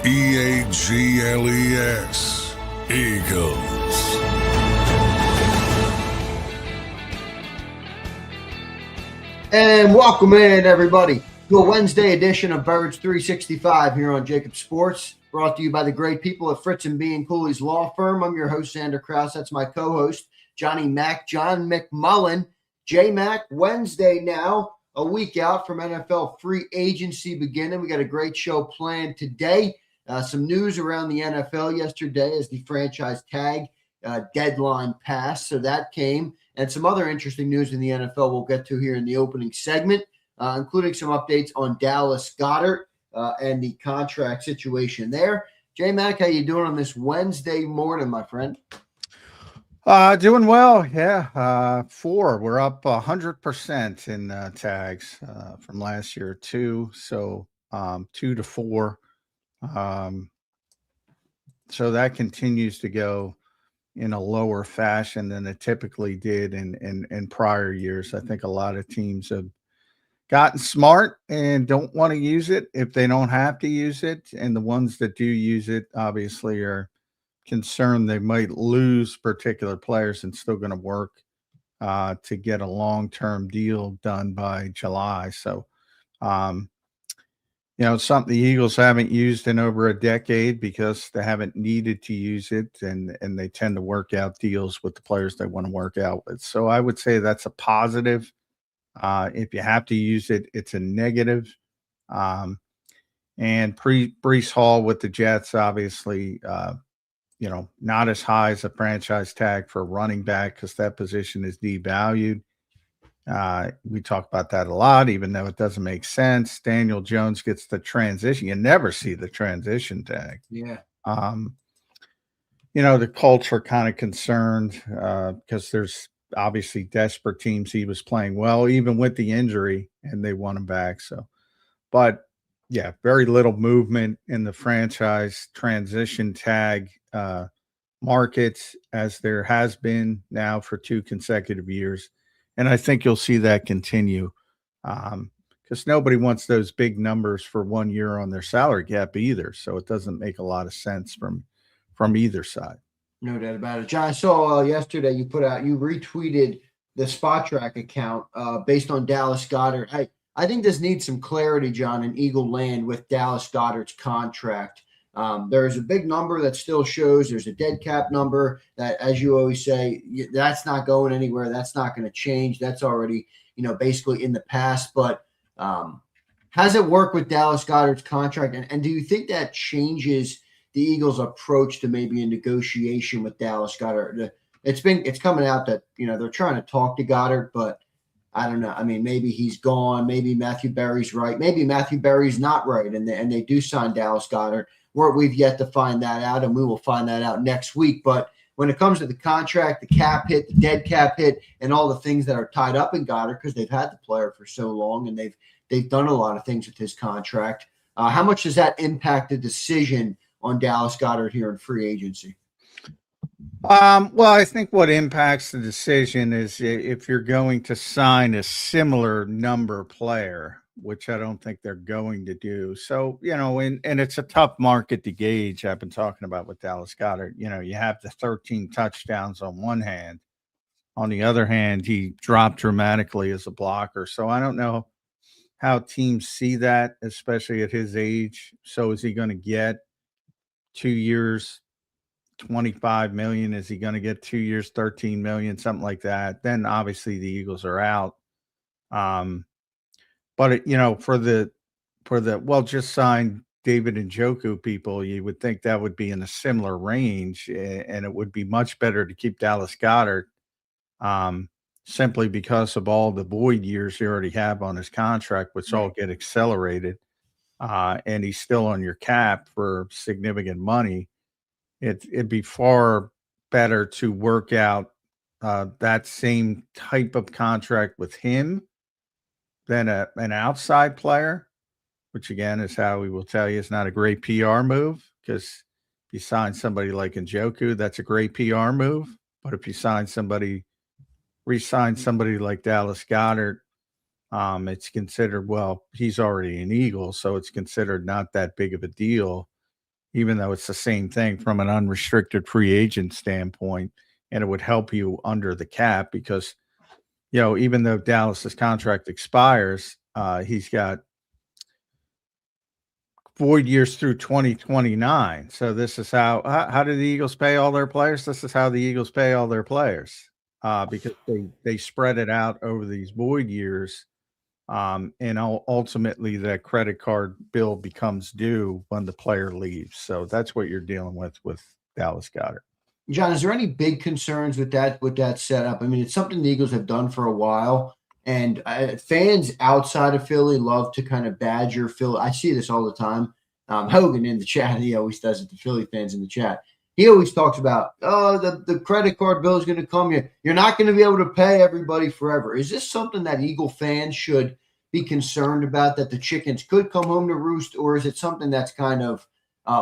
Eagles. Eagles. And welcome in, everybody, to a Wednesday edition of Birds 365 here on JAKIB Sports, brought to you by the great people at Fritz Bianculli Law Firm. I'm your host, Zander, Krause. That's my co-host, John McMullen. J-Mac, Wednesday now, a week out from NFL free agency beginning. We got a great show planned today. Some news around the NFL yesterday as the franchise tag deadline passed, so that came. And some other interesting news in the NFL we'll get to here in the opening segment, including some updates on Dallas Goedert and the contract situation there. J-Mac, how you doing on this Wednesday morning, my friend? Doing well, yeah. 4, we're up 100% in tags from last year, 2, so 2 to 4. So that continues to go in a lower fashion than it typically did in prior years. I think a lot of teams have gotten smart and don't want to use it if they don't have to use it. And the ones that do use it obviously are concerned they might lose particular players and still going to work to get a long-term deal done by July. So, it's something the Eagles haven't used in over a decade because they haven't needed to use it, and they tend to work out deals with the players they want to work out with. So I would say that's a positive. If you have to use it, it's a negative. And Breece Hall with the Jets, obviously, not as high as a franchise tag for a running back because that position is devalued. We talk about that a lot, even though it doesn't make sense. Daniel Jones gets the transition. You never see the transition tag. Yeah. The Colts are kind of concerned because there's obviously desperate teams. He was playing well, even with the injury, and they want him back. So, but yeah, very little movement in the franchise transition tag markets as there has been now for 2 consecutive years. And I think you'll see that continue because nobody wants those big numbers for 1 year on their salary cap either. So it doesn't make a lot of sense from either side. No doubt about it. John, I saw yesterday you retweeted the Spot Track account based on Dallas Goedert. I think this needs some clarity, John, in Eagle land with Dallas Goedert's contract. There's a big number that still shows there's a dead cap number that, as you always say, that's not going anywhere. That's not going to change. That's already, basically in the past. But how does it work with Dallas Goedert's contract? And do you think that changes the Eagles' approach to maybe a negotiation with Dallas Goedert? It's coming out that, they're trying to talk to Goedert, but I don't know. I mean, maybe he's gone. Maybe Matthew Berry's right. Maybe Matthew Berry's not right. And they do sign Dallas Goedert. We've yet to find that out, and we will find that out next week. But when it comes to the contract, the cap hit, the dead cap hit, and all the things that are tied up in Goedert because they've had the player for so long and they've done a lot of things with his contract, how much does that impact the decision on Dallas Goedert here in free agency? Well, I think what impacts the decision is if you're going to sign a similar number player, which I don't think they're going to do. So, and it's a tough market to gauge. I've been talking about with Dallas Goedert. You have the 13 touchdowns on one hand. On the other hand, he dropped dramatically as a blocker. So I don't know how teams see that, especially at his age. So is he going to get 2 years, $25 million? Is he going to get 2 years, $13 million, something like that? Then obviously the Eagles are out. But just sign David Njoku people, you would think that would be in a similar range, and it would be much better to keep Dallas Goedert simply because of all the void years you already have on his contract, which all get accelerated, and he's still on your cap for significant money. It'd be far better to work out that same type of contract with him than an outside player, which again is how we will tell you is not a great PR move, because if you sign somebody like Njoku, that's a great PR move. But if you re-sign somebody like Dallas Goedert, it's considered, well, he's already an Eagle, so it's considered not that big of a deal. even though it's the same thing from an unrestricted free agent standpoint, and it would help you under the cap because, even though Dallas's contract expires, he's got void years through 2029. So this is how do the Eagles pay all their players? This is how the Eagles pay all their players, because they spread it out over these void years. And ultimately that credit card bill becomes due when the player leaves. So that's what you're dealing with Dallas Goedert. John, is there any big concerns with that setup? I mean, it's something the Eagles have done for a while, and fans outside of Philly love to kind of badger Philly. I see this all the time. Hogan in the chat, he always does it. The Philly fans in the chat, he always talks about, the credit card bill is going to come. You're not going to be able to pay everybody forever. Is this something that Eagle fans should be concerned about, that the chickens could come home to roost, or is it something that's kind of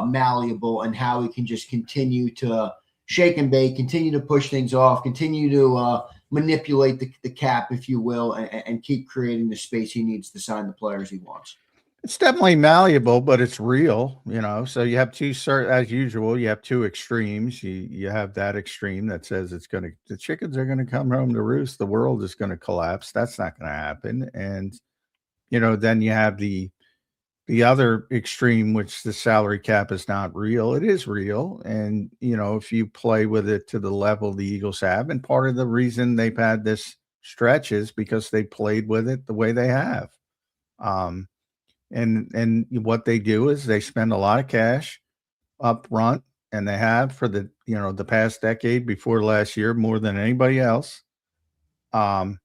malleable and how we can just continue to shake and bake, continue to push things off, continue to manipulate the cap, if you will, and keep creating the space he needs to sign the players he wants? It's definitely malleable, but it's real, So you have as usual, you have two extremes. You have that extreme that says the chickens are going to come home to roost. The world is going to collapse. That's not going to happen. And, then you have the other extreme, which the salary cap is not real. It is real. And, if you play with it to the level the Eagles have, and part of the reason they've had this stretch is because they played with it the way they have. And what they do is they spend a lot of cash up front, and they have for the past decade before last year, more than anybody else. And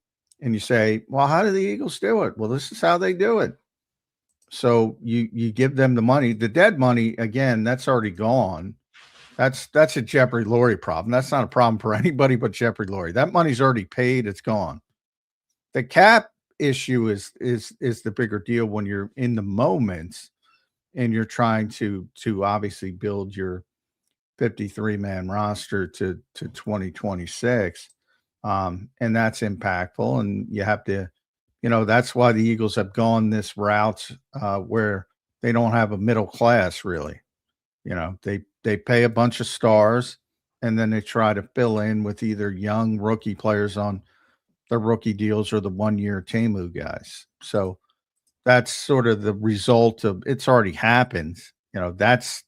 you say, well, how do the Eagles do it? Well, this is how they do it. So you give them the money, the dead money, again, that's already gone. That's a Jeffrey Lurie problem. That's not a problem for anybody but Jeffrey Lurie. That money's already paid. It's gone. The cap issue is the bigger deal when you're in the moment and you're trying to obviously build your 53-man roster to 2026. And that's impactful. And you have to, that's why the Eagles have gone this route where they don't have a middle class, really. They pay a bunch of stars, and then they try to fill in with either young rookie players on the rookie deals or the 1-year Tamu guys. So that's sort of the result of it's already happened. That's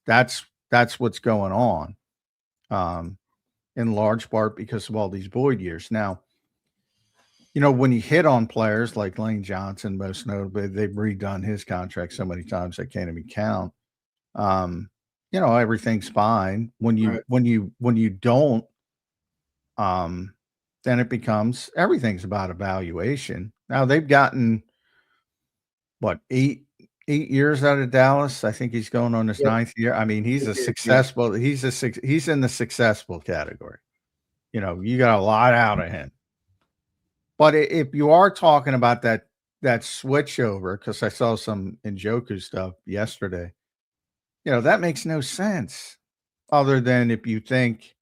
what's going on, in large part because of all these void years. Now, when you hit on players like Lane Johnson, most notably, they've redone his contract so many times I can't even count. Everything's fine. When you don't, then it becomes everything's about evaluation. Now they've gotten what 8 years out of Dallas. I think he's going on his 9th year. I mean, he's in the successful category. You got a lot out of him. But if you are talking about that switch over, because I saw some Njoku stuff yesterday, that makes no sense other than if you think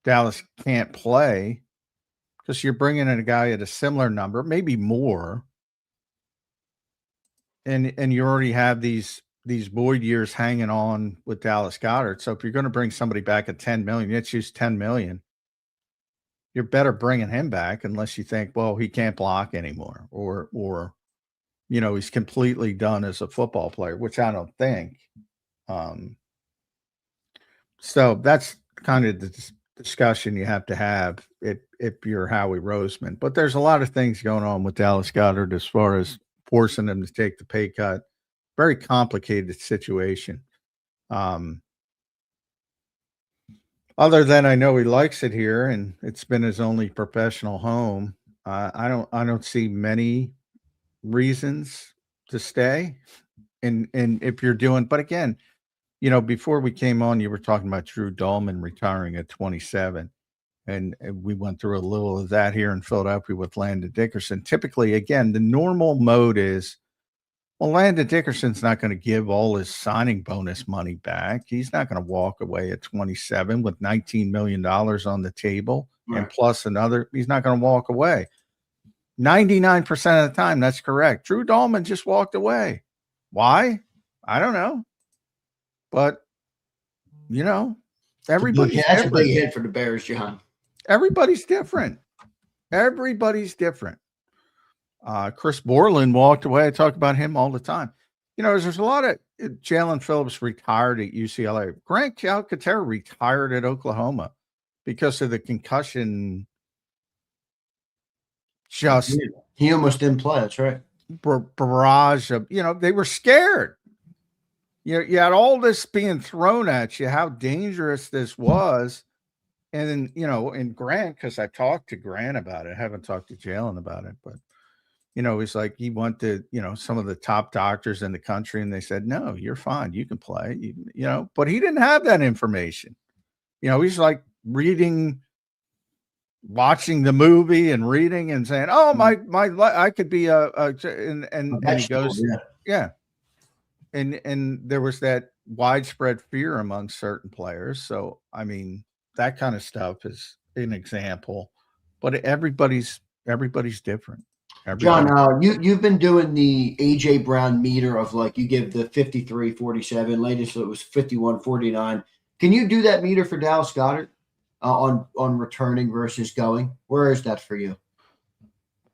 Dallas can't play because you're bringing in a guy at a similar number, maybe more. And you already have these void years hanging on with Dallas Goedert. So if you're going to bring somebody back at $10 million, let's use $10 million. You're better bringing him back unless you think, well, he can't block anymore or he's completely done as a football player, which I don't think. So that's kind of the discussion you have to have if you're Howie Roseman. But there's a lot of things going on with Dallas Goedert as far as forcing him to take the pay cut. Very complicated situation. Other than I know he likes it here and it's been his only professional home. I don't see many reasons to stay. And if you're doing, but again, before we came on, you were talking about Drew Dahlman retiring at 27. And we went through a little of that here in Philadelphia with Landon Dickerson. Typically, again, the normal mode is, well, Landon Dickerson's not going to give all his signing bonus money back. He's not going to walk away at 27 with $19 million on the table. Right. And plus another, he's not going to walk away. 99% of the time, that's correct. Drew Dahlman just walked away. Why? I don't know. But You know, That's everybody's a different. big hit for the Bears, John. Everybody's different. Everybody's different. Chris Borland walked away. I talk about him all the time. You know, there's a lot of Jalen Phillips retired at UCLA. Grant Calcaterra retired at Oklahoma because of the concussion. Just he almost didn't play. That's right. Barrage of, you know, they were scared. You had all this being thrown at you, how dangerous this was. And then, you know, and Grant, because I talked to Grant about it, I haven't talked to Jalen about it, but, you know, it's like he went to, you know, some of the top doctors in the country and they said, no, you're fine. You can play, you know, but he didn't have that information. You know, he's like watching the movie and reading and saying, oh, I could be and he goes, yeah. And there was that widespread fear among certain players. So, I mean, that kind of stuff is an example, but everybody's different. John, you've been doing the AJ Brown meter of like you give the 53-47, latest it was 51-49. Can you do that meter for Dallas Goedert on returning versus going? Where is that for you?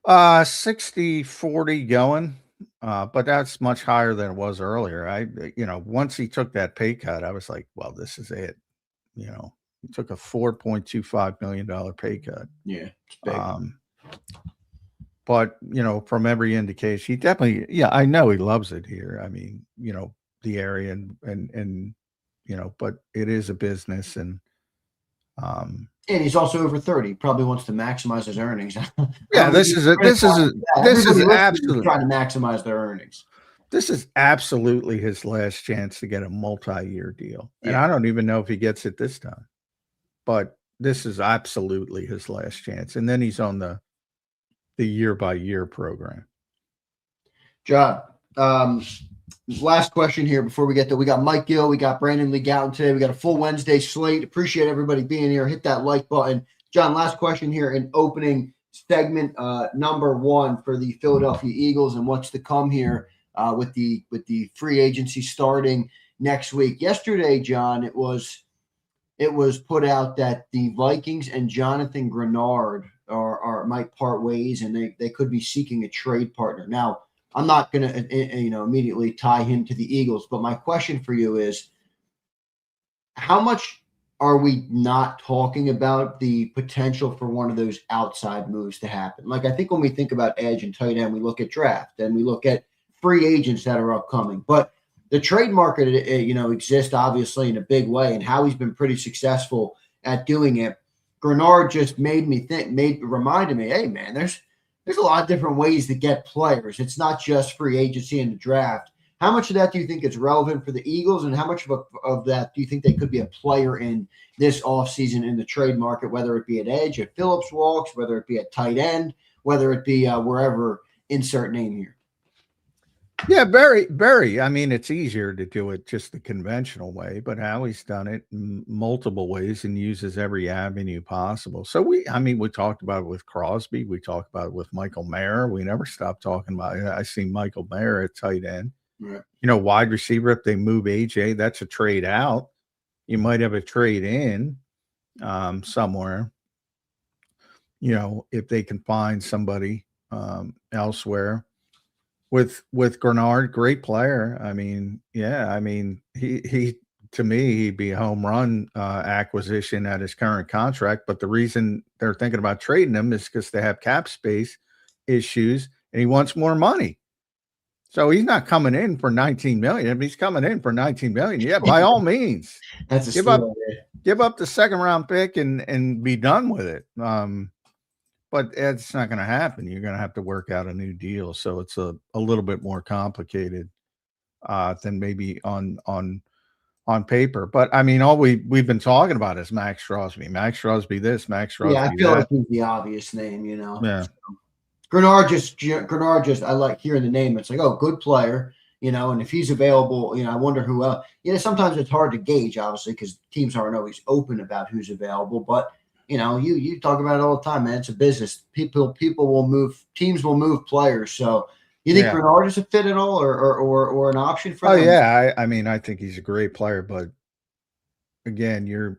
60-40 going, but that's much higher than it was earlier. You know, once he took that pay cut, I was like, well, this is it. You know, he took a $4.25 million pay cut. Yeah, it's big. But, you know, from every indication, he definitely, yeah, I know he loves it here. I mean, you know, the area and you know, but it is a business and he's also over 30. He probably wants to maximize his earnings. Yeah, this is absolutely trying to maximize their earnings. This is absolutely his last chance to get a multi-year deal. Yeah. And I don't even know if he gets it this time. But this is absolutely his last chance. And then he's on the year-by-year program. John, last question here before we get there. We got Mike Gill. We got Brandon Lee Gowton today. We got a full Wednesday slate. Appreciate everybody being here. Hit that like button. John, last question here in opening segment number 1 for the Philadelphia Eagles and what's to come here with the free agency starting next week. Yesterday, John, it was put out that the Vikings and Jonathan Grenard might part ways and they could be seeking a trade partner. Now, I'm not going to, immediately tie him to the Eagles, but my question for you is, how much are we not talking about the potential for one of those outside moves to happen? Like, I think when we think about edge and tight end, we look at draft and we look at free agents that are upcoming, but the trade market, exists obviously in a big way, and Howie's been pretty successful at doing it. Grenard just reminded me, hey man, there's a lot of different ways to get players. It's not just free agency and the draft. How much of that do you think is relevant for the Eagles, and how much of that do you think they could be a player in this offseason in the trade market, whether it be at edge, if Phillips walks, whether it be at tight end, whether it be wherever, insert name here? Yeah, very, very. I mean, it's easier to do it just the conventional way, but Howie's done it in multiple ways and uses every avenue possible. So we talked about it with Crosby. We talked about it with Michael Mayer. We never stopped talking about it. I see Michael Mayer at tight end. Right. Wide receiver, if they move AJ, that's a trade out. You might have a trade in somewhere, if they can find somebody elsewhere. With Grenard, great player. I mean, yeah, I mean, he to me, he'd be a home run acquisition at his current contract. But the reason they're thinking about trading him is because they have cap space issues and he wants more money. So he's not coming in for $19 million. If he's coming in for $19 million, yeah, by all means, that's give up the second round pick and be done with it. But it's not going to happen. You're going to have to work out a new deal. So it's a little bit more complicated than maybe on paper. But I mean, all we've been talking about is Max Crosby. Max Crosby this, Max Crosby that. Yeah, I feel that. like he's the obvious name, Yeah. So, Grenard just I like hearing the name. It's like, oh, good player, and if he's available, I wonder who else. Sometimes it's hard to gauge, obviously, because teams aren't always open about who's available, but you talk about it all the time, man. It's a business. People will move. Teams will move players. So, you think Grenard is a fit at all, or an option for them? Yeah. I mean, I think he's a great player, but again,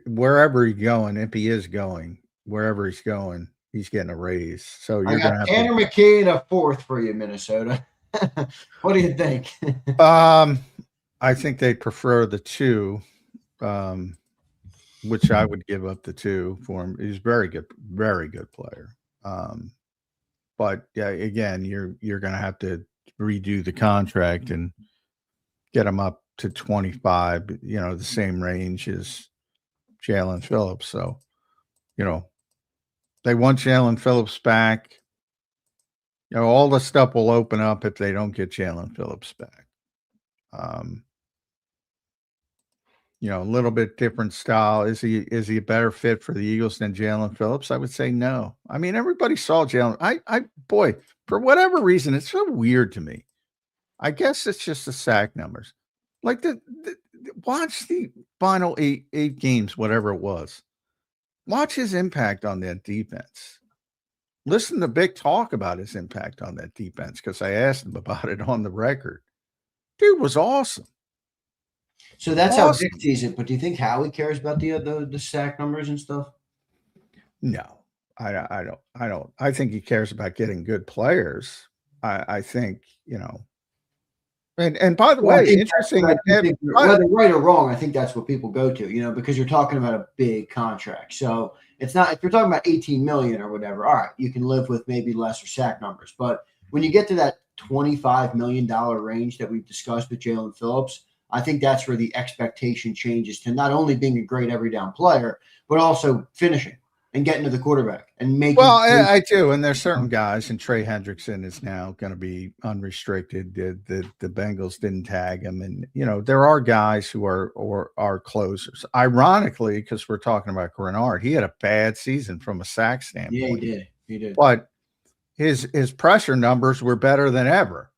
wherever he's going, if he is going, wherever he's going, he's getting a raise. So I you're going to got have Tanner McKee in a fourth for you, Minnesota. What do you think? I think they prefer the 2, which I would give up the 2 for him. He's very good player. But yeah, again, you're going to have to redo the contract and get him up to 25, the same range as Jalen Phillips. So, they want Jalen Phillips back. All the stuff will open up if they don't get Jalen Phillips back. A little bit different style. Is he a better fit for the Eagles than Jalen Phillips? I would say no. I mean, everybody saw Jalen. Boy, for whatever reason, it's so weird to me. I guess it's just the sack numbers. Like watch the final eight games, whatever it was. Watch his impact on that defense. Listen to Vic talk about his impact on that defense because I asked him about it on the record. Dude was awesome. So that's how Vic sees it. But do you think Howie cares about the sack numbers and stuff? No, I don't. I think he cares about getting good players. I think, and by the way, interesting. Whether right or wrong, I think that's what people go to, because you're talking about a big contract. So it's not, if you're talking about 18 million or whatever, all right, you can live with maybe lesser sack numbers. But when you get to that $25 million range that we've discussed with Jalen Phillips, I think that's where the expectation changes to not only being a great every down player, but also finishing and getting to the quarterback and making. Well, I do. And there's certain guys, and Trey Hendrickson is now going to be unrestricted. The Bengals didn't tag him. And, there are guys who are closers. Ironically, because we're talking about Grenard, he had a bad season from a sack standpoint. Yeah, he did. But his pressure numbers were better than ever.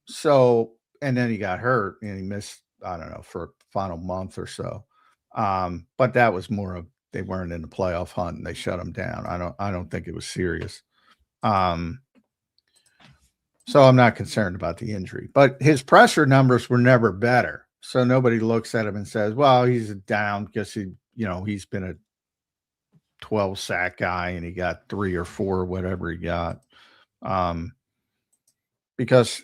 So, and then he got hurt and he missed, I don't know, for a final month or so. But that was more of, they weren't in the playoff hunt and they shut him down. I don't think it was serious. So I'm not concerned about the injury, but his pressure numbers were never better. So nobody looks at him and says, well, he's down because he's been a 12 sack guy and he got 3 or 4, whatever he got. Because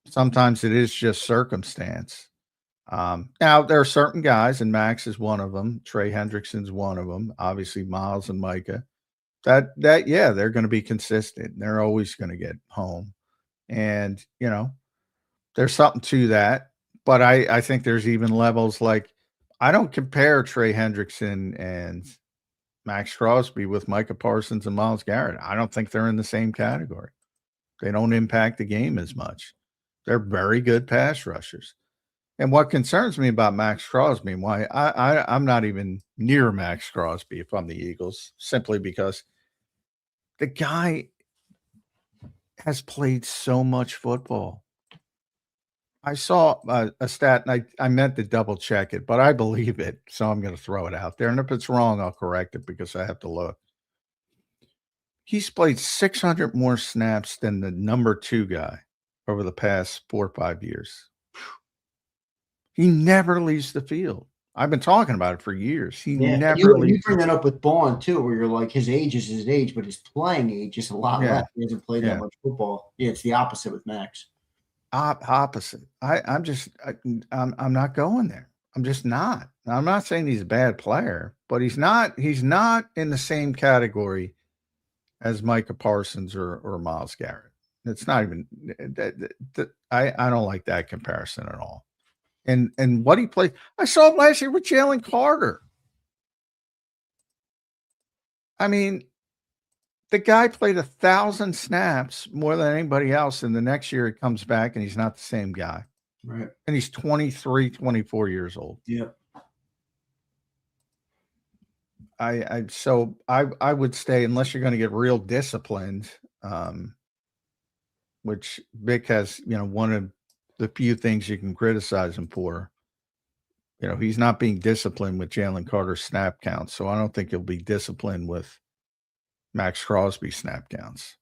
sometimes it is just circumstance. Now there are certain guys, and Max is one of them. Trey Hendrickson's one of them. Obviously, Miles and Micah. They're going to be consistent. They're always going to get home, and there's something to that. But I think there's even levels like I don't compare Trey Hendrickson and Max Crosby with Micah Parsons and Myles Garrett. I don't think they're in the same category. They don't impact the game as much. They're very good pass rushers. And what concerns me about Max Crosby and why I'm not even near Max Crosby if I'm the Eagles, simply because the guy has played so much football. I saw a stat, and I meant to double check it, but I believe it, so I'm going to throw it out there. And if it's wrong, I'll correct it because I have to look. He's played 600 more snaps than the number 2 guy over the past 4 or 5 years. He never leaves the field. I've been talking about it for years. He never leaves. You bring that up with Bond too, where you're like, his age is his age, but his playing age is a lot less. He hasn't played that much football. Yeah, it's the opposite with Max. Opposite. I'm not going there. I'm just not. I'm not saying he's a bad player, but he's not in the same category as Micah Parsons or Myles Garrett. It's not even I don't like that comparison at all. And what he played, I saw him last year with Jalen Carter. I mean, the guy played 1,000 snaps more than anybody else. And the next year he comes back and he's not the same guy. Right. And he's 23, 24 years old. Yeah. So I would stay, unless you're going to get real disciplined, which Vic has, one of the few things you can criticize him for. He's not being disciplined with Jalen Carter's snap counts, so I don't think he'll be disciplined with Max Crosby snap counts.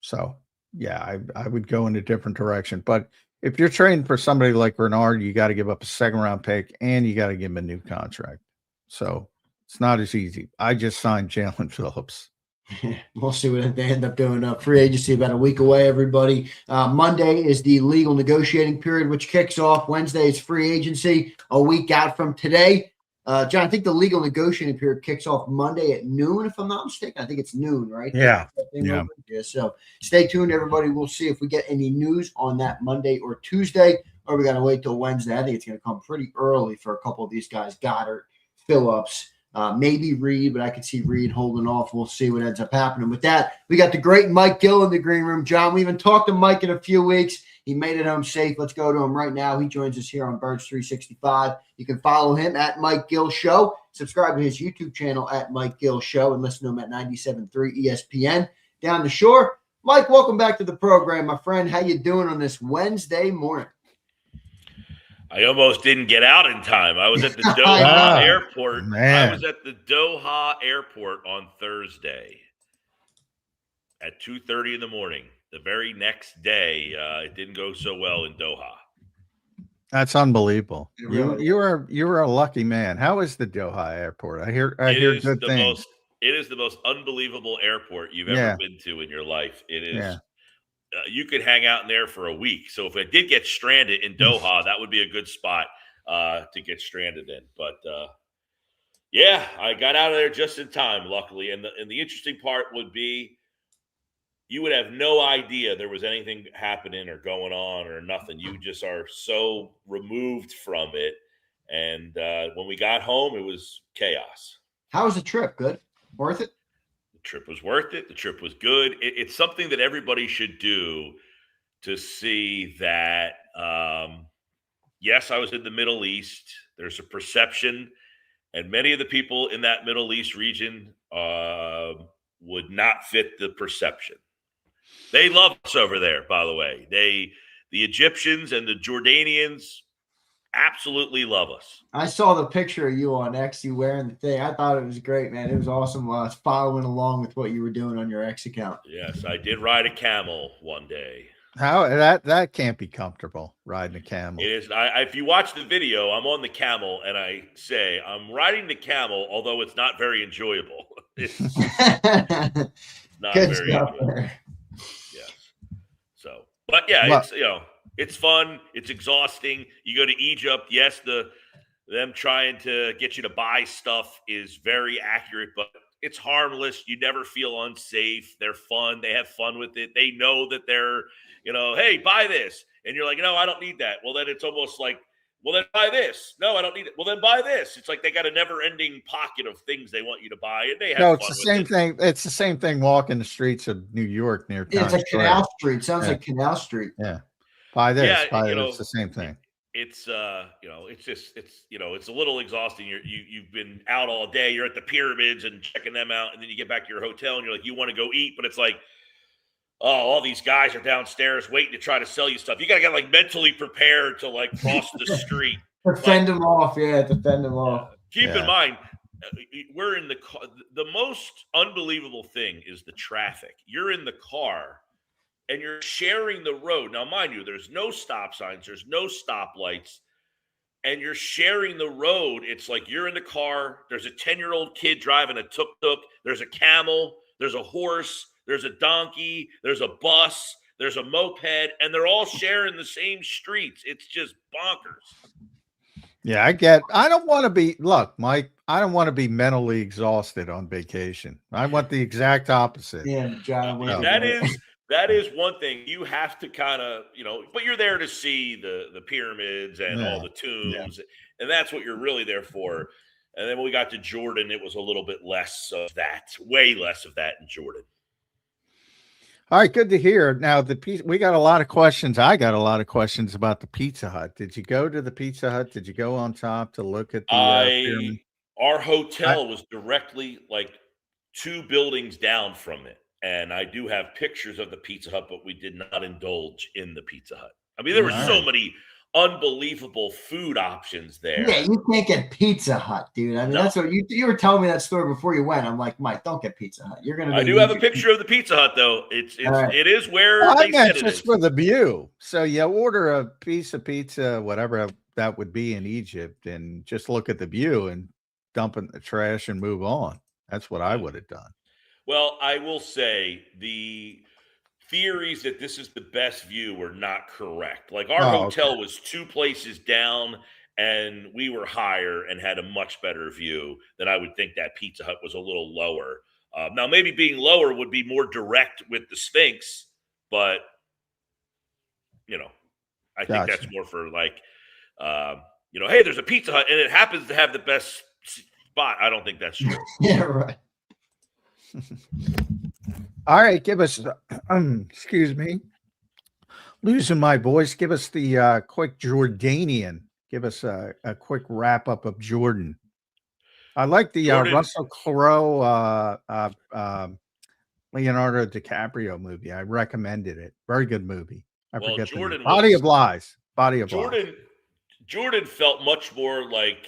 So yeah, I would go in a different direction. But if you're trading for somebody like Renard, you got to give up a 2nd-round pick and you got to give him a new contract. So it's not as easy. I just signed Jalen Phillips. We'll see what they end up doing. Free agency about a week away, everybody. Monday is the legal negotiating period, which kicks off. Wednesday is free agency, a week out from today. John, I think the legal negotiating period kicks off Monday at noon, if I'm not mistaken. I think it's noon, right? Yeah. Yeah. So stay tuned, everybody. We'll see if we get any news on that Monday or Tuesday, or we got to wait till Wednesday. I think it's going to come pretty early for a couple of these guys, Goedert, Phillips, maybe Reed, but I could see Reed holding off. We'll see what ends up happening with that. We got the great Mike Gill in the green room. John, we haven't talked to Mike in a few weeks. He made it home safe. Let's go to him right now. He joins us here on Birds 365. You can follow him at Mike Gill Show. Subscribe to his YouTube channel at Mike Gill Show and listen to him at 97.3 ESPN down the shore. Mike, welcome back to the program, my friend. How you doing on this Wednesday morning? I almost didn't get out in time. I was at the Doha airport. Man. I was at the Doha airport on Thursday at 2:30 in the morning. The very next day, it didn't go so well in Doha. That's unbelievable. Really? You were a lucky man. How is the Doha airport? I hear good things. It is the most unbelievable airport you've ever been to in your life. It is. Yeah. You could hang out in there for a week. So if I did get stranded in Doha, that would be a good spot to get stranded in. But yeah, I got out of there just in time, luckily. And the interesting part would be, you would have no idea there was anything happening or going on or nothing. You just are so removed from it. And when we got home, it was chaos. How was the trip? Good? Worth it? The trip was worth it. The trip was good. It's something that everybody should do to see that, yes, I was in the Middle East. There's a perception, and many of the people in that Middle East region would not fit the perception. They love us over there, by the way. The Egyptians and the Jordanians absolutely love us. I saw the picture of you on X, you wearing the thing. I thought it was great, man. It was awesome following along with what you were doing on your X account. Yes, I did ride a camel one day. How that can't be comfortable, riding a camel. It is. If you watch the video, I'm on the camel, and I say I'm riding the camel, although it's not very enjoyable. It's not Good very stuff enjoyable. there. Yes. So, but yeah, it's fun. It's exhausting. You go to Egypt. Yes, them trying to get you to buy stuff is very accurate, but it's harmless. You never feel unsafe. They're fun. They have fun with it. They know that they're, hey, buy this. And you're like, no, I don't need that. Well, then it's almost like, well, then buy this. No, I don't need it. Well, then buy this. It's like they got a never-ending pocket of things they want you to buy, and they have fun it's the same thing. It's the same thing walking the streets of New York near Times It's like Square. Canal Street. Sounds like Canal Street. Yeah. Buy this. Yeah, buy it. It's the same thing. It's it's a little exhausting. You've been out all day. You're at the pyramids and checking them out, and then you get back to your hotel and you're like, you want to go eat, but it's like, oh, all these guys are downstairs waiting to try to sell you stuff. You got to get like mentally prepared to like cross the street. Defend them off. Yeah, defend them off. Keep in mind, we're in the car. The most unbelievable thing is the traffic. You're in the car and you're sharing the road. Now, mind you, there's no stop signs. There's no stoplights. And you're sharing the road. It's like you're in the car. There's a 10-year-old kid driving a tuk-tuk. There's a camel. There's a horse. There's a donkey. There's a bus. There's a moped. And they're all sharing the same streets. It's just bonkers. Yeah, I don't want to be, look, Mike, I don't want to be mentally exhausted on vacation. I want the exact opposite. Yeah, John. That is one thing you have to kind of, but you're there to see the pyramids and all the tombs, and that's what you're really there for. And then when we got to Jordan, it was a little bit less of that, way less of that in Jordan. All right, good to hear. Now, we got a lot of questions. I got a lot of questions about the Pizza Hut. Did you go to the Pizza Hut? Did you go on top to look at the pyramid? Our hotel was directly like 2 buildings down from it. And I do have pictures of the Pizza Hut, but we did not indulge in the Pizza Hut. I mean, there were so many unbelievable food options there. Yeah, you can't get Pizza Hut, dude. I mean, No. that's what you were telling me that story before you went. I'm like, Mike, don't get Pizza Hut. You're gonna. I do have a picture of the Pizza Hut, though. It is where Well, I they meant said it just is. for the view. So you order a piece of pizza, whatever that would be in Egypt, and just look at the view and dump it in the trash and move on. That's what I would have done. Well, I will say the theories that this is the best view were not correct. Like our hotel was 2 places down, and we were higher and had a much better view than I would think that Pizza Hut was a little lower. Now, maybe being lower would be more direct with the Sphinx, but I think that's more for like, hey, there's a Pizza Hut and it happens to have the best spot. I don't think that's true. Yeah, right. All right, give us, excuse me, losing my voice. Give us the quick Jordanian. Give us a quick wrap up of Jordan. I like the Russell Crowe, Leonardo DiCaprio movie. I recommended it. Very good movie. I forget the name. Body of Lies. Jordan felt much more like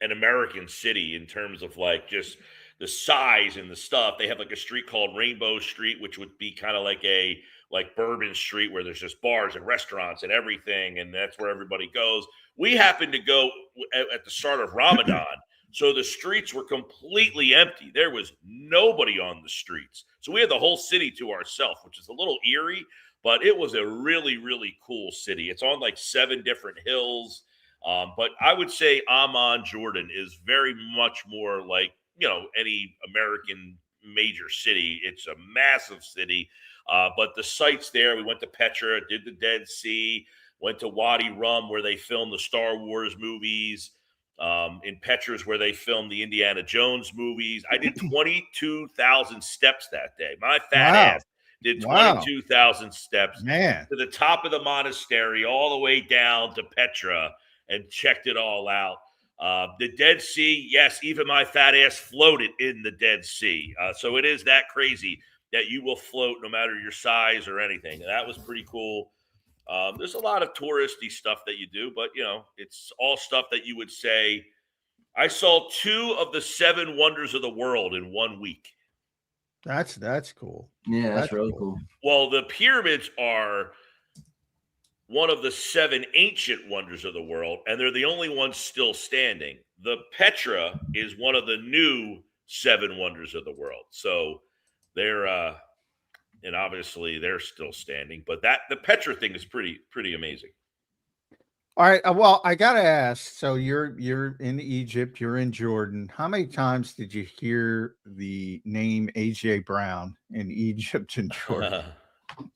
an American city in terms of like just the size and the stuff. They have like a street called Rainbow Street, which would be kind of like Bourbon Street, where there's just bars and restaurants and everything, and that's where everybody goes. We happened to go at the start of Ramadan, so the streets were completely empty. There was nobody on the streets, so we had the whole city to ourselves, which is a little eerie, but it was a really, really cool city. It's on like 7 different hills, but I would say Amman, Jordan, is very much more like any American major city. It's a massive city. But the sites there, we went to Petra, did the Dead Sea, went to Wadi Rum where they filmed the Star Wars movies. In Petra's where they filmed the Indiana Jones movies. I did 22,000 steps that day. My fat ass did 22,000 steps to the top of the monastery, all the way down to Petra, and checked it all out. The Dead Sea, yes, even my fat ass floated in the Dead Sea. So it is that crazy that you will float no matter your size or anything. And that was pretty cool. There's a lot of touristy stuff that you do, but it's all stuff that you would say. I saw 2 of the 7 wonders of the world in 1 week. That's cool. Yeah, that's really cool. Well, the pyramids are one of the 7 ancient wonders of the world, and they're the only ones still standing. The Petra is one of the new 7 wonders of the world. So they're and obviously they're still standing, but the Petra thing is pretty amazing. All right. Well, I gotta ask. So you're in Egypt, you're in Jordan. How many times did you hear the name AJ Brown in Egypt and Jordan?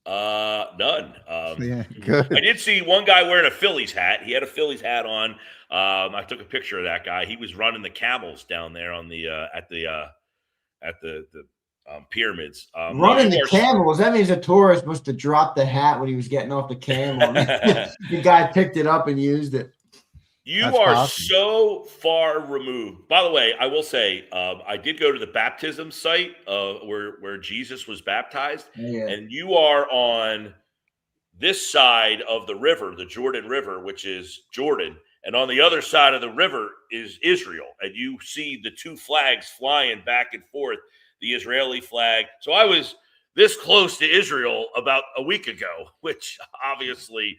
None. Yeah, good. I did see one guy wearing a Phillies hat. He had a Phillies hat on. I took a picture of that guy. He was running the camels down there on the at the pyramids. Running the camels. That means a tourist must have dropped the hat when he was getting off the camel. The guy picked it up and used it. That's awesome. So far removed. By the way, I will say I did go to the baptism site where Jesus was baptized, and you are on this side of the river, the Jordan River, which is Jordan, and on the other side of the river is Israel, and you see the 2 flags flying back and forth. The Israeli flag. So I was this close to Israel about a week ago, which obviously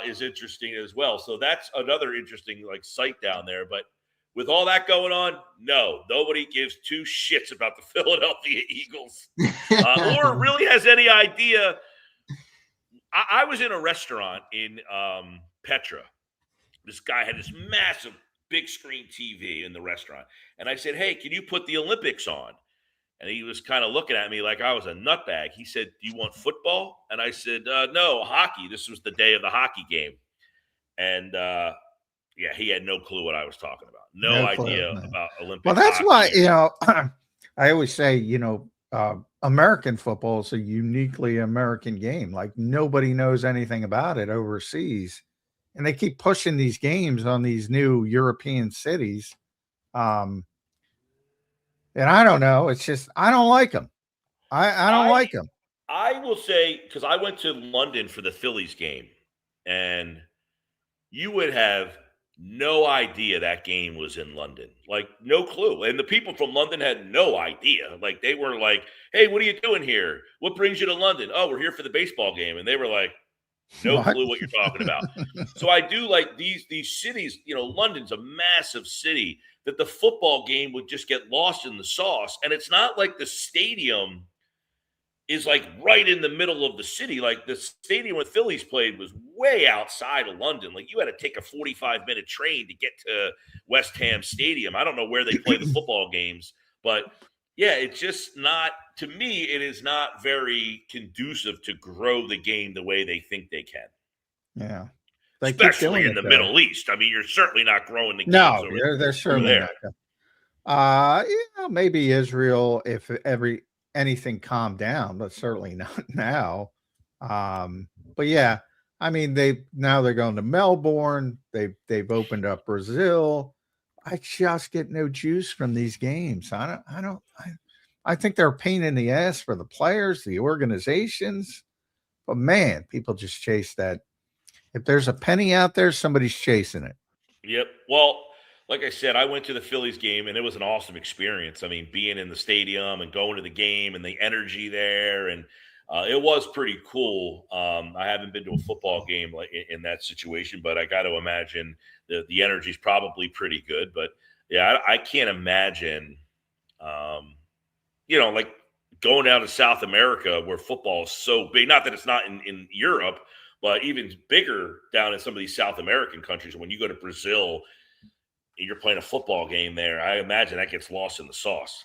is interesting as well. So that's another interesting site down there. But with all that going on, no, nobody gives 2 shits about the Philadelphia Eagles or really has any idea. I was in a restaurant in Petra. This guy had this massive big screen TV in the restaurant. And I said, hey, can you put the Olympics on? And he was kind of looking at me like I was a nutbag. He said, do you want football? And I said, no, hockey. This was the day of the hockey game. And, he had no clue what I was talking about. No idea about Olympic Well, that's hockey. why, I always say, American football is a uniquely American game. Like nobody knows anything about it overseas. And they keep pushing these games on these new European cities. And I don't know. It's just, I don't like them. I don't like them. I will say, because I went to London for the Phillies game, and you would have no idea that game was in London. Like, no clue. And the people from London had no idea. Like, they were like, hey, what are you doing here? What brings you to London? Oh, we're here for the baseball game. And they were like, no What? clue what you're talking about. So I do like these cities. London's a massive city, that the football game would just get lost in the sauce. And it's not like the stadium is like right in the middle of the city. Like, the stadium where Phillies played was way outside of London. Like, you had to take a 45-minute train to get to West Ham Stadium. I don't know where they play the football games, but yeah, it's just not, to me, it is not very conducive to grow the game the way they think they can. Yeah. They keep Especially doing in it, the though. Middle East. I mean, you're certainly not growing the games No, over they're certainly there. not. Maybe Israel, if anything calmed down, but certainly not now. But yeah, I mean, they're going to Melbourne. They've opened up Brazil. I just get no juice from these games. I think they're a pain in the ass for the players, the organizations. But man, people just chase that. If there's a penny out there, somebody's chasing it. Yep. Well, like I said, I went to the Phillies game, and it was an awesome experience. I mean, being in the stadium and going to the game and the energy there, and it was pretty cool. I haven't been to a football game like in that situation, but I got to imagine the energy is probably pretty good. But yeah, I can't imagine, like going out to South America where football is so big. Not that it's not in Europe, but even bigger down in some of these South American countries. When you go to Brazil and you're playing a football game there, I imagine that gets lost in the sauce.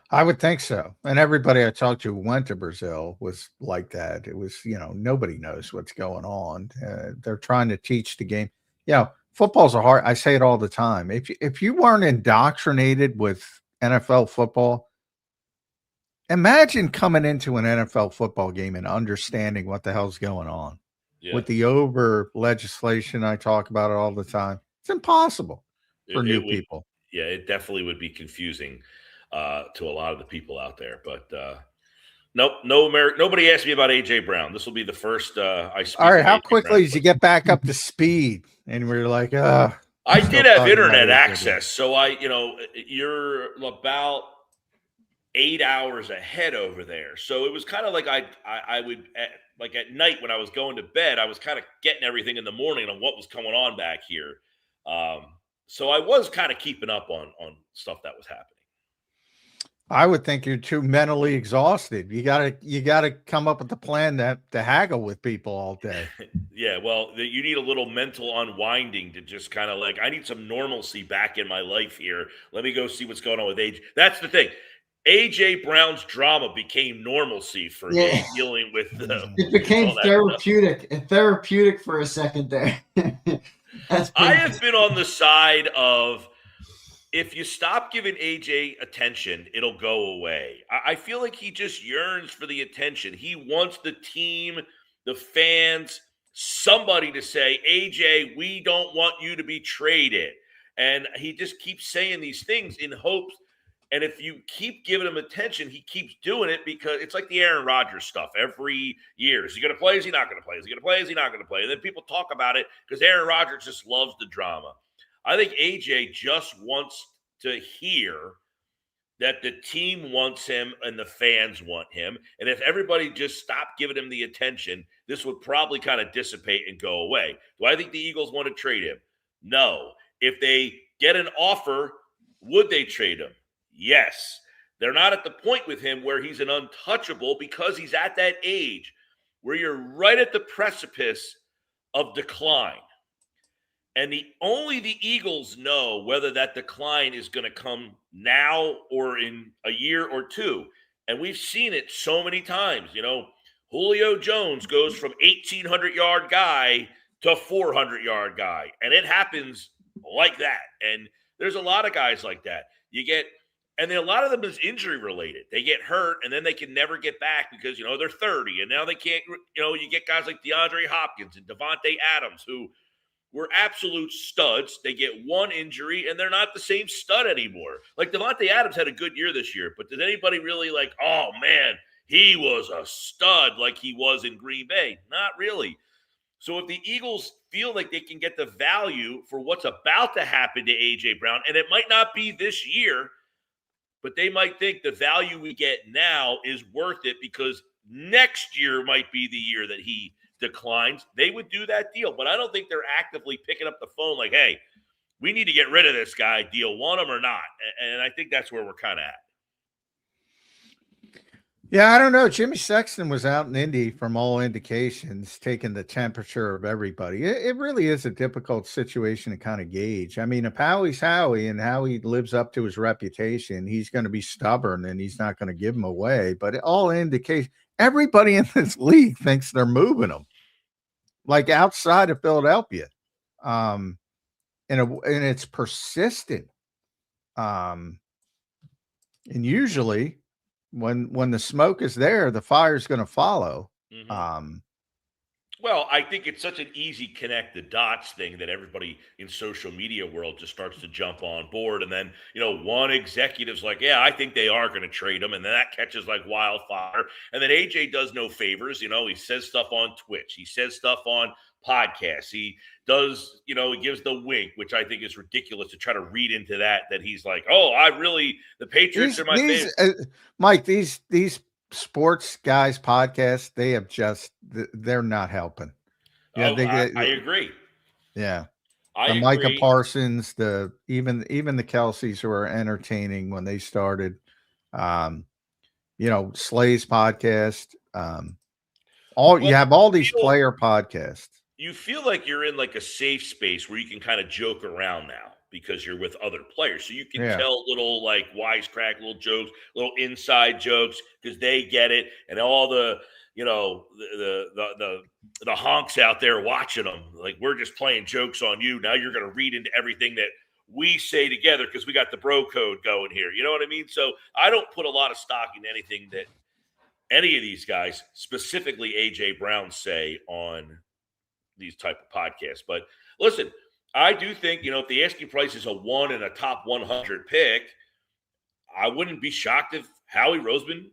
I would think so. And everybody I talked to who went to Brazil was like that. It was, nobody knows what's going on. They're trying to teach the game. Football's a hard. I say it all the time. If you weren't indoctrinated with NFL football, imagine coming into an NFL football game and understanding what the hell's going on. Yeah. With the over legislation, I talk about it all the time. It's impossible for new people. Yeah, it definitely would be confusing to a lot of the people out there. But nobody asked me about AJ Brown. This will be the first I speak. All right, how quickly did you get back up to speed? And we're like, I did have internet access, so you're about 8 hours ahead over there. So it was kind of like I would like at night when I was going to bed, I was kind of getting everything in the morning on what was going on back here. So I was kind of keeping up on stuff that was happening. I would think you're too mentally exhausted. You gotta come up with a plan to haggle with people all day. Yeah, well, you need a little mental unwinding to just kind of like, I need some normalcy back in my life here. Let me go see what's going on with AJ. That's the thing. AJ Brown's drama became normalcy for me, dealing with it became therapeutic for a second there. I have been on the side of, if you stop giving AJ attention, it'll go away. I feel like he just yearns for the attention. He wants the team, the fans, somebody to say, AJ, we don't want you to be traded. And he just keeps saying these things in hopes. And if you keep giving him attention, he keeps doing it, because it's like the Aaron Rodgers stuff every year. Is he going to play? Is he not going to play? Is he going to play? Is he not going to play? And then people talk about it because Aaron Rodgers just loves the drama. I think AJ just wants to hear that the team wants him and the fans want him. And if everybody just stopped giving him the attention, this would probably kind of dissipate and go away. Do I think the Eagles want to trade him? No. If they get an offer, would they trade him? Yes. They're not at the point with him where he's an untouchable, because he's at that age where you're right at the precipice of decline. And only the Eagles know whether that decline is going to come now or in a year or two. And we've seen it so many times. Julio Jones goes from 1,800-yard guy to 400-yard guy. And it happens like that. And there's a lot of guys like that. And then a lot of them is injury related. They get hurt and then they can never get back because, they're 30. And now they can't, you get guys like DeAndre Hopkins and Devontae Adams who were absolute studs. They get one injury and they're not the same stud anymore. Like Devontae Adams had a good year this year, but did anybody really like, oh man, he was a stud like he was in Green Bay? Not really. So if the Eagles feel like they can get the value for what's about to happen to A.J. Brown. And it might not be this year, but they might think the value we get now is worth it because next year might be the year that he declines. They would do that deal, but I don't think they're actively picking up the phone like, hey, we need to get rid of this guy. Do you want him or not? And I think that's where we're kind of at. Yeah, I don't know. Jimmy Sexton was out in Indy from all indications, taking the temperature of everybody. It really is a difficult situation to kind of gauge. I mean, if Howie's Howie and Howie lives up to his reputation, he's going to be stubborn and he's not going to give him away. But it all indicates everybody in this league thinks they're moving him, like outside of Philadelphia. And it's persistent. And usually when the smoke is there, the fire is going to follow. Mm-hmm. Well, I think it's such an easy connect the dots thing that everybody in social media world just starts to jump on board. And then, one executive's like, yeah, I think they are going to trade him. And then that catches like wildfire. And then AJ does no favors. He says stuff on Twitch. He says stuff on podcasts. He does, he gives the wink, which I think is ridiculous to try to read into that he's like, oh, the Patriots are my favorite. Mike, these sports guys podcasts, they're not helping. Yeah, I agree. Yeah. I agree. Micah Parsons, even the Kelseys who are entertaining when they started, Slay's podcast, you have all these player podcasts. You feel like you're in like a safe space where you can kind of joke around now because you're with other players. So you can tell little like wisecrack, little jokes, little inside jokes because they get it. And all the honks out there watching them, like we're just playing jokes on you. Now you're going to read into everything that we say together because we got the bro code going here. You know what I mean? So I don't put a lot of stock in anything that any of these guys, specifically A.J. Brown, say on these type of podcasts. But listen, I do think, if the asking price is a 1 and a top 100 pick, I wouldn't be shocked if Howie Roseman,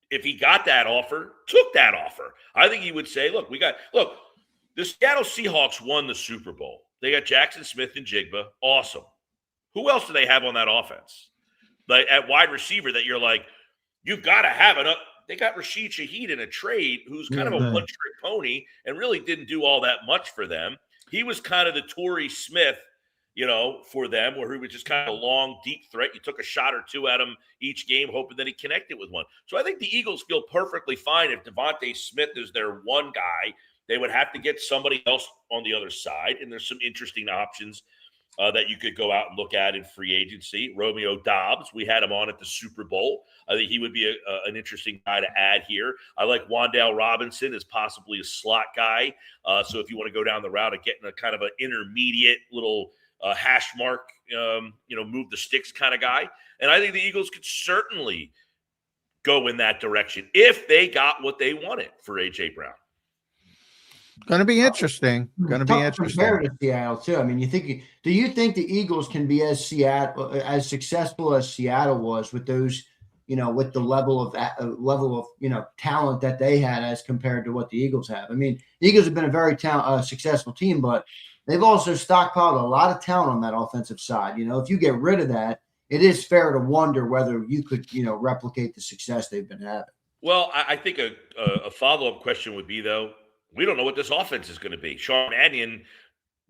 if he got that offer, took that offer. I think he would say, look, the Seattle Seahawks won the Super Bowl. They got Jackson Smith and Jigba. Awesome. Who else do they have on that offense? Like at wide receiver that you're like, you've got to have it up. They got Rashid Shaheed in a trade who's kind of a one-trick pony and really didn't do all that much for them. He was kind of the Torrey Smith, for them, where he was just kind of a long, deep threat. You took a shot or two at him each game, hoping that he connected with one. So I think the Eagles feel perfectly fine if Devontae Smith is their one guy. They would have to get somebody else on the other side, and there's some interesting options that you could go out and look at in free agency. Romeo Dobbs, we had him on at the Super Bowl. I think he would be an interesting guy to add here. I like Wan'Dale Robinson as possibly a slot guy. So if you want to go down the route of getting a kind of an intermediate little hash mark, move the sticks kind of guy. And I think the Eagles could certainly go in that direction if they got what they wanted for A.J. Brown. Going to be interesting. Compared to Seattle too. I mean, do you think the Eagles can be as successful as Seattle was with those, with the level of talent that they had as compared to what the Eagles have? I mean, the Eagles have been a very successful team, but they've also stockpiled a lot of talent on that offensive side. If you get rid of that, it is fair to wonder whether you could, replicate the success they've been having. Well, I think a follow-up question would be, though, we don't know what this offense is going to be. Sean Mannion,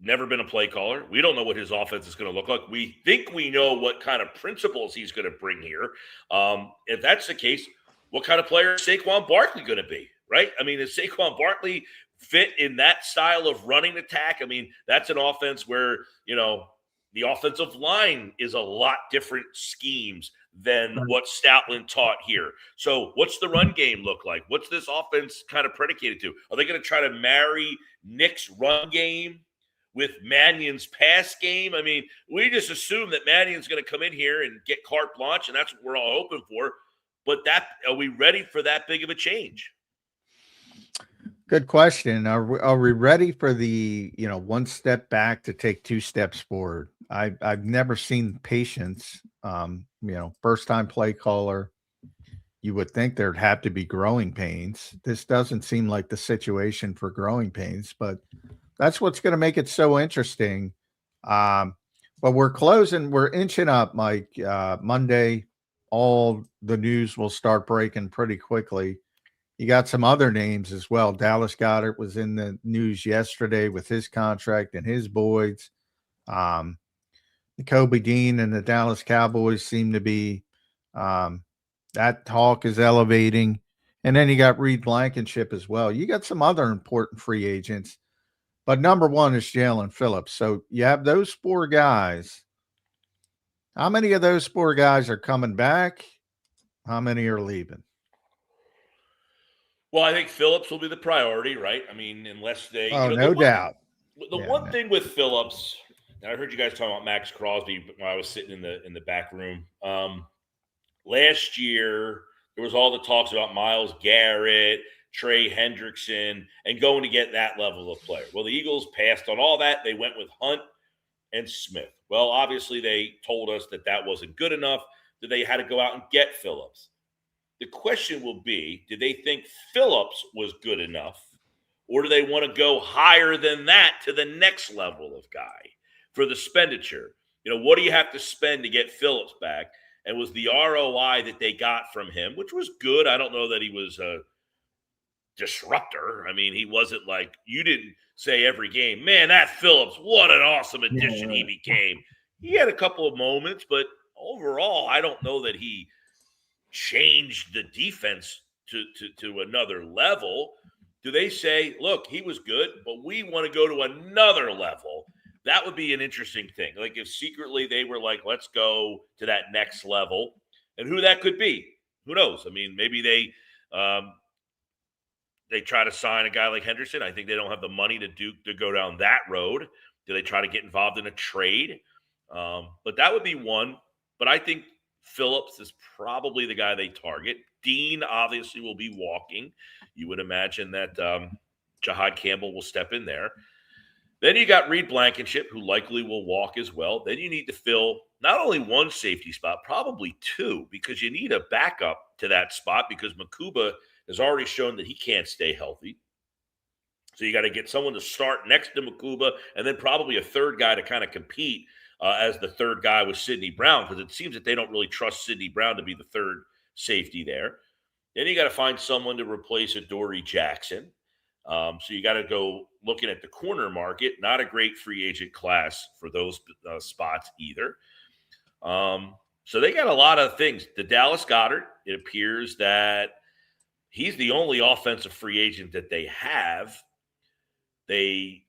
never been a play caller. We don't know what his offense is going to look like. We think we know what kind of principles he's going to bring here. If that's the case, what kind of player is Saquon Barkley going to be, right? I mean, is Saquon Barkley fit in that style of running attack? I mean, that's an offense where, the offensive line is a lot different schemes than what Stoutland taught here. So what's the run game look like? What's this offense kind of predicated to? Are they going to try to marry Nick's run game with Mannion's pass game? I mean, we just assume that Mannion's going to come in here and get carte blanche, and that's what we're all hoping for. But are we ready for that big of a change? Good question. Are we ready for the, one step back to take 2 steps forward? I've never seen patience. First time play caller, you would think there'd have to be growing pains. This doesn't seem like the situation for growing pains, but That's what's going to make it so interesting. But we're inching up, Mike. Monday, all the news will start breaking pretty quickly. You got some other names as well. Dallas Goedert was in the news yesterday with his contract and his boys. Kobe Dean and the Dallas Cowboys seem to be that talk is elevating. And then you got Reed Blankenship as well. You got some other important free agents. But number one is Jalen Phillips. So you have those four guys. How many of those four guys are coming back? How many are leaving? Well, I think Phillips will be the priority, right? I mean, unless they, no doubt. The one thing with Phillips, and I heard you guys talking about Max Crosby when I was sitting in the back room. Last year, there was all the talks about Myles Garrett, Trey Hendrickson, and going to get that level of player. Well, the Eagles passed on all that. They went with Hunt and Smith. Well, obviously, they told us that wasn't good enough, that they had to go out and get Phillips. The question will be, do they think Phillips was good enough, or do they want to go higher than that to the next level of guy for the expenditure? What do you have to spend to get Phillips back? And was the ROI that they got from him, which was good. I don't know that he was a disruptor. I mean, he wasn't like, you didn't say every game, man, that Phillips, what an awesome addition he became. He had a couple of moments, but overall, I don't know that he changed the defense to another level. Do they say, look, he was good, but we want to go to another level? That would be an interesting thing. Like if secretly they were like, let's go to that next level, and who that could be, who knows? I mean, maybe they try to sign a guy like Henderson. I think they don't have the money to go down that road. Do they try to get involved in a trade? But that would be one. But I think Phillips is probably the guy they target. Dean obviously will be walking. You would imagine that Jahad Campbell will step in there. Then you got Reed Blankenship, who likely will walk as well. Then you need to fill not only one safety spot, probably two, because you need a backup to that spot because Makuba has already shown that he can't stay healthy. So you got to get someone to start next to Makuba and then probably a third guy to kind of compete as the third guy with Sidney Brown, because it seems that they don't really trust Sidney Brown to be the third safety there. Then you got to find someone to replace Adoree Jackson. So you got to go looking at the corner market. Not a great free agent class for those spots either. So they got a lot of things. The Dallas Goedert, it appears that he's the only offensive free agent that they have.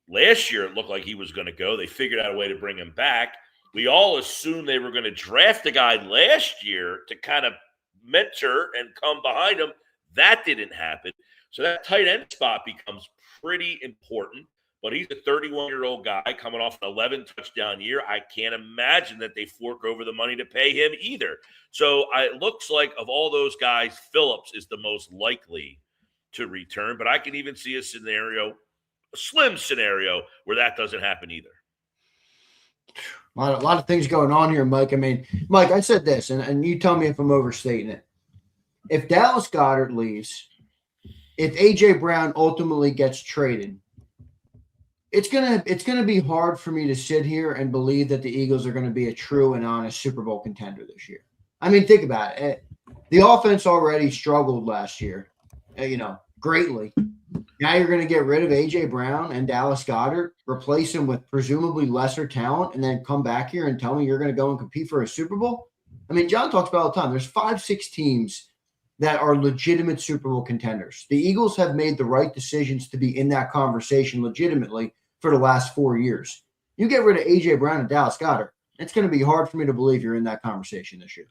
Last year, it looked like he was going to go. They figured out a way to bring him back. We all assumed they were going to draft a guy last year to kind of mentor and come behind him. That didn't happen. So that tight end spot becomes pretty important. But he's a 31-year-old guy coming off an 11-touchdown year. I can't imagine that they fork over the money to pay him either. So it looks like of all those guys, Phillips is the most likely to return. But I can even see a slim scenario, where that doesn't happen either. A lot of things going on here, Mike. I mean, Mike, I said this, and you tell me if I'm overstating it. If Dallas Goedert leaves, if A.J. Brown ultimately gets traded, it's gonna be hard for me to sit here and believe that the Eagles are going to be a true and honest Super Bowl contender this year. I mean, think about it. The offense already struggled last year, greatly. Now you're going to get rid of A.J. Brown and Dallas Goedert, replace him with presumably lesser talent, and then come back here and tell me you're going to go and compete for a Super Bowl? I mean, John talks about it all the time. There's 5-6 teams that are legitimate Super Bowl contenders. The Eagles have made the right decisions to be in that conversation legitimately for the last 4 years. You get rid of A.J. Brown and Dallas Goedert, it's going to be hard for me to believe you're in that conversation this year.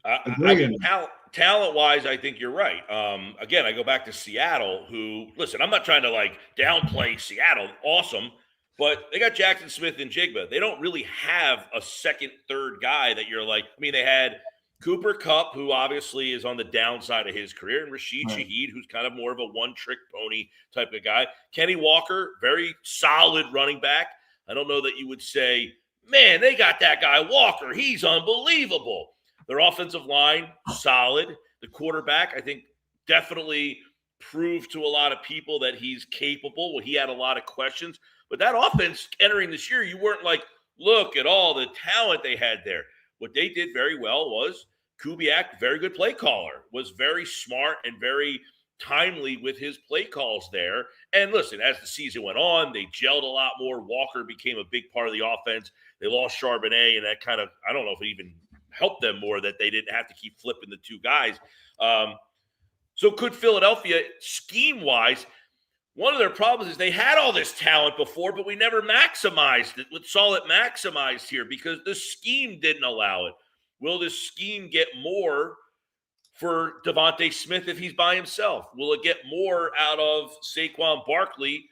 Talent-wise, I think you're right. Again, I go back to Seattle, who, listen, I'm not trying to downplay Seattle. Awesome. But they got Jackson Smith and Jigba. They don't really have a second, third guy that you're they had Cooper Kupp, who obviously is on the downside of his career, and Rashid Shaheed, who's kind of more of a one-trick pony type of guy. Kenny Walker, very solid running back. I don't know that you would say, man, they got that guy Walker. He's unbelievable. Their offensive line, solid. The quarterback, I think, definitely proved to a lot of people that he's capable. Well, he had a lot of questions. But that offense entering this year, you weren't like, look at all the talent they had there. What they did very well was Kubiak, very good play caller, was very smart and very timely with his play calls there. And listen, as the season went on, they gelled a lot more. Walker became a big part of the offense. They lost Charbonnet, and that kind of, I don't know if it even helped them more that they didn't have to keep flipping the two guys. So could Philadelphia, scheme-wise, one of their problems is they had all this talent before, but we never maximized it. We saw it maximized here because the scheme didn't allow it. Will this scheme get more for Devontae Smith if he's by himself? Will it get more out of Saquon Barkley?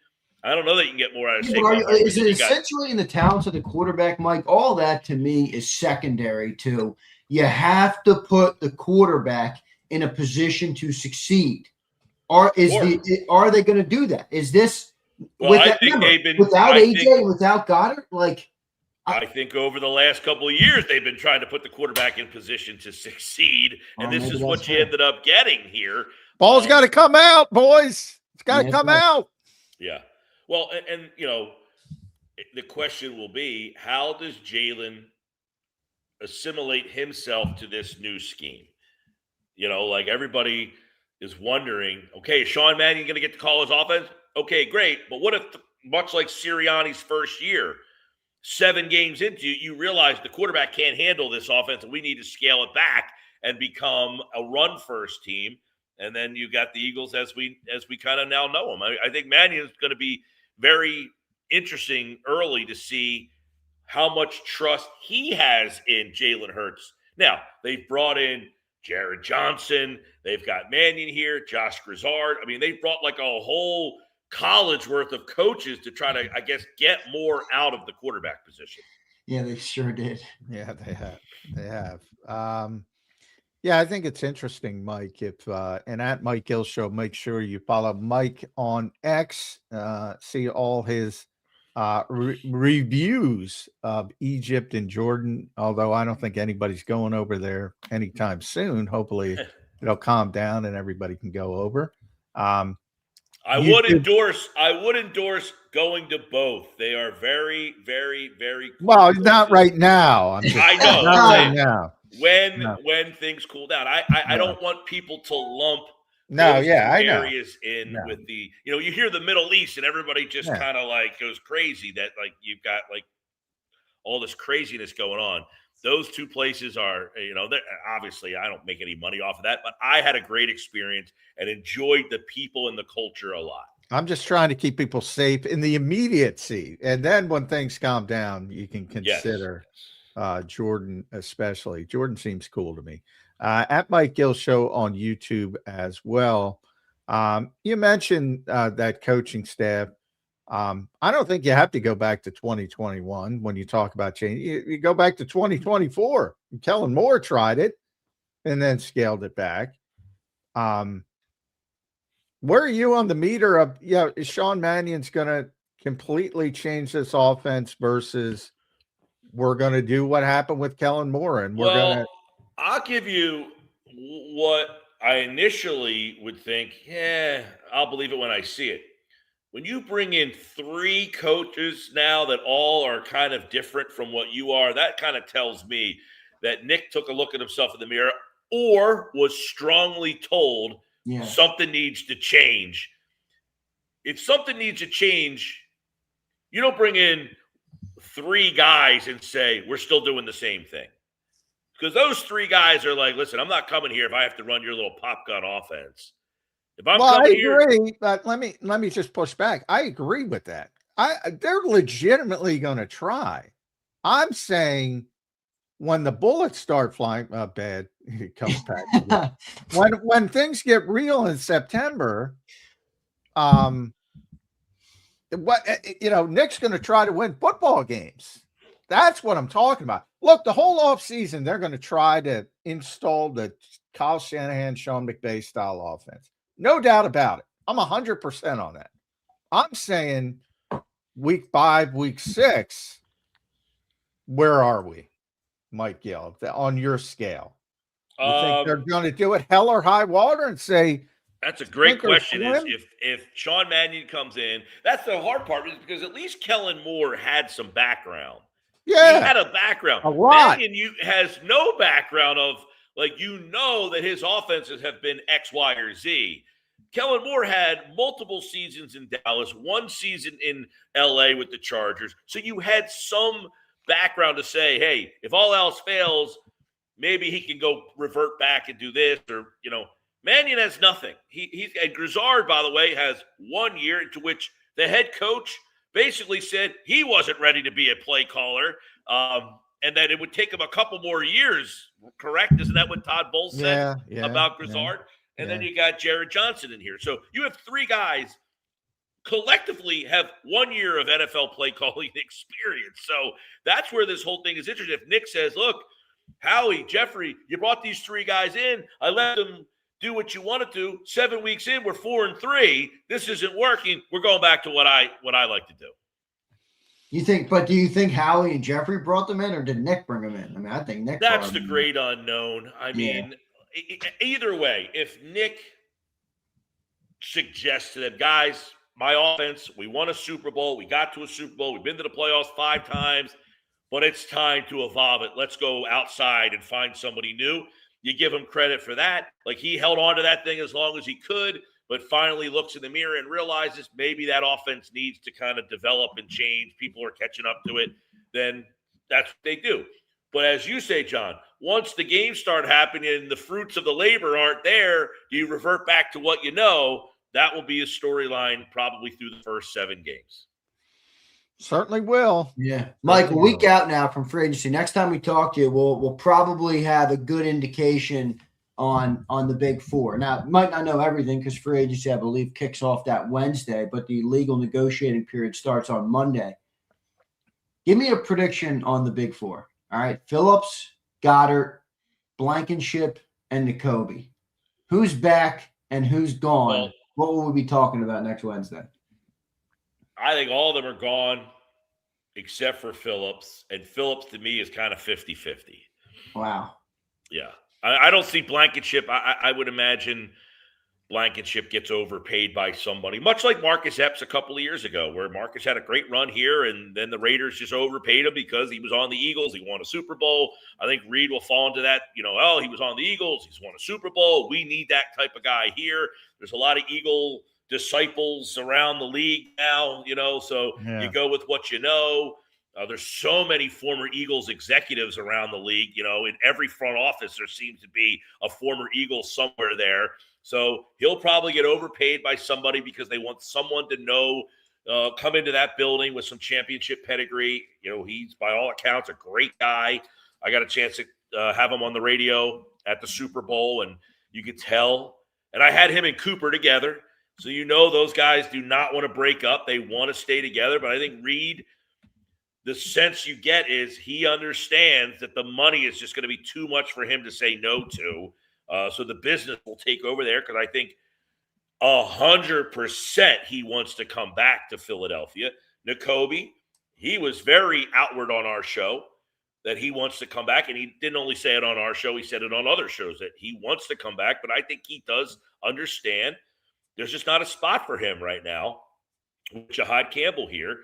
I don't know that you can get more out of Saquon Barkley. Is it essentially in the talents of the quarterback, Mike? All that to me is secondary to you have to put the quarterback in a position to succeed. Are they going to do that? Is this without AJ, without Goddard? I think over the last couple of years, they've been trying to put the quarterback in position to succeed, and this is what you ended up getting here. Ball's got to come out, boys. It's got to come out. Yeah. Well, and the question will be, how does Jalen assimilate himself to this new scheme? Everybody is wondering, okay, is Sean Mannion going to get to call his offense? Okay, great. But what if, much like Sirianni's first year, 7 games into it, you realize the quarterback can't handle this offense and we need to scale it back and become a run-first team? And then you got the Eagles as we kind of now know them. I think Mannion is going to be very interesting early to see how much trust he has in Jalen Hurts. Now, they've brought in Jared Johnson. They've got Mannion here, Josh Grizzard. I mean, they've brought like a whole college worth of coaches to try to, I guess, get more out of the quarterback position. Yeah, they sure did. Yeah, they have. Yeah, I think it's interesting, Mike. If and at Mike Gill Show, make sure you follow Mike on X. See all his reviews of Egypt and Jordan. Although I don't think anybody's going over there anytime soon. Hopefully, it'll calm down and everybody can go over. I would endorse going to both. They are very, very, very cool. Well, not right now. I know. Not right now. When things cool down. I don't want people to lump areas in with the, you hear the Middle East and everybody just kind of goes crazy that you've got all this craziness going on. Those two places are, obviously I don't make any money off of that, but I had a great experience and enjoyed the people and the culture a lot. I'm just trying to keep people safe in the immediacy. And then when things calm down, you can consider Jordan especially. Jordan seems cool to me. At Mike Gill Show on YouTube as well. You mentioned that coaching staff. I don't think you have to go back to 2021 when you talk about change. You go back to 2024. Kellen Moore tried it and then scaled it back. Where are you on the meter of, is Sean Mannion's going to completely change this offense versus we're going to do what happened with Kellen Moore and I'll give you what I initially would think. I'll believe it when I see it. When you bring in 3 coaches now that all are kind of different from what you are, that kind of tells me that Nick took a look at himself in the mirror or was strongly told something needs to change. If something needs to change, you don't bring in 3 guys and say, we're still doing the same thing. Because those 3 guys are like, listen, I'm not coming here if I have to run your little pop gun offense. I agree, but let me just push back. I agree with that. They're legitimately going to try. I'm saying when the bullets start flying, bad, it comes back. when things get real in September, Nick's going to try to win football games. That's what I'm talking about. Look, the whole offseason, they're going to try to install the Kyle Shanahan, Sean McVay style offense. No doubt about it. I'm 100% on that. I'm saying week 5, week 6, where are we, Mike Gill, on your scale? You think they're going to do it hell or high water and say, That's a great Sink or question. Is swim? if Sean Mannion comes in, that's the hard part is because at least Kellen Moore had some background. He Yeah, had a background. a lot. Mannion has no background of that his offenses have been X, Y, or Z. Kellen Moore had multiple seasons in Dallas, one season in LA with the Chargers. So you had some background to say, hey, if all else fails, maybe he can go revert back and do this, or Mannion has nothing. He's and Grizzard, by the way, has 1 year into which the head coach basically said he wasn't ready to be a play caller, and that it would take him a couple more years. Correct? Isn't that what Todd Bowles said about Grizzard? And then you got Jared Johnson in here. So you have three guys collectively have 1 year of NFL play calling experience. So that's where this whole thing is interesting. If Nick says, look, Howie, Jeffrey, you brought these three guys in. I let them do what you wanted to. 7 weeks in, we're 4-3. This isn't working. We're going back to what I like to do. Do you think Howie and Jeffrey brought them in, or did Nick bring them in? I mean, I think Nick. That's the great unknown. I mean, either way, if Nick suggests to them, guys, my offense, we won a Super Bowl. We got to a Super Bowl. We've been to the playoffs 5 times, but it's time to evolve it. Let's go outside and find somebody new. You give him credit for that. Like, he held on to that thing as long as he could, but finally looks in the mirror and realizes maybe that offense needs to kind of develop and change. People are catching up to it. Then that's what they do. But as you say, John, once the games start happening and the fruits of the labor aren't there, you revert back to what you know. That will be a storyline probably through the first 7 games. Certainly will. Yeah. Mike, a week out now from free agency. Next time we talk to you, we'll probably have a good indication on the big 4. Now, might not know everything because free agency, I believe, kicks off that Wednesday, but the legal negotiating period starts on Monday. Give me a prediction on the big 4. All right. Phillips, Goedert, Blankenship, and Jacoby. Who's back and who's gone? Well, what will we be talking about next Wednesday? I think all of them are gone except for Phillips. And Phillips, to me, is kind of 50-50. Wow. Yeah. I don't see Blankenship. I would imagine Blankenship gets overpaid by somebody, much like Marcus Epps a couple of years ago, where Marcus had a great run here, and then the Raiders just overpaid him because he was on the Eagles. He won a Super Bowl. I think Reed will fall into that, he was on the Eagles. He's won a Super Bowl. We need that type of guy here. There's a lot of Eagle disciples around the league now, so you go with what you know. There's so many former Eagles executives around the league. In every front office, there seems to be a former Eagle somewhere there. So he'll probably get overpaid by somebody because they want someone to know, come into that building with some championship pedigree. He's, by all accounts, a great guy. I got a chance to have him on the radio at the Super Bowl, and you could tell. And I had him and Cooper together. So those guys do not want to break up. They want to stay together. But I think Reed, the sense you get is he understands that the money is just going to be too much for him to say no to. So the business will take over there because I think 100% he wants to come back to Philadelphia. Jacoby, he was very outward on our show that he wants to come back. And he didn't only say it on our show, he said it on other shows that he wants to come back. But I think he does understand there's just not a spot for him right now with Jahad Campbell here.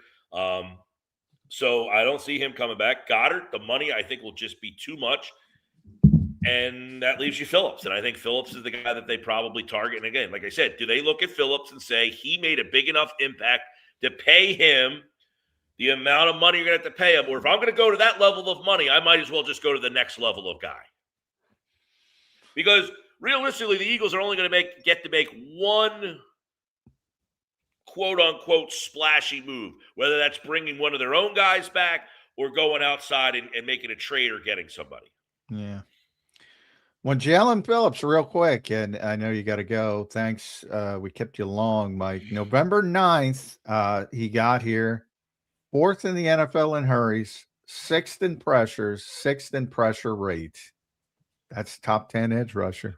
So I don't see him coming back. Goedert, the money I think will just be too much. And that leaves you Phillips. And I think Phillips is the guy that they probably target. And again, like I said, do they look at Phillips and say he made a big enough impact to pay him the amount of money you're going to have to pay him? Or if I'm going to go to that level of money, I might as well just go to the next level of guy. Because realistically, the Eagles are only going to get to make one quote-unquote splashy move, whether that's bringing one of their own guys back or going outside and making a trade or getting somebody. Yeah. Well, Jalen Phillips, real quick, and I know you got to go. Thanks. We kept you long, Mike. November 9th, he got here, 4th in the NFL in hurries, 6th in pressures, 6th in pressure rate. That's top 10 edge rusher.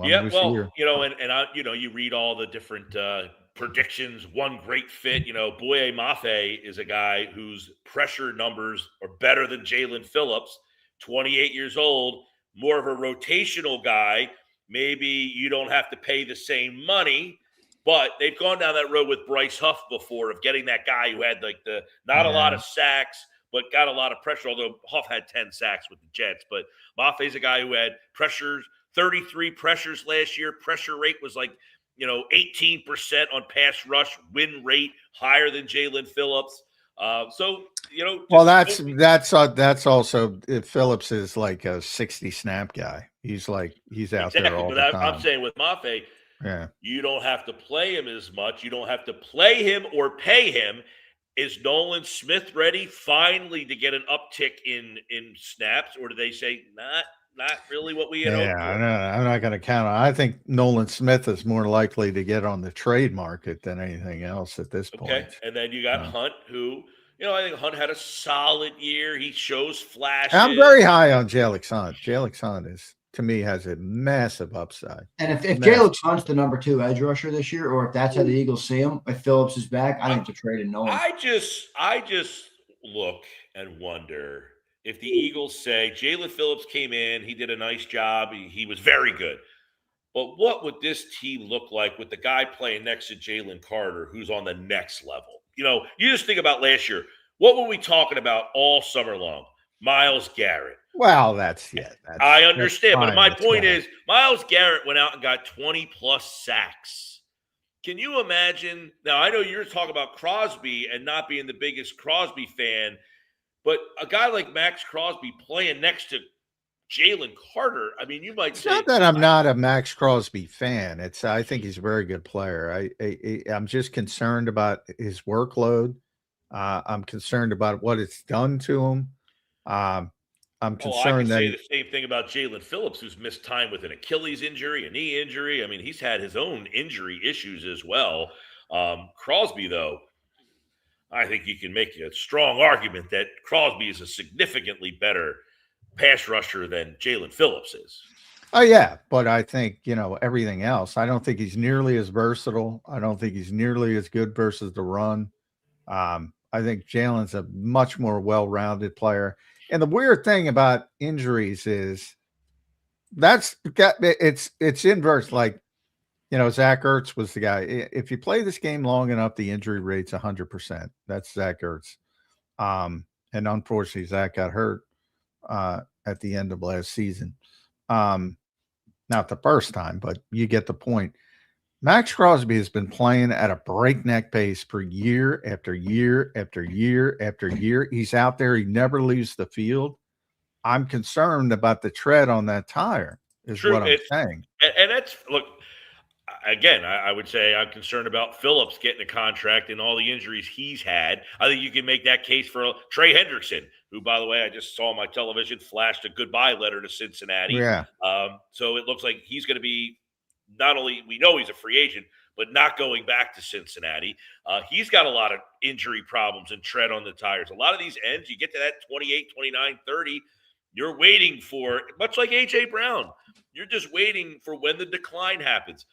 Yeah, well, you read all the different predictions. One great fit, Boye Mafe is a guy whose pressure numbers are better than Jalen Phillips, 28 years old, more of a rotational guy. maybe you don't have to pay the same money. But they've gone down that road with Bryce Huff before of getting that guy who had like not a lot of sacks, but got a lot of pressure. Although Huff had 10 sacks with the Jets, but Maffei's a guy who had pressures, 33 pressures last year. Pressure rate was like 18% on pass rush. Win rate higher than Jalen Phillips. Well, that's also Phillips is like a 60 snap guy. He's out there all the time. I'm saying with Maffei. Yeah. You don't have to play him as much. You don't have to play him or pay him. Is Nolan Smith ready finally to get an uptick in snaps, or do they say not really what we had hoped for? I'm not going to count on. I think Nolan Smith is more likely to get on the trade market than anything else at this point. Okay, and then you got Hunt, who I think Hunt had a solid year. He shows flashes. I'm very high on Jalix Hunt. Jalix Hunt to me has a massive upside. And if Jalix Hunt's the number 2 edge rusher this year, or if that's how the Eagles see him, if Phillips is back, I think to trade in Nolan. I just look and wonder if the Eagles say Jalen Phillips came in, he did a nice job, he was very good. But what would this team look like with the guy playing next to Jalen Carter, who's on the next level? You just think about last year. What were we talking about all summer long? Myles Garrett. Well, I understand, but my point is Myles Garrett went out and got 20-plus sacks. Can you imagine? Now, I know you're talking about Crosby and not being the biggest Crosby fan, but a guy like Max Crosby playing next to Jalen Carter, I mean, you might say. It's not that I'm not a Max Crosby fan. I think he's a very good player. I'm just concerned about his workload. I'm concerned about what it's done to him. I'm concerned I can say the same thing about Jalen Phillips, who's missed time with an Achilles injury, a knee injury. I mean, he's had his own injury issues as well. Crosby, though, I think you can make a strong argument that Crosby is a significantly better pass rusher than Jalen Phillips is. Oh, yeah. But I think, everything else, I don't think he's nearly as versatile. I don't think he's nearly as good versus the run. I think Jalen's a much more well-rounded player. And the weird thing about injuries is it's inverse. Like, Zach Ertz was the guy. If you play this game long enough, the injury rate's 100%. That's Zach Ertz. And unfortunately, Zach got hurt at the end of last season. Not the first time, but you get the point. Max Crosby has been playing at a breakneck pace for year after year after year after year. He's out there. He never leaves the field. I'm concerned about the tread on that tire is what I'm saying. And that's, look, again, I would say I'm concerned about Phillips getting a contract and all the injuries he's had. I think you can make that case for Trey Hendrickson, who, by the way, I just saw on my television, flashed a goodbye letter to Cincinnati. Yeah. So it looks like he's going to be, not only we know he's a free agent, but not going back to Cincinnati. He's got a lot of injury problems and tread on the tires. A lot of these ends, you get to that 28, 29, 30, you're waiting for, much like A.J. Brown, you're just waiting for when the decline happens.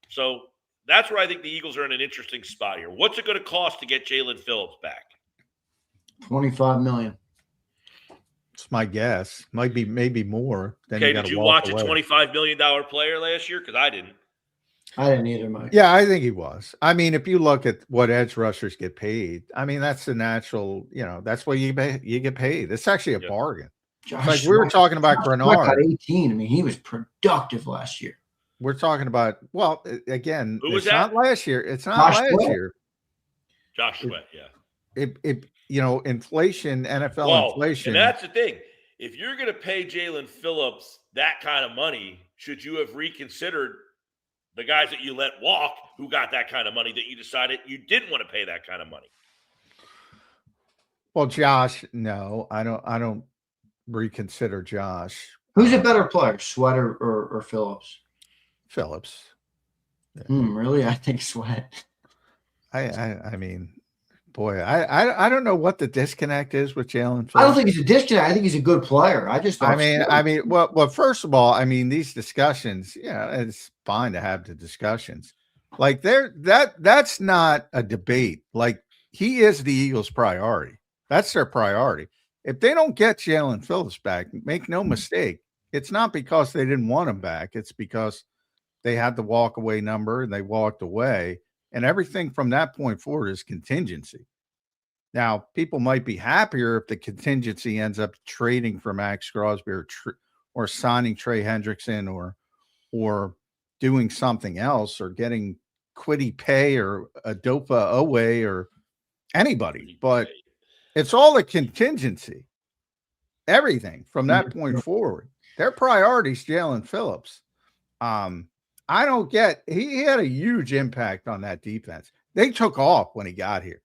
So that's where I think the Eagles are in an interesting spot here. What's it going to cost to get Jalen Phillips back? $25 million. It's my guess. Might be maybe more. Then okay, did you watch a $25 million player last year? Because I didn't. I didn't either, Mike. Yeah, I think he was. I mean, if you look at what edge rushers get paid, I mean, that's the natural, that's what you get paid. It's actually a bargain. Like we were talking about Grenard. At 18. I mean, he was productive last year. We're talking about, well, again, who was it's that? not last year. It's not last year. Josh Sweat, yeah. Inflation, NFL inflation. And that's the thing. If you're going to pay Jalen Phillips that kind of money, should you have reconsidered the guys that you let walk who got that kind of money that you decided you didn't want to pay that kind of money? Well, Josh, no, I don't reconsider Josh. Who's a better player, Sweat or Phillips? Phillips. Yeah. Really? I think Sweat. I mean, boy, I don't know what the disconnect is with Jalen Phillips. I don't think he's a disconnect. I think he's a good player. Well, first of all, I mean, these discussions, it's fine to have the discussions. Like that's not a debate. Like he is the Eagles' priority. That's their priority. If they don't get Jalen Phillips back, make no mistake, it's not because they didn't want him back. It's because they had the walk away number and they walked away. And everything from that point forward is contingency. Now, people might be happier if the contingency ends up trading for Max Crosby or signing Trey Hendrickson or doing something else or getting Quiddy Pay or Adopa Owe or anybody. But it's all a contingency. Everything from that point forward. Their priority's Jalen Phillips. I don't get he had a huge impact on that defense. They took off when he got here.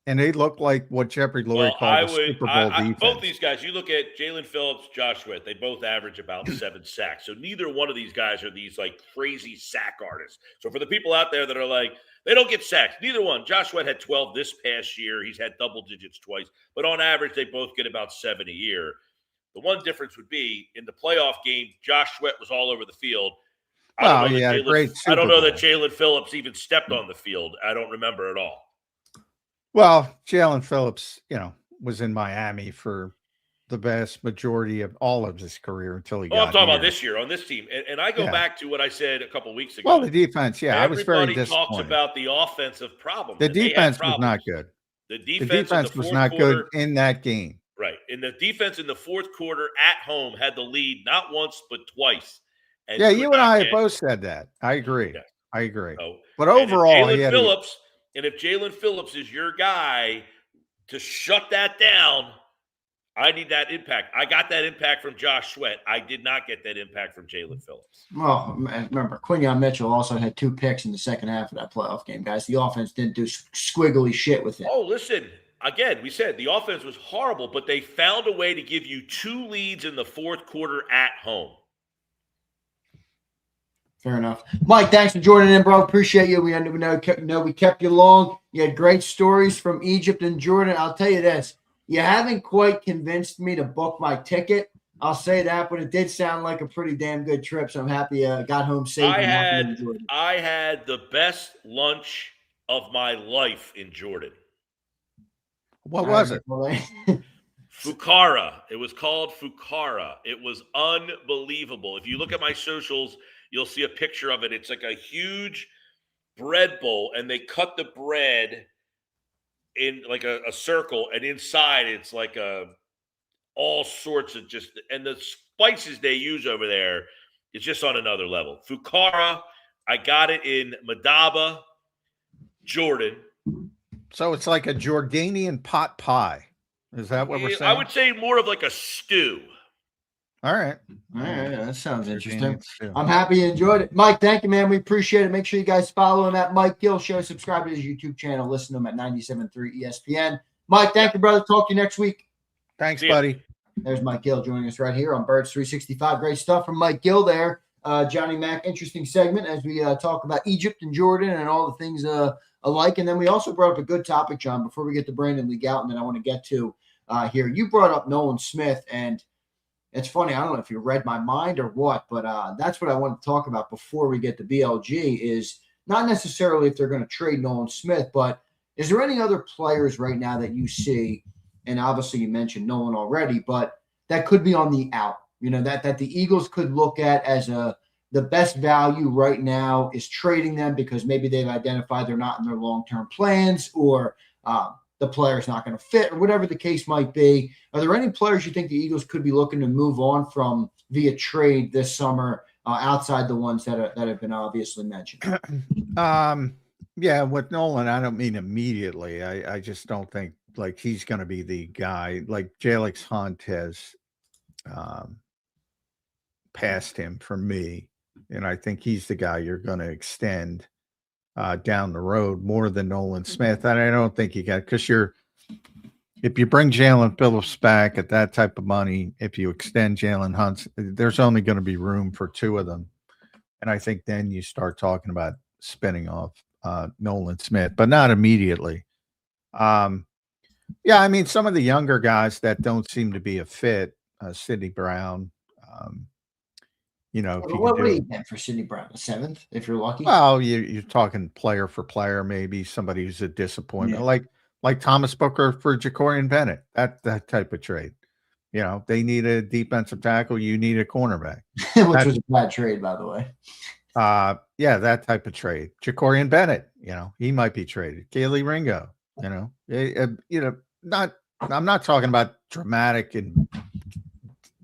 And they look like what Jeffrey Lurie called the Super Bowl defense. Both these guys, you look at Jalen Phillips, Josh Sweat, they both average about 7 sacks. So neither one of these guys are these like crazy sack artists. So for the people out there that are like, they don't get sacks, neither one. Josh Sweat had 12 this past year. He's had double digits twice. But on average, they both get about 7 a year. The one difference would be in the playoff game, Josh Sweat was all over the field. I don't know that Jalen Phillips even stepped on the field. I don't remember at all. Well, Jalen Phillips, was in Miami for the vast majority of all of his career until he got I'm talking here. about this year on this team. And I go back to what I said a couple of weeks ago. Well, the defense, I was very disappointed. Everybody talks about the offensive problems. The defense was not good. The defense was not good in that game. Right. And the defense in the fourth quarter at home had the lead not once but twice. And you and I both said that. I agree. Yeah. I agree. So, but overall, if Jalen Phillips is your guy to shut that down, I need that impact. I got that impact from Josh Sweat. I did not get that impact from Jalen Phillips. Well, remember, Quinyon Mitchell also had 2 picks in the second half of that playoff game, guys. The offense didn't do squiggly shit with it. Oh, listen. Again, we said the offense was horrible, but they found a way to give you 2 leads in the fourth quarter at home. Fair enough. Mike, thanks for joining in, bro. Appreciate you. We know we kept you long. You had great stories from Egypt and Jordan. I'll tell you this. You haven't quite convinced me to book my ticket. I'll say that, but it did sound like a pretty damn good trip, so I'm happy I got home safe. I had the best lunch of my life in Jordan. What was it? Fukara. It was called Fukara. It was unbelievable. If you look at my socials, you'll see a picture of it. It's like a huge bread bowl, and they cut the bread in like a circle, and inside it's like all sorts of and the spices they use over there is just on another level. Fukara, I got it in Madaba, Jordan. So it's like a Jordanian pot pie. Is that what we're saying? I would say more of like a stew. All right. That sounds interesting. I'm happy you enjoyed it. Mike, thank you, man. We appreciate it. Make sure you guys follow him at Mike Gill Show. Subscribe to his YouTube channel. Listen to him at 97.3 ESPN. Mike, thank you, brother. Talk to you next week. Thanks, buddy. There's Mike Gill joining us right here on Birds 365. Great stuff from Mike Gill there. Johnny Mac, interesting segment as we talk about Egypt and Jordan and all the things alike. And then we also brought up a good topic, John, before we get to Brandon Lee Gouton that I want to get to here. You brought up Nolan Smith, and it's funny. I don't know if you read my mind or what, but that's what I want to talk about before we get to BLG is not necessarily if they're going to trade Nolan Smith, but is there any other players right now that you see, and obviously you mentioned Nolan already, but that could be on the out, that the Eagles could look at as the best value right now is trading them because maybe they've identified they're not in their long-term plans or the player's not going to fit or whatever the case might be. Are there any players you think the Eagles could be looking to move on from via trade this summer outside the ones that have been obviously mentioned? Yeah, with Nolan, I don't mean immediately. I just don't think like he's going to be the guy. Like Jalix Hunt has passed him for me, and I think he's the guy you're going to extend down the road more than Nolan Smith. And I don't think you got because if you bring Jalen Phillips back at that type of money, if you extend Jalen Hunt, there's only going to be room for 2 of them, and I think then you start talking about spinning off Nolan Smith, but not immediately. Yeah, I mean, some of the younger guys that don't seem to be a fit, Sidney Brown, what would you get for Sidney Brown? A 7th, if you're lucky? Well, you're talking player for player, maybe somebody who's a disappointment. Yeah. like Thomas Booker for Jacorian Bennett. That type of trade. You know, they need a defensive tackle. You need a cornerback. Which was a bad trade, by the way. Yeah, that type of trade. Jacorian Bennett, you know, he might be traded. Kaylee Ringo, you know, I'm not talking about dramatic and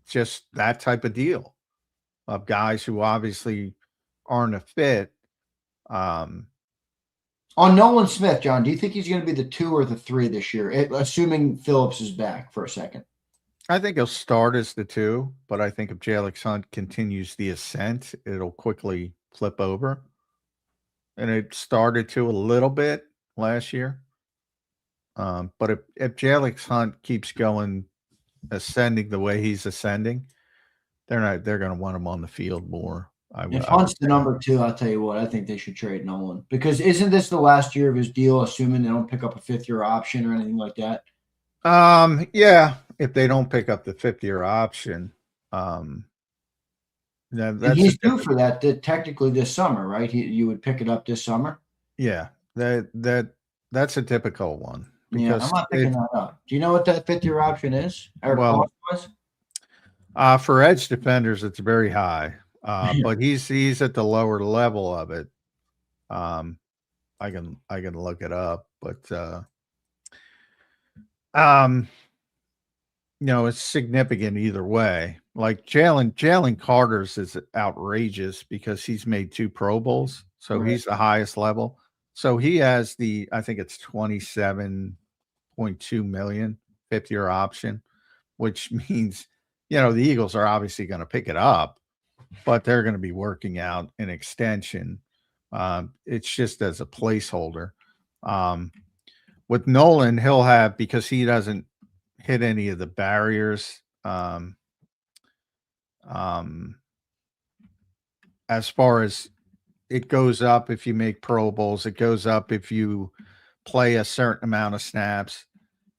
just that type of deal of guys who obviously aren't a fit. On Nolan Smith, John, do you think he's going to be the 2 or the 3 this year, assuming Phillips is back for a second? I think he'll start as the 2, but I think if Jalix Hunt continues the ascent, it'll quickly flip over. And it started to a little bit last year. But if Jalix Hunt keeps going, ascending the way he's ascending, they're going to want him on the field more. If Hunt's the number 2, I'll tell you what, I think they should trade Nolan, because isn't this the last year of his deal, assuming they don't pick up a 5th-year option or anything like that? Yeah, if they don't pick up the 5th-year option, he's due for that technically this summer, right? You would pick it up this summer. Yeah, that's a difficult one. Yeah, I'm not picking that up. Do you know what that 5th-year option is? Well, for edge defenders, it's very high. But he's at the lower level of it. I can look it up, but it's significant either way. Like Jalen Carter's is outrageous because he's made 2 Pro Bowls, so right. He's the highest level. So he has I think it's $27.2 million 5th-year option, which means the Eagles are obviously going to pick it up, but they're going to be working out an extension. It's just as a placeholder. With Nolan, he'll have, because he doesn't hit any of the barriers. As far as it goes up, if you make Pro Bowls, it goes up if you play a certain amount of snaps.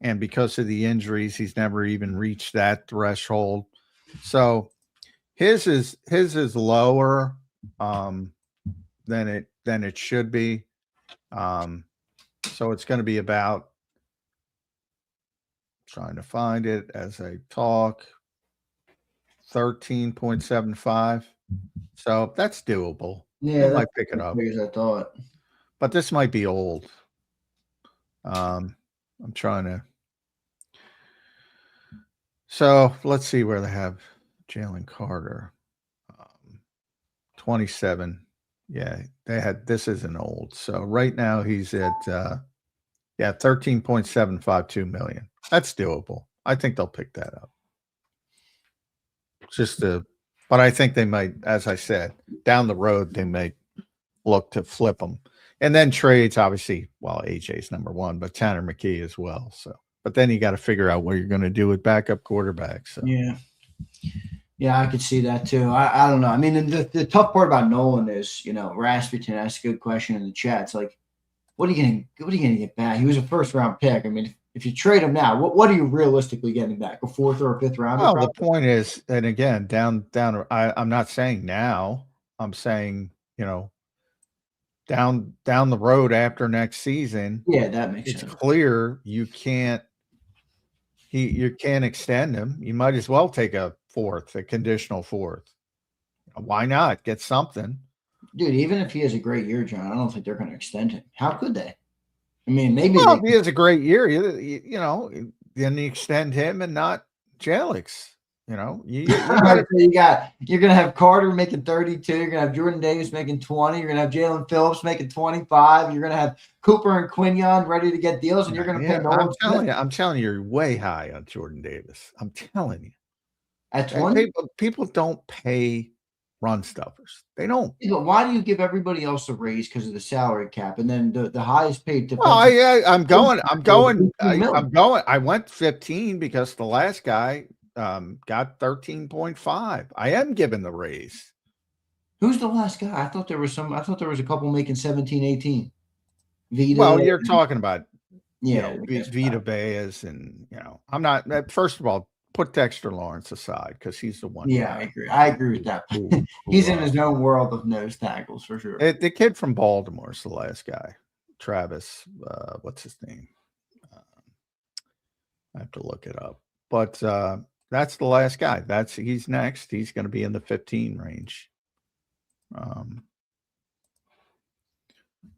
And because of the injuries, he's never even reached that threshold. So his is lower than it should be. So it's going to be about, trying to find it as I talk, 13.75. So that's doable. Yeah, I might pick it up. As I thought. But this might be old. I'm trying to. So let's see where they have Jalen Carter. 27. Yeah, they had, this isn't old. So right now he's at 13.752 million. That's doable. I think they'll pick that up. But I think they might, as I said, down the road, they may look to flip them. And then trades, obviously, well, AJ's number 1, but Tanner McKee as well. So, but then you got to figure out what you're going to do with backup quarterbacks. So. Yeah, I could see that too. I don't know. I mean, the tough part about Nolan is, Rasputin asked a good question in the chat. It's like, what are you gonna get back? He was a 1st-round pick. I mean, if you trade him now, what are you realistically getting back? A 4th or a 5th rounder? Well, the point is, and again, down. I'm not saying now. I'm saying, down the road after next season. Yeah, that makes sense. It's clear you can't extend him. You might as well take a 4th, a conditional 4th. Why not get something? Dude, even if he has a great year, John, I don't think they're going to extend him. How could they? I mean, maybe if he has a great year, then you extend him and not Jalix. You're going to have Carter making 32. You're going to have Jordan Davis making 20. You're going to have Jalen Phillips making 25. You're going to have Cooper and Quinion ready to get deals, and you're going to pay Nolan. I'm telling you, you're way high on Jordan Davis. I'm telling you. At 20? People don't pay run stuffers. They don't. But why do you give everybody else a raise because of the salary cap, and then the highest paid? Well, I'm going. I went 15 because the last guy got 13.5. I am giving the raise. Who's the last guy? I thought there was a couple making 17, 18. Vita. Well, you're talking about Vita Baez, and I'm not. First of all, put Dexter Lawrence aside because he's the one. Yeah, I agree with that. He's in his own world of nose tackles for sure. The kid from Baltimore is the last guy. Travis, what's his name? I have to look it up. But that's the last guy. He's next. He's going to be in the 15 range.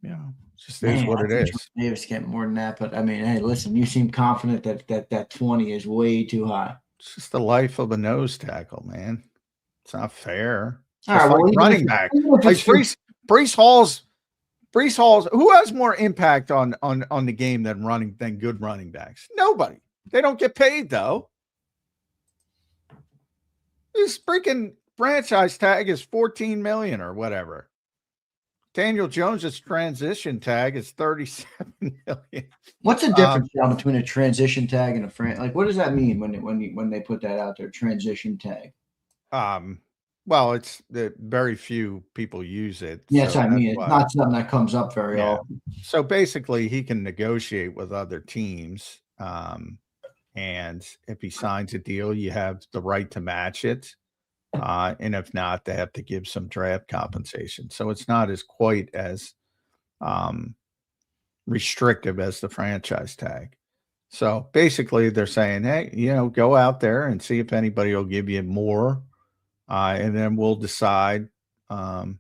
Yeah, just is what it is. Davis getting more than that, but I mean, hey, listen, you seem confident that 20 is way too high. It's just the life of a nose tackle, man. It's not fair. All right, well, running back. Like Brees Hall's. Who has more impact on the game than good running backs? Nobody. They don't get paid though. This freaking franchise tag is $14 million or whatever. Daniel Jones's transition tag is $37 million. What's the difference between a transition tag and a like? What does that mean when they put that out there? Transition tag. Well, it's that very few people use it. Yes, so I mean, it's not something that comes up very often. So basically, he can negotiate with other teams, and if he signs a deal, you have the right to match it. And if not, they have to give some draft compensation. So it's not quite as restrictive as the franchise tag. So basically, they're saying, hey, go out there and see if anybody will give you more. And then we'll decide if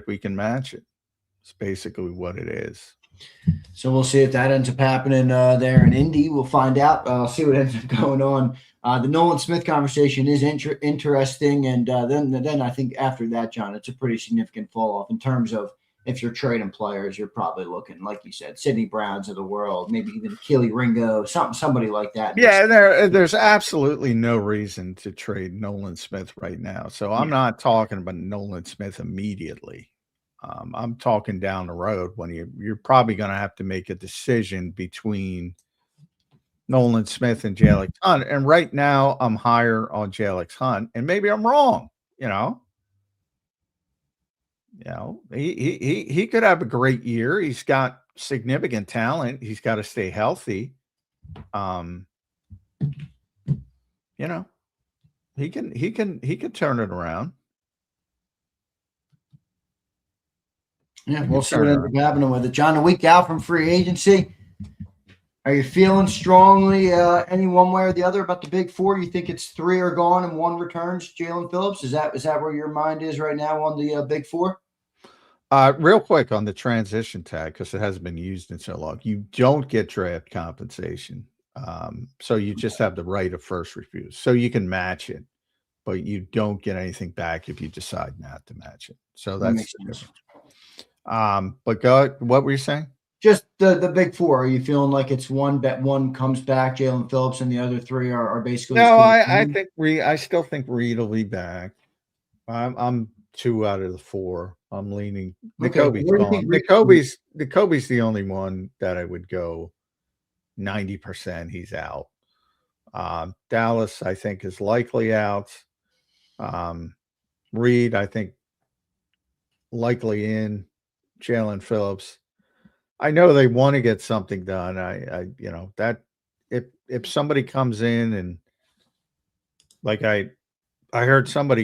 we can match it. It's basically what it is. So we'll see if that ends up happening there in Indy. We'll find out. See what ends up going on. The Nolan Smith conversation is interesting, and then I think after that, John, it's a pretty significant fall off in terms of if you're trading players. You're probably looking, like you said, Sidney Browns of the world, maybe even Achille Ringo, somebody like that. Yeah, there's absolutely no reason to trade Nolan Smith right now. So I'm not talking about Nolan Smith immediately. I'm talking down the road when you're probably going to have to make a decision between Nolan Smith and Jalix Hunt. And right now I'm higher on Jalix Hunt, and maybe I'm wrong, he could have a great year. He's got significant talent. He's got to stay healthy. He can turn it around. Yeah, we'll see what ends up happening with it. John, a week out from free agency, are you feeling strongly any one way or the other about the big four? You think it's 3 are gone and 1 returns, Jalen Phillips? Is that where your mind is right now on the big four? Real quick on the transition tag, because it hasn't been used in so long. You don't get draft compensation. So you just have the right of first refusal. So you can match it, but you don't get anything back if you decide not to match it. So that's the difference. But what were you saying? Just the big four. Are you feeling like it's one comes back, Jalen Phillips, and the other 3 are basically? No, I still think Reed will be back. I'm 2 out of the 4. I'm leaning. Nakobe's gone. Nakobe's the only one that I would go 90%. He's out. Dallas, I think, is likely out. Reed, I think, likely in. Jalen Phillips, I know they want to get something done. That if somebody comes in and like I heard somebody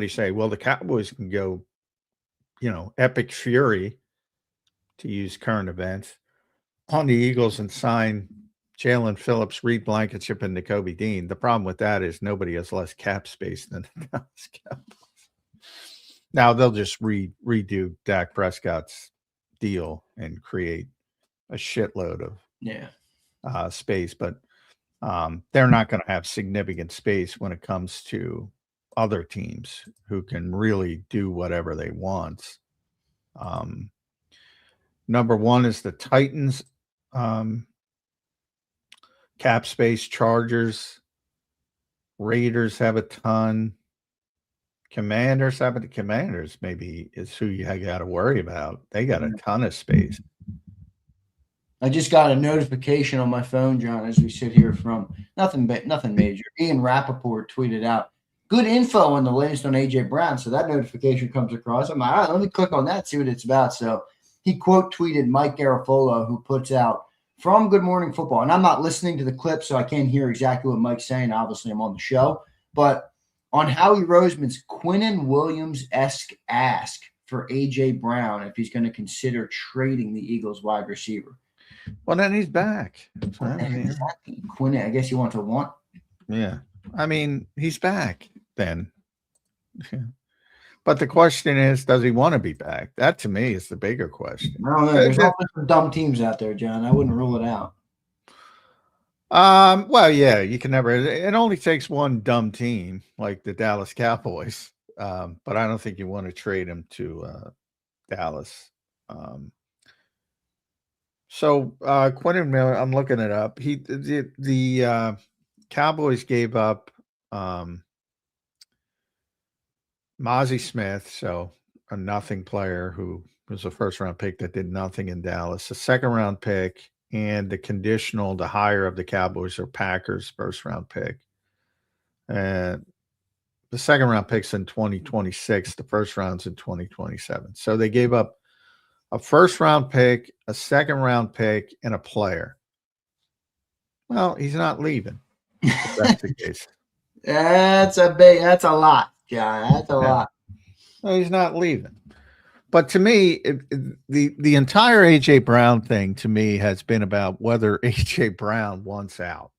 say, well, the Cowboys can go, epic fury, to use current events, on the Eagles and sign Jalen Phillips, Reed Blankenship, and Nakobe Dean. The problem with that is nobody has less cap space than the Dallas Cowboys. Now they'll just redo Dak Prescott's deal and create a shitload of space, but they're not going to have significant space when it comes to other teams who can really do whatever they want. Number 1 is the Titans. Cap space, Chargers, Raiders have a ton. Commanders maybe is who you got to worry about. They got a ton of space. I just got a notification on my phone, John, as we sit here from nothing major. Ian Rappaport tweeted out, good info on the latest on A.J. Brown. So that notification comes across. I'm like, all right, let me click on that, see what it's about. So he quote tweeted Mike Garafolo, who puts out from Good Morning Football. And I'm not listening to the clip, so I can't hear exactly what Mike's saying. Obviously, I'm on the show. But on Howie Roseman's Quinnen Williams-esque ask for A.J. Brown if he's going to consider trading the Eagles wide receiver. Well, then he's back. So, I mean, Exactly. Quinn, I guess you want to want. yeah. I mean, he's back then. But the question is, does he want to be back? That to me is the bigger question. I don't know. There's all different dumb teams out there, John. I wouldn't rule it out. Well, yeah, you can never. It only takes one dumb team like the Dallas Cowboys. But I don't think you want to trade him to Dallas. So Quentin Miller, I'm looking it up. The Cowboys gave up Mozzie Smith, so a nothing player who was a first round pick that did nothing in Dallas, a second round pick, and the hire of the Cowboys or Packers first round pick. And the second round pick's in 2026, the first round's in 2027. So they gave up a first round pick, a second round pick, and a player. Well, he's not leaving. If that's the case. That's a lot, John. That's a lot. No, he's not leaving. But to me, the entire AJ Brown thing to me has been about whether AJ Brown wants out.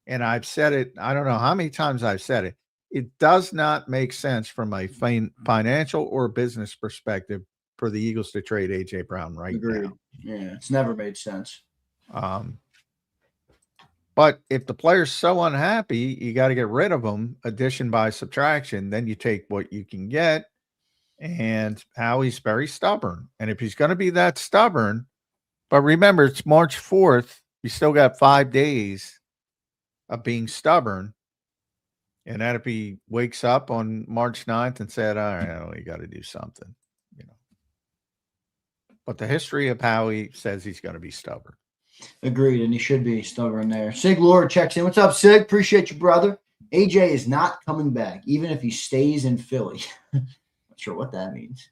And I've said it, I don't know how many times I've said it. It does not make sense from a financial or business perspective for the Eagles to trade AJ Brown right now. Yeah, it's never made sense. But if the player's so unhappy, you got to get rid of them, addition by subtraction. Then you take what you can get. And Howie's very stubborn. And if he's going to be that stubborn, but remember, it's March 4th. You still got 5 days of being stubborn. And then if he wakes up on March 9th and said, all right, you got to do something, you know. But the history of Howie says he's going to be stubborn. Agreed, and he should be stubborn there. Sig Lord checks in. What's up, Sig? Appreciate you, brother. AJ is not coming back, even if he stays in Philly. Not sure what that means.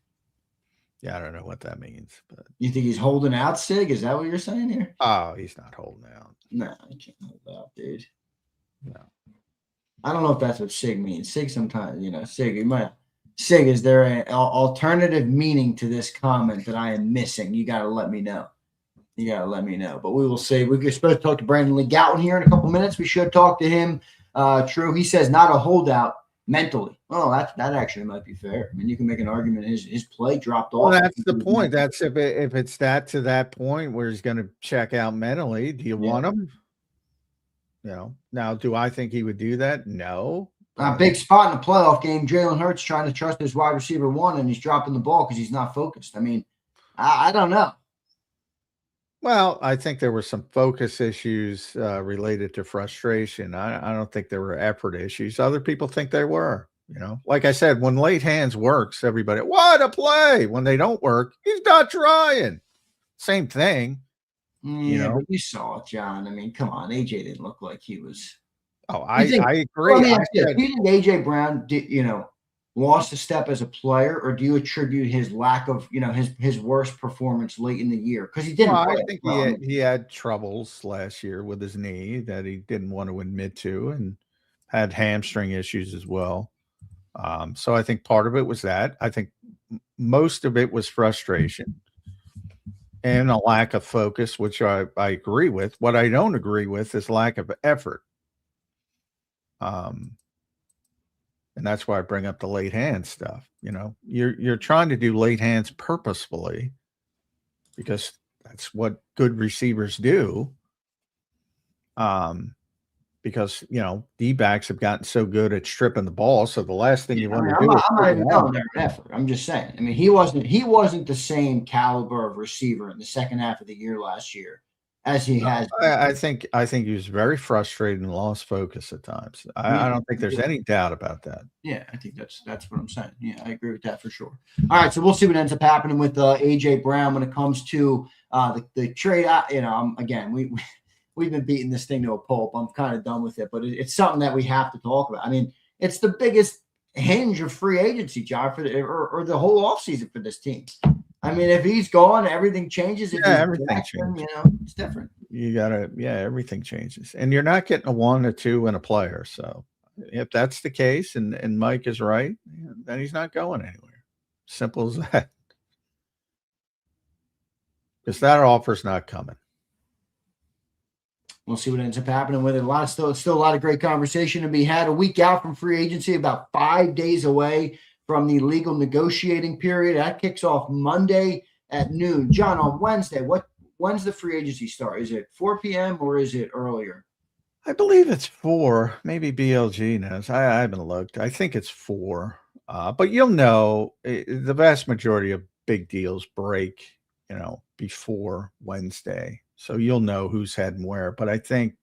Yeah, I don't know what that means. But you think he's holding out, Sig? Is that what you're saying here? Oh, he's not holding out. No, he can't hold out, dude. No. I don't know if that's what Sig means. Sig sometimes, Sig, is there an alternative meaning to this comment that I am missing? You got to let me know. But we will see. We're supposed to talk to Brandon Lee Gowton here in a couple minutes. We should talk to him. True. He says not a holdout mentally. Oh, that actually might be fair. I mean, you can make an argument his play dropped off. Well, that's the point. That's if it's to that point where he's going to check out mentally. Do you want him? Now, do I think he would do that? No. Big spot in the playoff game. Jalen Hurts trying to trust his wide receiver one, and he's dropping the ball because he's not focused. I mean, I don't know. Well, I think there were some focus issues related to frustration. I don't think there were effort issues. Other people think they were. Like I said, when late hands works, everybody, what a play. When they don't work, he's not trying. Same thing. Yeah, but you saw it, John. I mean, come on. AJ didn't look like he was. Oh, I agree. Do you think AJ Brown lost a step as a player, or do you attribute his lack of, his worst performance late in the year? Because he didn't. I think he had troubles last year with his knee that he didn't want to admit to, and had hamstring issues as well. So I think part of it was that. I think most of it was frustration and a lack of focus, which I agree with. What I don't agree with is lack of effort. And that's why I bring up the late hand stuff. You're trying to do late hands purposefully because that's what good receivers do. Because D-backs have gotten so good at stripping the ball. So the last thing you want to do I'm not even calling that an effort. I'm just saying. I mean, he wasn't the same caliber of receiver in the second half of the year last year as he has. I think he was very frustrated and lost focus at times. I don't think there's any doubt about that. Yeah, I think that's what I'm saying. Yeah, I agree with that for sure. All right, so we'll see what ends up happening with AJ Brown when it comes to the trade. We've been beating this thing to a pulp. I'm kind of done with it, but it's something that we have to talk about. I mean, it's the biggest hinge of free agency, John, or the whole offseason for this team. I mean, if he's gone, everything changes. Everything changes. It's different. Everything changes. And you're not getting a 1, a 2, and a player. So if that's the case and Mike is right, then he's not going anywhere. Simple as that. Because that offer's not coming. We'll see what ends up happening with it. Still a lot of great conversation to be had. A week out from free agency, about 5 days away from the legal negotiating period. That kicks off Monday at noon. John, on Wednesday, when's the free agency start? Is it 4 p.m. or is it earlier? I believe it's 4. Maybe BLG knows. I haven't looked. I think it's 4. But you'll know the vast majority of big deals break, before Wednesday. So you'll know who's heading where. But I think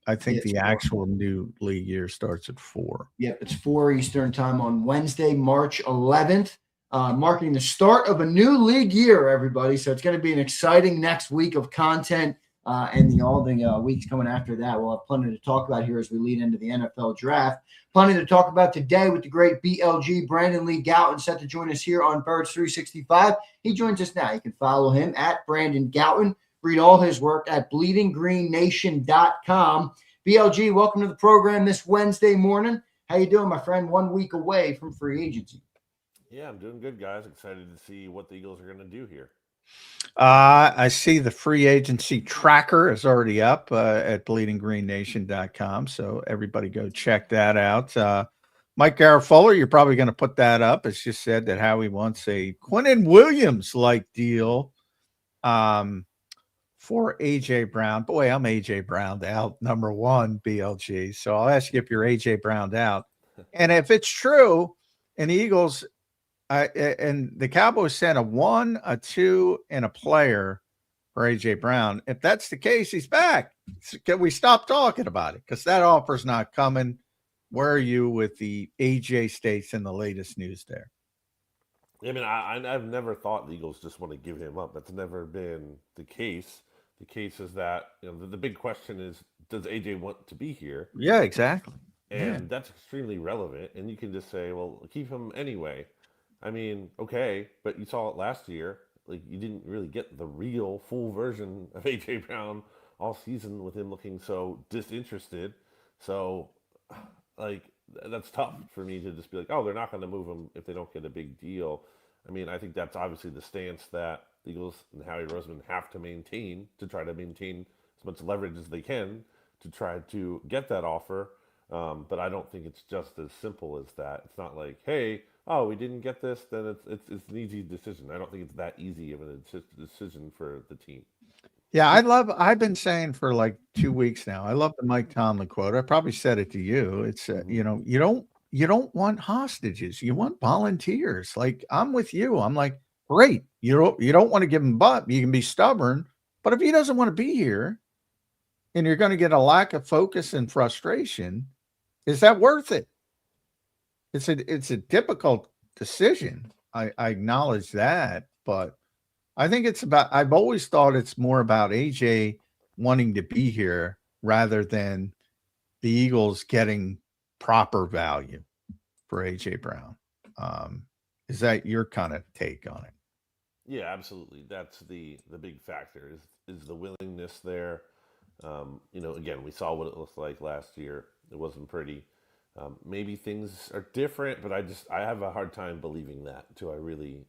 the actual new league year starts at 4. Yep, it's 4 Eastern time on Wednesday, March 11th, marking the start of a new league year, everybody. So it's going to be an exciting next week of content, and all the weeks coming after that. We'll have plenty to talk about here as we lead into the NFL draft. Plenty to talk about today with the great BLG, Brandon Lee Gouton, set to join us here on Birds 365. He joins us now. You can follow him at Brandon Gouton. Read all his work at bleedinggreennation.com. BLG, welcome to the program this Wednesday morning. How you doing, my friend? 1 week away from free agency. Yeah, I'm doing good, guys. Excited to see what the Eagles are going to do here. I see the free agency tracker is already up at bleedinggreennation.com. So everybody go check that out. Mike Garofolo, you're probably going to put that up. It's just said that Howie wants a Quinnen Williams-like deal for A.J. Brown. Boy, I'm A.J. Browned out, number one, BLG. So I'll ask you if you're A.J. Browned out. And if it's true, and the Eagles and the Cowboys sent a 1, a 2, and a player for A.J. Brown. If that's the case, he's back. Can we stop talking about it? Because that offer's not coming. Where are you with the A.J. States and the latest news there? I mean, I've never thought the Eagles just want to give him up. That's never been the case. The case is that the big question is, does A.J. want to be here? Yeah, exactly. And that's extremely relevant. And you can just say, well, keep him anyway. I mean, okay, but you saw it last year. Like, you didn't really get the real full version of A.J. Brown all season with him looking so disinterested. So, like, that's tough for me to just be like, oh, they're not going to move him if they don't get a big deal. I mean, I think that's obviously the stance that the Eagles and Howie Roseman have to maintain to try to maintain as much leverage as they can to try to get that offer. But I don't think it's just as simple as that. It's not like, hey, oh, we didn't get this, then it's an easy decision. I don't think it's that easy of a decision for the team. Yeah, I've been saying for like 2 weeks now, I love the Mike Tomlin quote. I probably said it to you. It's, you don't want hostages. You want volunteers. Like, I'm with you. I'm like, great. You don't want to give him butt. You can be stubborn. But if he doesn't want to be here and you're going to get a lack of focus and frustration, is that worth it? It's a difficult decision. I acknowledge that, but I think I've always thought it's more about AJ wanting to be here rather than the Eagles getting proper value for AJ Brown. Is that your kind of take on it? Yeah, absolutely. That's the big factor is the willingness there. Again, we saw what it looked like last year. It wasn't pretty. Maybe things are different, but I have a hard time believing that. I really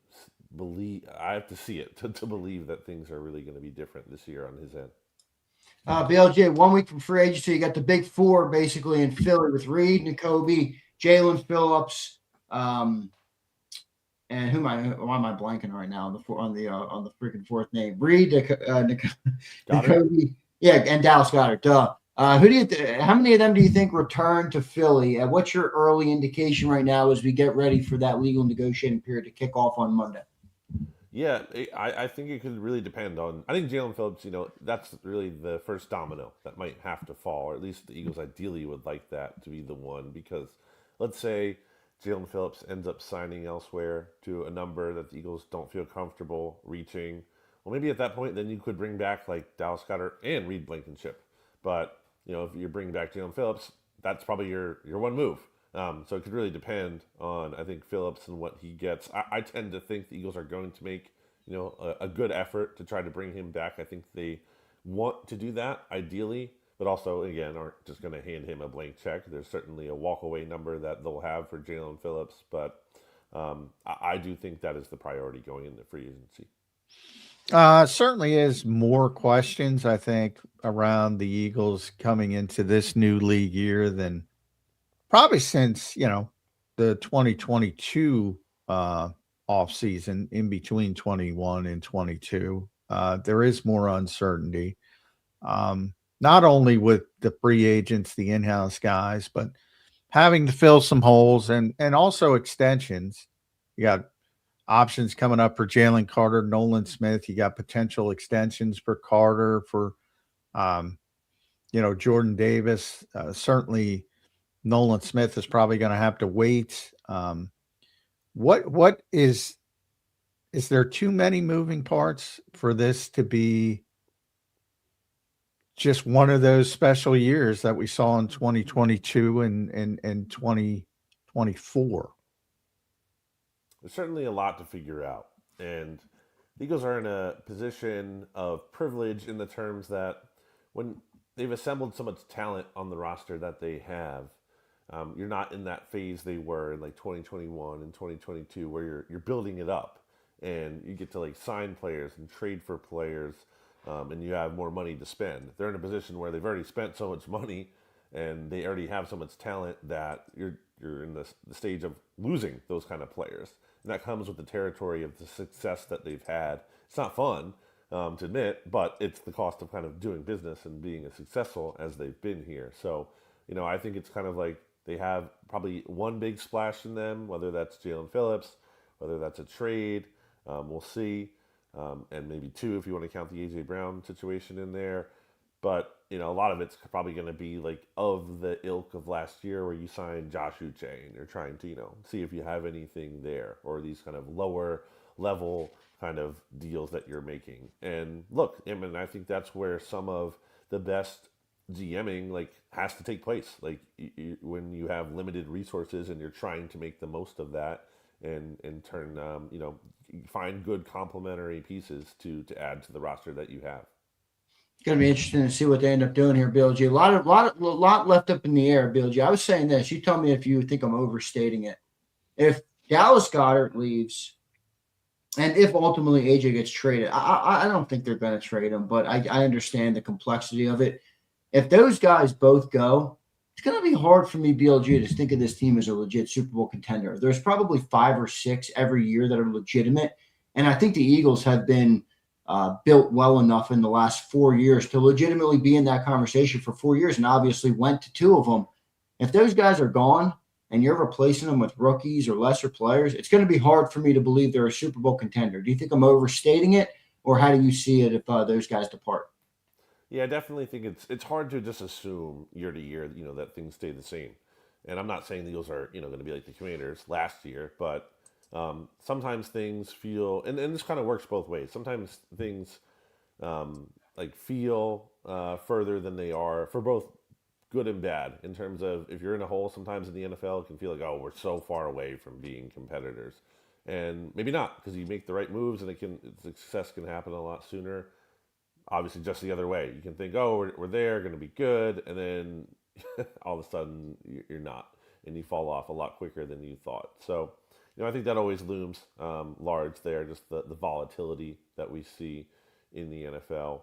believe I have to see it to believe that things are really going to be different this year on his end. BLJ, 1 week from free agency, you got the big four basically in Philly with Reed, Nakobe, Jalen Phillips, and why am I blanking right now on the freaking fourth name? Reed, Nakobe, yeah, and Dallas Goedert. Duh. How many of them do you think return to Philly? What's your early indication right now as we get ready for that legal negotiating period to kick off on Monday? Yeah, I think it could really depend on. I think Jalen Phillips, that's really the first domino that might have to fall, or at least the Eagles ideally would like that to be the one. Because let's say Jalen Phillips ends up signing elsewhere to a number that the Eagles don't feel comfortable reaching. Well, maybe at that point, then you could bring back like Dallas Goedert and Reed Blankenship. But if you bring back Jalen Phillips, that's probably your one move. So it could really depend on, I think, Phillips and what he gets. I tend to think the Eagles are going to make, a good effort to try to bring him back. I think they want to do that, ideally, but also, again, aren't just going to hand him a blank check. There's certainly a walkaway number that they'll have for Jalen Phillips, but I do think that is the priority going into free agency. Certainly is more questions, I think, around the Eagles coming into this new league year than probably since, the 2022 offseason in between 21 and 22. There is more uncertainty, not only with the free agents, the in house guys, but having to fill some holes and also extensions. You got options coming up for Jalen Carter, Nolan Smith. You got potential extensions for Carter, for um, Jordan Davis. Certainly, Nolan Smith is probably going to have to wait. What is there too many moving parts for this to be just one of those special years that we saw in 2022 and 2024? There's certainly a lot to figure out. And the Eagles are in a position of privilege in the terms that when they've assembled so much talent on the roster that they have, you're not in that phase they were in like 2021 and 2022 where you're building it up and you get to like sign players and trade for players, and you have more money to spend. They're in a position where they've already spent so much money and they already have so much talent that you're in the stage of losing those kind of players. And that comes with the territory of the success that they've had. It's not fun to admit, but it's the cost of kind of doing business and being as successful as they've been here. So, I think it's kind of like they have probably one big splash in them, whether that's Jalen Phillips, whether that's a trade, we'll see, and maybe two if you want to count the A.J. Brown situation in there. But, a lot of it's probably going to be like of the ilk of last year where you signed Josh Uche and you're trying to, see if you have anything there, or these kind of lower level kind of deals that you're making. And look, I mean, I think that's where some of the best GMing like has to take place. Like when you have limited resources and you're trying to make the most of that and turn, find good complementary pieces to add to the roster that you have. It's going to be interesting to see what they end up doing here, Bill G. A lot left up in the air, Bill G. I was saying this. You tell me if you think I'm overstating it. If Dallas Goedert leaves, and if ultimately AJ gets traded, I don't think they're going to trade him, but I understand the complexity of it. If those guys both go, it's going to be hard for me, BLG, to think of this team as a legit Super Bowl contender. There's probably 5 or 6 every year that are legitimate, and I think the Eagles have been built well enough in the last 4 years to legitimately be in that conversation for 4 years, and obviously went to 2 of them. If those guys are gone and you're replacing them with rookies or lesser players, it's going to be hard for me to believe they're a Super Bowl contender. Do you think I'm overstating it, or how do you see it if those guys depart? Yeah, I definitely think it's hard to just assume year to year, that things stay the same. And I'm not saying the Eagles are, going to be like the Commanders last year, but sometimes things feel, and this kind of works both ways. Sometimes things like feel further than they are, for both good and bad, in terms of if you're in a hole sometimes in the NFL, it can feel like, oh, we're so far away from being competitors. And maybe not, because you make the right moves and success can happen a lot sooner. Obviously, just the other way. You can think, oh, we're there, going to be good, and then all of a sudden you're not, and you fall off a lot quicker than you thought. So, I think that always looms large there, just the volatility that we see in the NFL.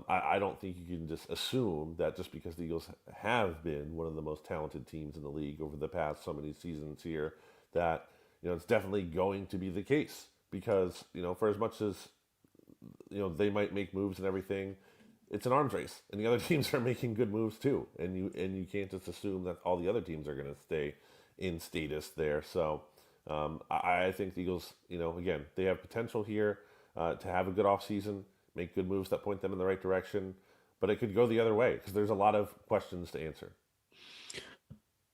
I don't think you can just assume that just because the Eagles have been one of the most talented teams in the league over the past so many seasons here, that it's definitely going to be the case. Because for as much as they might make moves and everything, it's an arms race, and the other teams are making good moves too, and you can't just assume that all the other teams are going to stay in status there. So I think the Eagles, again, they have potential here to have a good offseason, make good moves that point them in the right direction, but it could go the other way because there's a lot of questions to answer.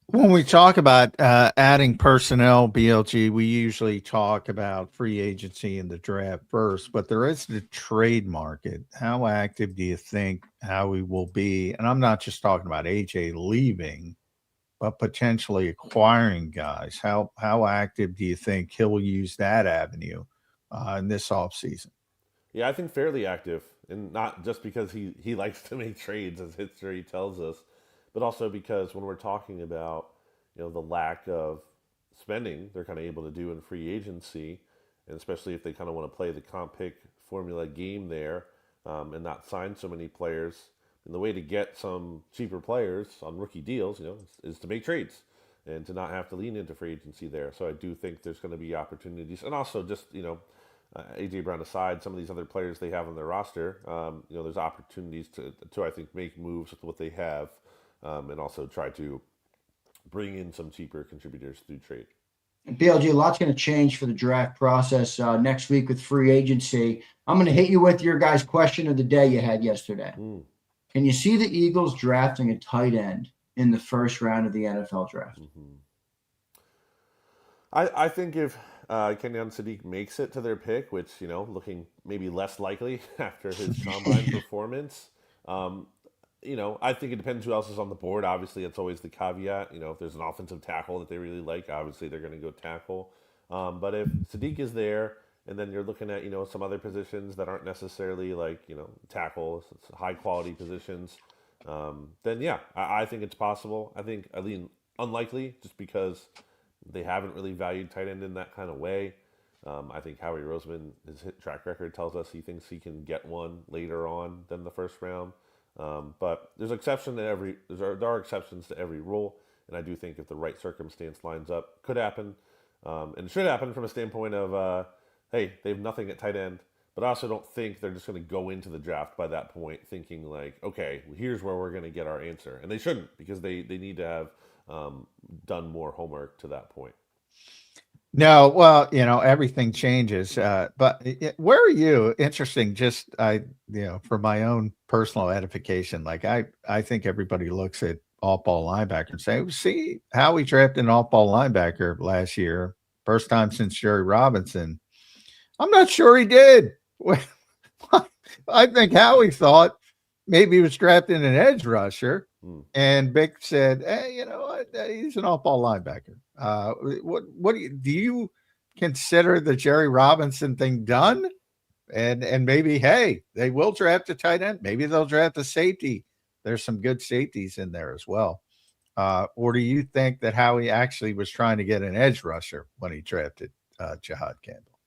When we talk about adding personnel, BLG, we usually talk about free agency and the draft first, but there is the trade market. How active do you think Howie will be? And I'm not just talking about AJ leaving, but potentially acquiring guys. How active do you think he'll use that avenue in this offseason? Yeah, I think fairly active, and not just because he likes to make trades, as history tells us, but also because when we're talking about the lack of spending they're kind of able to do in free agency, and especially if they kind of want to play the comp pick formula game there and not sign so many players. And the way to get some cheaper players on rookie deals, is to make trades and to not have to lean into free agency there. So I do think there's going to be opportunities, and also just AJ Brown aside, some of these other players they have on their roster, there's opportunities to I think make moves with what they have, and also try to bring in some cheaper contributors through trade. BLG, a lot's going to change for the draft process next week with free agency. I'm going to hit you with your guys' question of the day you had yesterday. Can you see the Eagles drafting a tight end in the first round of the NFL draft? I think if Kenyon Sadiq makes it to their pick, which, looking maybe less likely after his combine performance, I think it depends who else is on the board. Obviously, it's always the caveat. If there's an offensive tackle that they really like, obviously they're going to go tackle. But if Sadiq is there, and then you're looking at, some other positions that aren't necessarily like, tackles, it's high quality positions, then yeah, I think it's possible. I think I lean unlikely just because they haven't really valued tight end in that kind of way. I think Howie Roseman, his hit track record tells us he thinks he can get one later on than the first round. But there are exceptions to every rule, and I do think if the right circumstance lines up, could happen, and should happen from a standpoint of, hey, they have nothing at tight end, but I also don't think they're just going to go into the draft by that point thinking like, okay, here's where we're going to get our answer, and they shouldn't because they need to have done more homework to that point. No, well, everything changes. But where are you? Interesting. Just for my own personal edification, like I think everybody looks at off-ball linebacker and say, see how we drafted an off-ball linebacker last year, first time since Jerry Robinson. I'm not sure he did. I think Howie thought maybe he was drafting an edge rusher. And Vic said, hey, you know what? He's an off-ball linebacker. What do you consider the Jerry Robinson thing done? And maybe, hey, they will draft a tight end. Maybe they'll draft a safety. There's some good safeties in there as well. Or do you think that Howie actually was trying to get an edge rusher when he drafted Jahad Campbell?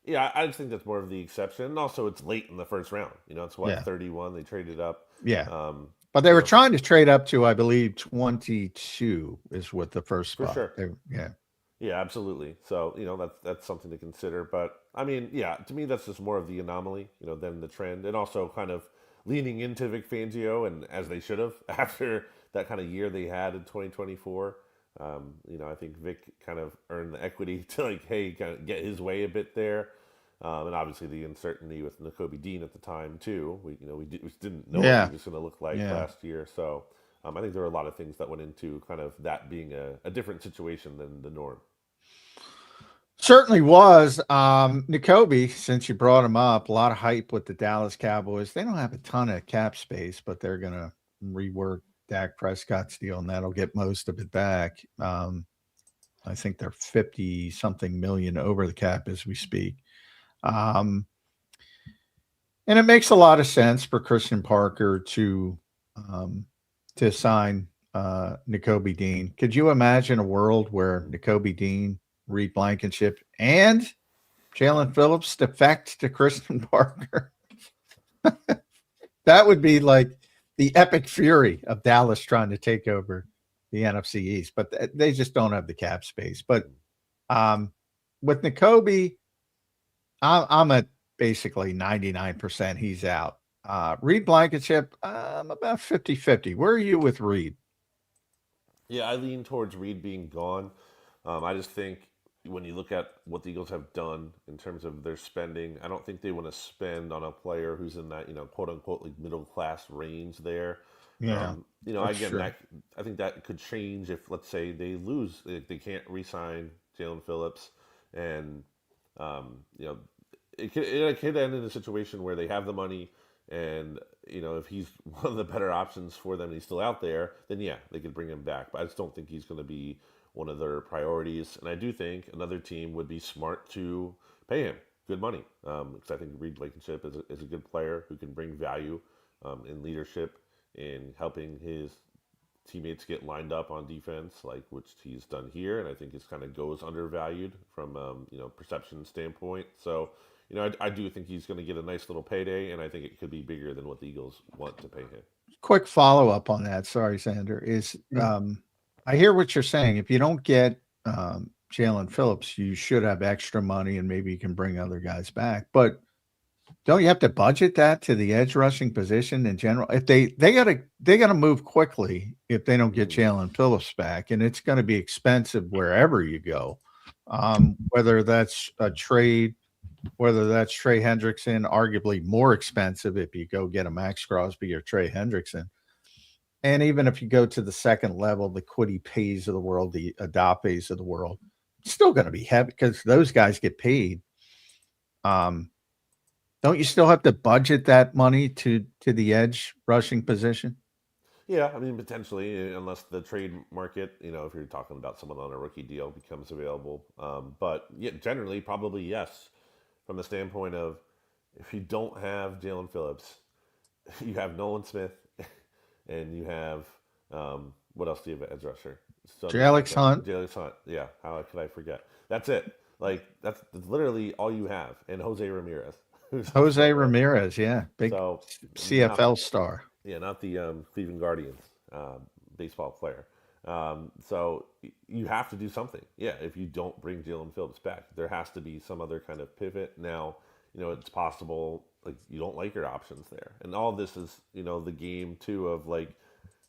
Yeah, I just think that's more of the exception. And also, it's late in the first round. It's 31. They traded up. Yeah. But they were trying to trade up to, I believe, 22 is what the first spot. For sure. Yeah, absolutely. So, that's something to consider. But, I mean, yeah, to me, that's just more of the anomaly, than the trend. And also kind of leaning into Vic Fangio, and as they should have, after that kind of year they had in 2024. I think Vic kind of earned the equity to, like, hey, kind of get his way a bit there. And obviously the uncertainty with Nakobe Dean at the time too. We didn't know what he was going to look like last year. So I think there were a lot of things that went into kind of that being a different situation than the norm. Certainly was. Nakobe, since you brought him up, a lot of hype with the Dallas Cowboys. They don't have a ton of cap space, but they're going to rework Dak Prescott's deal, and that'll get most of it back. I think they're 50-something million over the cap as we speak. And it makes a lot of sense for Christian Parker to sign Nakobe Dean. Could you imagine a world where Nakobe Dean, Reed Blankenship, and Jalen Phillips defect to Christian Parker? That would be like the epic fury of Dallas trying to take over the NFC East, but they just don't have the cap space. But with Nakobe, I'm at basically 99% he's out. Reed Blankenship, I'm about 50-50. Where are you with Reed? Yeah, I lean towards Reed being gone. I just think when you look at what the Eagles have done in terms of their spending, I don't think they want to spend on a player who's in that, quote unquote, like middle class range there. Yeah. Again, I think that could change if, let's say, they lose, they can't re-sign Jalen Phillips, and it could end in a situation where they have the money, and if he's one of the better options for them and he's still out there, then yeah, they could bring him back. But I just don't think he's going to be one of their priorities. And I do think another team would be smart to pay him good money, because I think Reed Blankenship is a good player who can bring value in leadership, in helping his teammates get lined up on defense, like which he's done here, and I think it kind of goes undervalued from perception standpoint. So I do think he's going to get a nice little payday, and I think it could be bigger than what the Eagles want to pay him. Quick follow up on that. Sorry, Zander. Is I hear what you're saying. If you don't get Jalen Phillips, you should have extra money, and maybe you can bring other guys back. But don't you have to budget that to the edge rushing position in general? If they gotta move quickly if they don't get Jalen Phillips back, and it's going to be expensive wherever you go. Whether that's a trade, whether that's Trey Hendrickson, arguably more expensive if you go get a Max Crosby or Trey Hendrickson. And even if you go to the second level, the Quiddy Pays of the world, the Adapes of the world, it's still going to be heavy because those guys get paid. Don't you still have to budget that money to the edge rushing position? Yeah, I mean, potentially, unless the trade market, if you're talking about someone on a rookie deal, becomes available. But yeah, generally, probably yes. From the standpoint of if you don't have Jalen Phillips, you have Nolan Smith, and you have what else do you have at edge rusher? Alex Hunt. Alex Hunt. Yeah, how could I forget? That's it. Like that's literally all you have, and Jose Ramirez. Jose Ramirez, yeah, big so, CFL star. Yeah, not the Cleveland Guardians baseball player. So you have to do something. Yeah, if you don't bring Jalen Phillips back, there has to be some other kind of pivot. Now, it's possible like you don't like your options there, and all this is the game too of like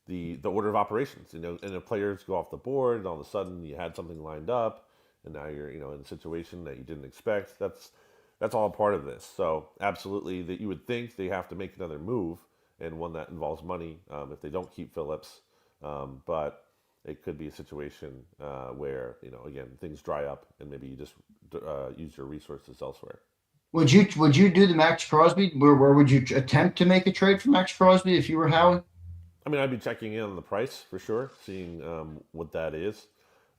the order of operations. And if players go off the board, and all of a sudden you had something lined up, and now you're in a situation that you didn't expect. That's all part of this. So absolutely, that you would think they have to make another move, and one that involves money if they don't keep Phillips. But it could be a situation where again things dry up, and maybe you just use your resources elsewhere. Would you do the Max Crosby? Where would you attempt to make a trade for Max Crosby if you were Howie? I mean, I'd be checking in on the price for sure, seeing what that is.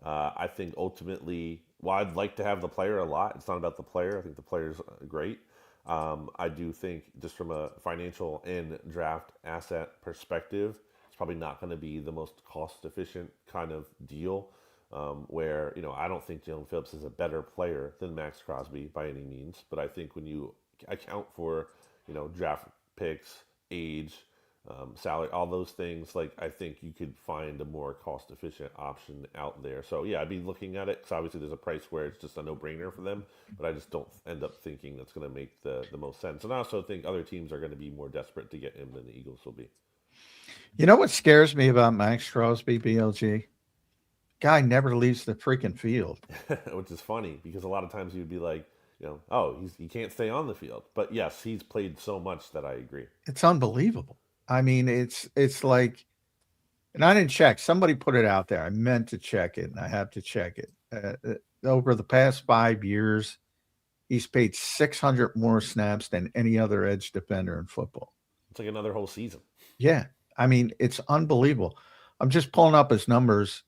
I think ultimately, while I'd like to have the player a lot, it's not about the player. I think the player's great. I do think just from a financial and draft asset perspective, it's probably not going to be the most cost efficient kind of deal where, I don't think Jalen Phillips is a better player than Max Crosby by any means. But I think when you account for, draft picks, age, salary, all those things, like I think you could find a more cost efficient option out there. So yeah, I'd be looking at it because obviously there's a price where it's just a no brainer for them, but I just don't end up thinking that's going to make the most sense. And I also think other teams are going to be more desperate to get him than the Eagles will be. You know what scares me about Max Crosby, BLG? Guy never leaves the freaking field. Which is funny because a lot of times you'd be like, oh, he can't stay on the field. But yes, he's played so much that I agree. It's unbelievable. I mean, it's like, and I didn't check. Somebody put it out there. I meant to check it, and I have to check it. Over the past 5 years, he's played 600 more snaps than any other edge defender in football. It's like another whole season. Yeah. I mean, it's unbelievable. I'm just pulling up his numbers.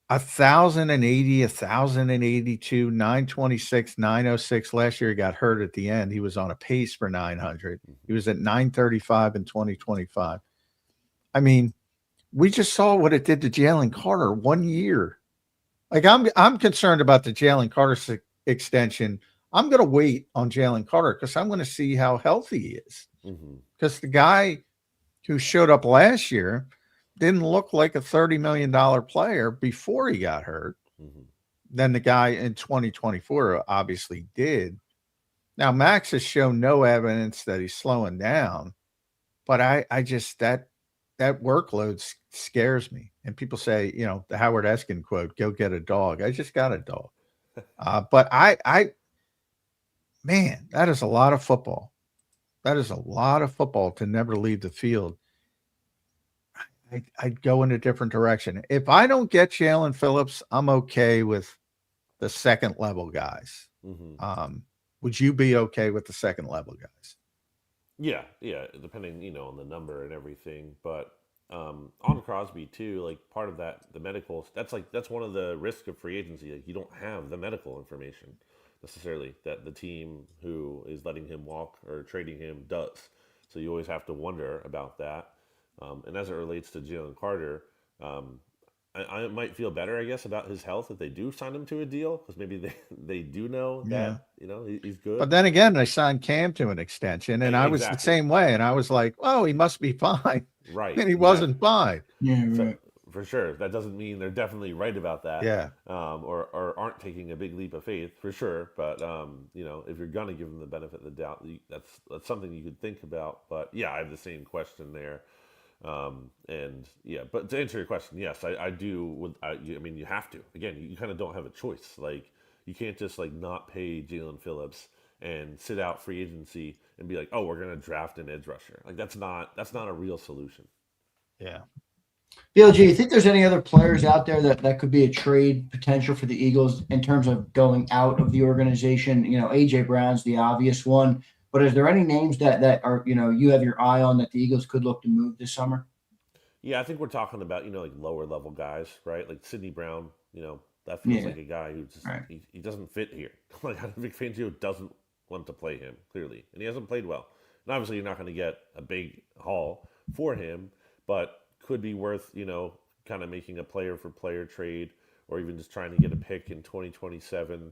1,080, 1,082, 926, 906. Last year he got hurt at the end. He was on a pace for 900. He was at 935 in 2025. I mean, we just saw what it did to Jalen Carter 1 year. Like I'm concerned about the Jalen Carter extension. I'm going to wait on Jalen Carter because I'm going to see how healthy he is. Because the guy who showed up last year didn't look like a $30 million player before he got hurt. Then the guy in 2024 obviously did. Now, Max has shown no evidence that he's slowing down, but I just, that workload scares me. And people say, the Howard Eskin quote, go get a dog. I just got a dog. But man, that is a lot of football. That is a lot of football to never leave the field. I'd go in a different direction. If I don't get Jalen Phillips, I'm okay with the second level guys. Would you be okay with the second level guys? Yeah, depending, on the number and everything. But on Crosby too, like part of that, the medicals, that's one of the risks of free agency. Like you don't have the medical information necessarily that the team who is letting him walk or trading him does. So you always have to wonder about that. And as it relates to Jalen Carter, I might feel better, I guess, about his health if they do sign him to a deal, because maybe they do know Yeah. that he's good. But then again, they signed Cam to an extension, and I was the Exactly. same way. And I was like, "Oh, he must be fine." Right. And he Exactly. wasn't fine. Yeah, So, right. for sure, that doesn't mean they're definitely right about that. Yeah. Or aren't taking a big leap of faith for sure. But if you're gonna give them the benefit of the doubt, that's something you could think about. But yeah, I have the same question there. But to answer your question, yes, I do. I mean, you have to. Again, you kind of don't have a choice. Like, you can't just like not pay Jalen Phillips and sit out free agency and be like, oh, we're gonna draft an edge rusher. Like, that's not a real solution. Yeah. BLG, you think there's any other players out there that could be a trade potential for the Eagles in terms of going out of the organization? AJ Brown's the obvious one, but is there any names that are, you have your eye on that the Eagles could look to move this summer? Yeah, I think we're talking about like lower level guys, right? Like Sidney Brown. That feels like a guy who just Right. he doesn't fit here. Like, Vic Fangio doesn't want to play him clearly, and he hasn't played well. And obviously, you're not going to get a big haul for him, but could be worth kind of making a player for player trade, or even just trying to get a pick in 2027,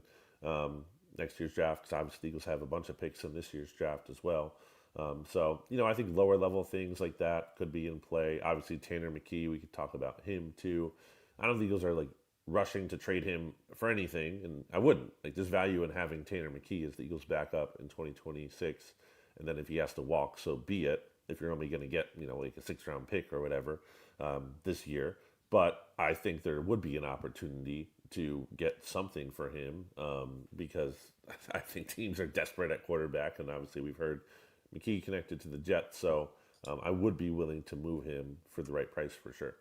next year's draft, because obviously the Eagles have a bunch of picks in this year's draft as well. I think lower level things like that could be in play. Obviously, Tanner McKee, we could talk about him too. I don't think the Eagles are like rushing to trade him for anything, and I wouldn't. Like, there's value in having Tanner McKee as the Eagles backup in 2026, and then if he has to walk, so be it. If you're only going to get like a 6th-round pick or whatever this year, but I think there would be an opportunity to get something for him, because I think teams are desperate at quarterback, and obviously we've heard McKee connected to the Jets, so I would be willing to move him for the right price for sure.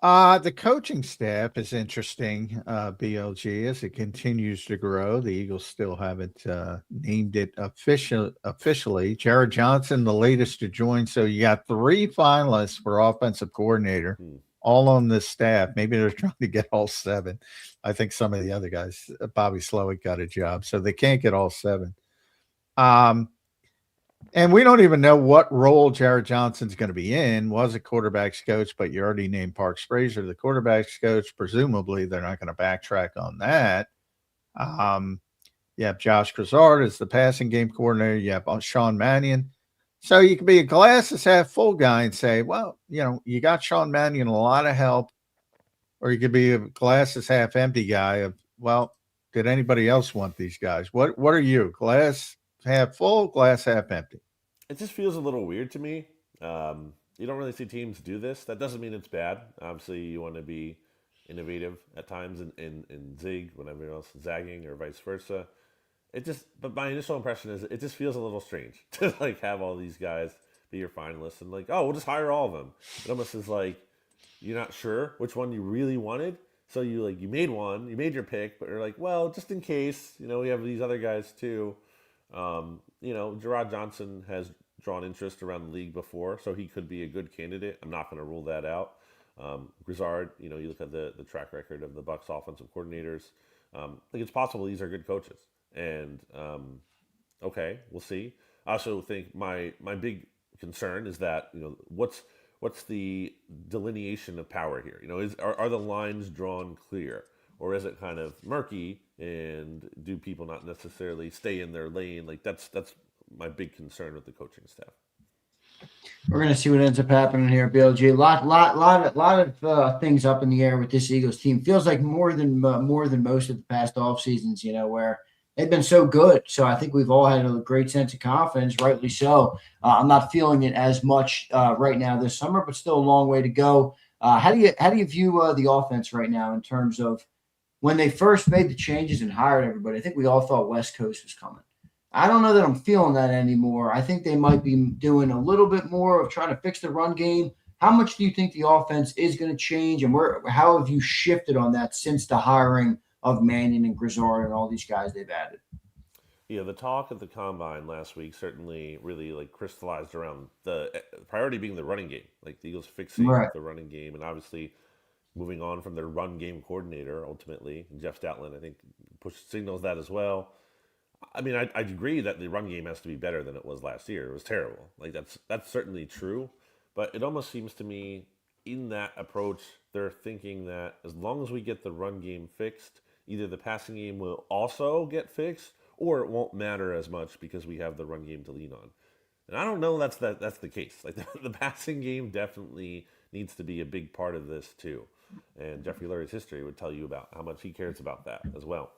The coaching staff is interesting, BLG, as it continues to grow. The Eagles still haven't named it officially. Jared Johnson, the latest to join. So you got 3 finalists for offensive coordinator, all on this staff. Maybe they're trying to get all 7. I think some of the other guys, Bobby Slowick got a job, so they can't get all 7. And we don't even know what role Jared Johnson's going to be in. Was a quarterback's coach, but you already named Parks Frazier the quarterback's coach. Presumably, they're not going to backtrack on that. You have Josh Grizzard as the passing game coordinator. You have Sean Mannion. So you can be a glasses half full guy and say, well, you got Sean Mannion a lot of help. Or you could be a glasses half empty guy of, well, did anybody else want these guys? What are you? Glass half full, glass half empty? It just feels a little weird to me. You don't really see teams do this. That doesn't mean it's bad. Obviously, you want to be innovative at times and zig when everyone else is zagging, or vice versa. But my initial impression is it just feels a little strange to like have all these guys be your finalists and like, oh, we'll just hire all of them. It almost is like you're not sure which one you really wanted. So you made one, you made your pick, but you're like, well, just in case, we have these other guys too. Gerard Johnson has drawn interest around the league before, so he could be a good candidate. I'm not going to rule that out. Grizzard, you look at the track record of the Bucs offensive coordinators. I think it's possible these are good coaches. And okay, we'll see. I also think my big concern is that what's the delineation of power here? Are the lines drawn clear, or is it kind of murky? And do people not necessarily stay in their lane? Like that's my big concern with the coaching staff. We're going to see what ends up happening here, BLG. Lot of things up in the air with this Eagles team. Feels like more than most of the past off seasons. Where they've been so good. So I think we've all had a great sense of confidence, rightly so. I'm not feeling it as much right now this summer, but still a long way to go. How do you view the offense right now in terms of when they first made the changes and hired everybody? I think we all thought West Coast was coming. I don't know that I'm feeling that anymore. I think they might be doing a little bit more of trying to fix the run game. How much do you think the offense is going to change, and how have you shifted on that since the hiring of Mannion and Grizzard and all these guys they've added? Yeah, the talk at the Combine last week certainly really crystallized around the priority being the running game, like the Eagles fixing the running game, and obviously moving on from their run game coordinator ultimately. And Jeff Stoutland, I think, signals that as well. I mean, I agree that the run game has to be better than it was last year. It was terrible. Like that's certainly true, but it almost seems to me in that approach, they're thinking that as long as we get the run game fixed, either the passing game will also get fixed, or it won't matter as much because we have the run game to lean on. And I don't know that's the case. Like the passing game definitely needs to be a big part of this too. And Jeffrey Lurie's history would tell you about how much he cares about that as well.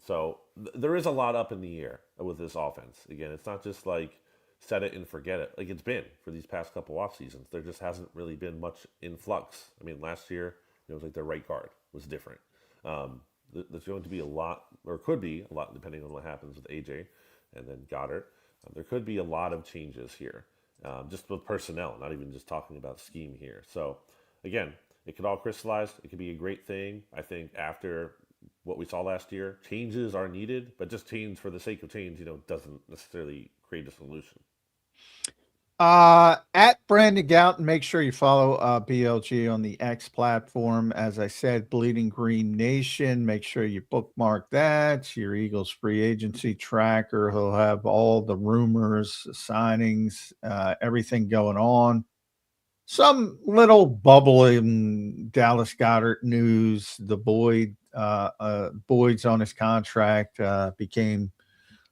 So there is a lot up in the air with this offense. Again, it's not just like set it and forget it. Like it's been for these past couple off seasons. There just hasn't really been much in flux. I mean, last year it was like their right guard was different. There's going to be a lot, or could be a lot, depending on what happens with AJ and then Goedert. There could be a lot of changes here, just with personnel, not even just talking about scheme here. So, again, it could all crystallize. It could be a great thing. I think after what we saw last year, changes are needed, but just change for the sake of change, doesn't necessarily create a solution. At Brandon Gouton, make sure you follow BLG on the X platform. As I said, Bleeding Green Nation. Make sure you bookmark that. Your Eagles free agency tracker. He'll have all the rumors, signings, everything going on. Some little bubbling Dallas Goedert news. The Boyd's on his contract became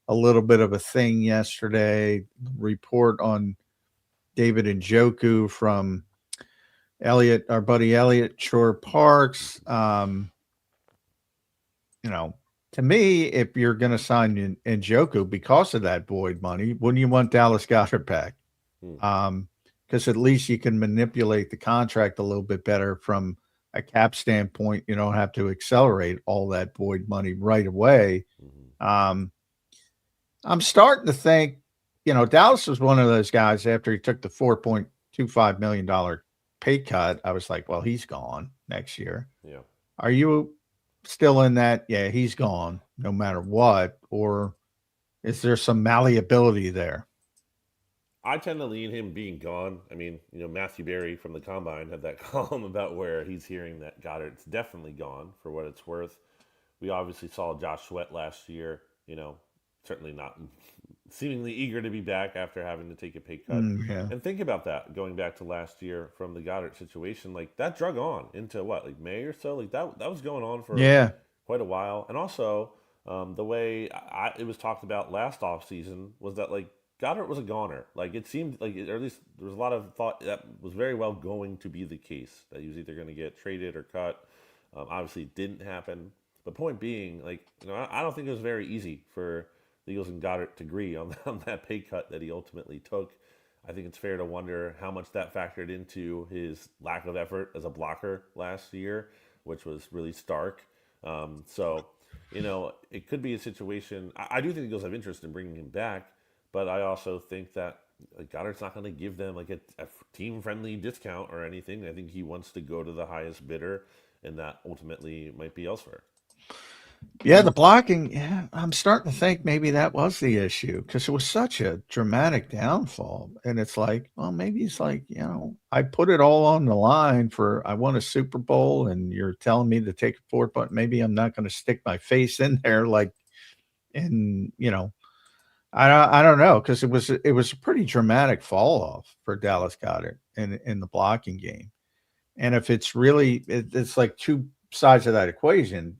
a little bit of a thing yesterday. Report on David Njoku from Elliot, our buddy Elliot Shore Parks. To me, if you're going to sign Njoku because of that Boyd money, wouldn't you want Dallas Goedert back? Because at least you can manipulate the contract a little bit better from a cap standpoint. You don't have to accelerate all that Boyd money right away. I'm starting to think, Dallas was one of those guys after he took the $4.25 million pay cut. I was like, well, he's gone next year. Yeah. Are you still in that? Yeah, he's gone no matter what. Or is there some malleability there? I tend to lean him being gone. I mean, Matthew Berry from the Combine had that column about where he's hearing that Goddard's definitely gone for what it's worth. We obviously saw Josh Sweat last year, certainly not seemingly eager to be back after having to take a pay cut. Yeah. And think about that, going back to last year from the Goedert situation, like that drug on into what, like May or so? Like that was going on for quite a while. And also the way it was talked about last offseason was that like Goedert was a goner. Like it seemed like, or at least there was a lot of thought that was very well going to be the case, that he was either going to get traded or cut. Obviously it didn't happen. The point being, like, I don't think it was very easy for the Eagles and Goedert to agree on that pay cut that he ultimately took. I think it's fair to wonder how much that factored into his lack of effort as a blocker last year, which was really stark. So, it could be a situation. I do think the Eagles have interest in bringing him back, but I also think that Goddard's not going to give them like a team-friendly discount or anything. I think he wants to go to the highest bidder, and that ultimately might be elsewhere. Yeah, the blocking. Yeah, I'm starting to think maybe that was the issue because it was such a dramatic downfall. And it's like, well, maybe it's like, I put it all on the line I won a Super Bowl and you're telling me to take a $4, but maybe I'm not going to stick my face in there. I don't know. Cause it was a pretty dramatic fall off for Dallas Goedert in the blocking game. And if it's really, it's like two sides of that equation.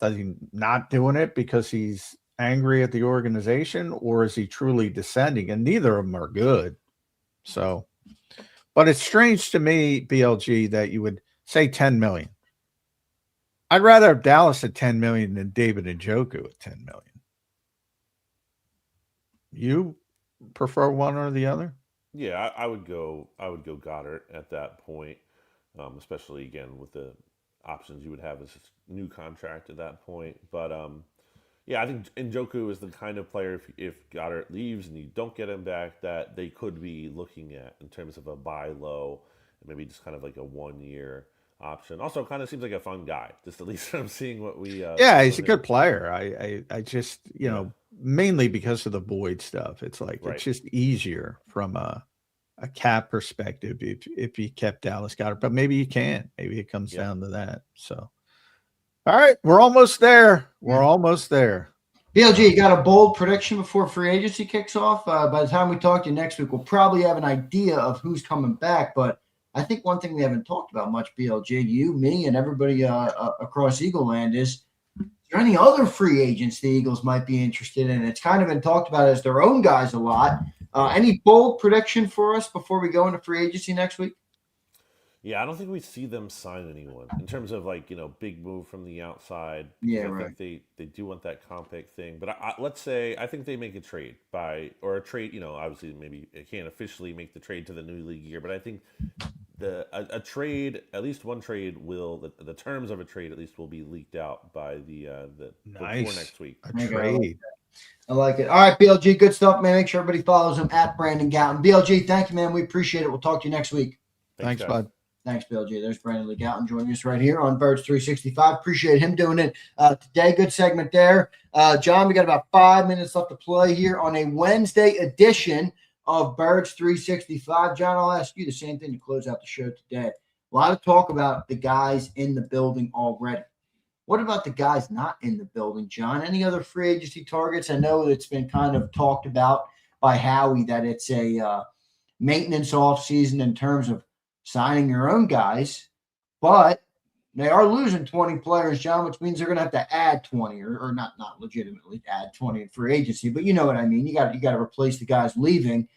Is he not doing it because he's angry at the organization, or is he truly descending? And neither of them are good. So, but it's strange to me, BLG, that you would say 10 million. I'd rather have Dallas at 10 million than David Njoku at 10 million. You prefer one or the other? Yeah, I would go Goedert at that point, especially again with the options you would have as a new contract at that point. But I think Njoku is the kind of player, if Goedert leaves and you don't get him back, that they could be looking at in terms of a buy low, maybe just kind of like a 1 year option. Also, kind of seems like a fun guy. Just at least I'm seeing what we. He's a good player. I just mainly because of the Boyd stuff. It's like It's just easier from a cap perspective if you kept Dallas Goedert, but maybe you can't. Maybe it comes down to that. So, all right, we're almost there. We're almost there. BLG, you got a bold prediction before free agency kicks off? By the time we talk to you next week, we'll probably have an idea of who's coming back, but I think one thing we haven't talked about much, BLG, you, me, and everybody across Eagle Land is there any other free agents the Eagles might be interested in? It's kind of been talked about as their own guys a lot. Any bold prediction for us before we go into free agency next week? Yeah, I don't think we see them sign anyone in terms of like, big move from the outside. Yeah, I right. think they do want that comp pick thing. But let's say I think they make a trade or a trade. Obviously maybe it can't officially make the trade to the new league year, but I think a trade, at least one trade will the terms of a trade at least will be leaked out by the before next week. A trade. I like it. All right, BLG, good stuff, man. Make sure everybody follows him at Brandon Gowton. BLG, thank you, man. We appreciate it. We'll talk to you next week. Thanks, bud. Thanks, BLG. There's Brandon Lee Gowton joining us right here on Birds 365. Appreciate him doing it today. Good segment there. John, we got about 5 minutes left to play here on a Wednesday edition of Birds 365. John, I'll ask you the same thing to close out the show today. A lot of talk about the guys in the building already. What about the guys not in the building, John? Any other free agency targets? I know it's been kind of talked about by Howie that it's a maintenance offseason in terms of signing your own guys, but they are losing 20 players, John, which means they're going to have to add 20 or not legitimately add 20 in free agency, but you know what I mean. You got to replace the guys leaving.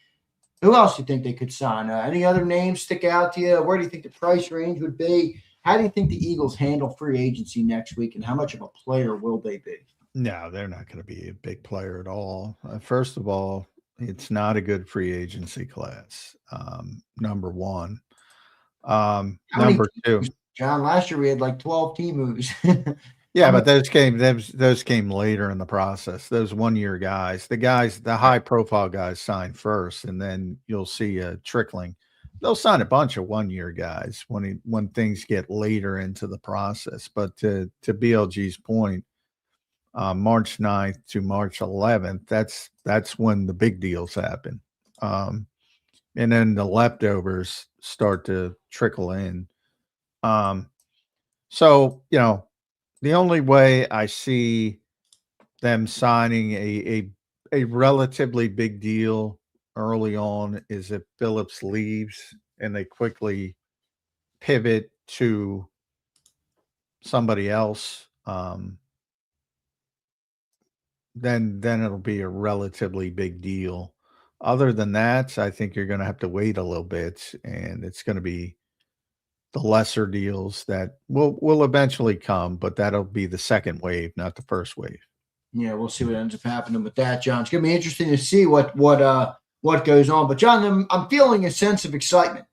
Who else do you think they could sign? Any other names stick out to you? Where do you think the price range would be? How do you think the Eagles handle free agency next week, and how much of a player will they be? No, they're not going to be a big player at all. First of all, it's not a good free agency class. Number one. Number two, John, last year we had like 12 team moves. Yeah, but those came later in the process. Those 1 year guys, the high profile guys sign first, and then you'll see a trickling. They'll sign a bunch of 1 year guys when things get later into the process. But to BLG's point, March 9th to March 11th, that's when the big deals happen. And then the leftovers start to trickle in. So, the only way I see them signing a relatively big deal early on is if Phillips leaves and they quickly pivot to somebody else. Then it'll be a relatively big deal. Other than that, I think you're going to have to wait a little bit, and it's going to be the lesser deals that will eventually come, but that'll be the second wave, not the first wave. Yeah, we'll see what ends up happening with that, John. It's going to be interesting to see what goes on. But John, I'm feeling a sense of excitement.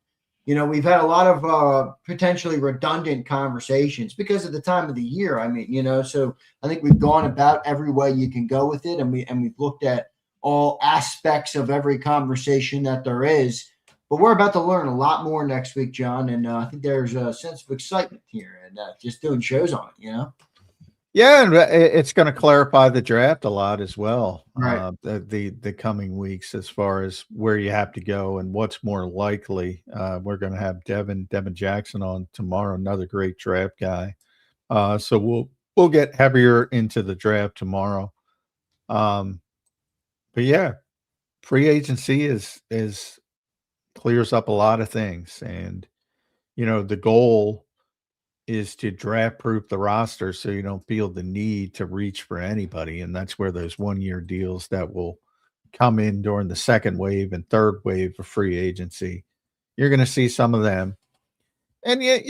We've had a lot of potentially redundant conversations because of the time of the year. I mean, so I think we've gone about every way you can go with it, and we've looked at all aspects of every conversation that there is. But we're about to learn a lot more next week, John, and I think there's a sense of excitement here and just doing shows on it, Yeah, and it's going to clarify the draft a lot as well. Right. The coming weeks, as far as where you have to go and what's more likely. We're going to have Devin Jackson on tomorrow, another great draft guy. So we'll get heavier into the draft tomorrow. But yeah, free agency is clears up a lot of things, and the goal is to draft proof the roster so you don't feel the need to reach for anybody. And that's where those 1 year deals that will come in during the second wave and third wave of free agency, you're going to see some of them. And yet,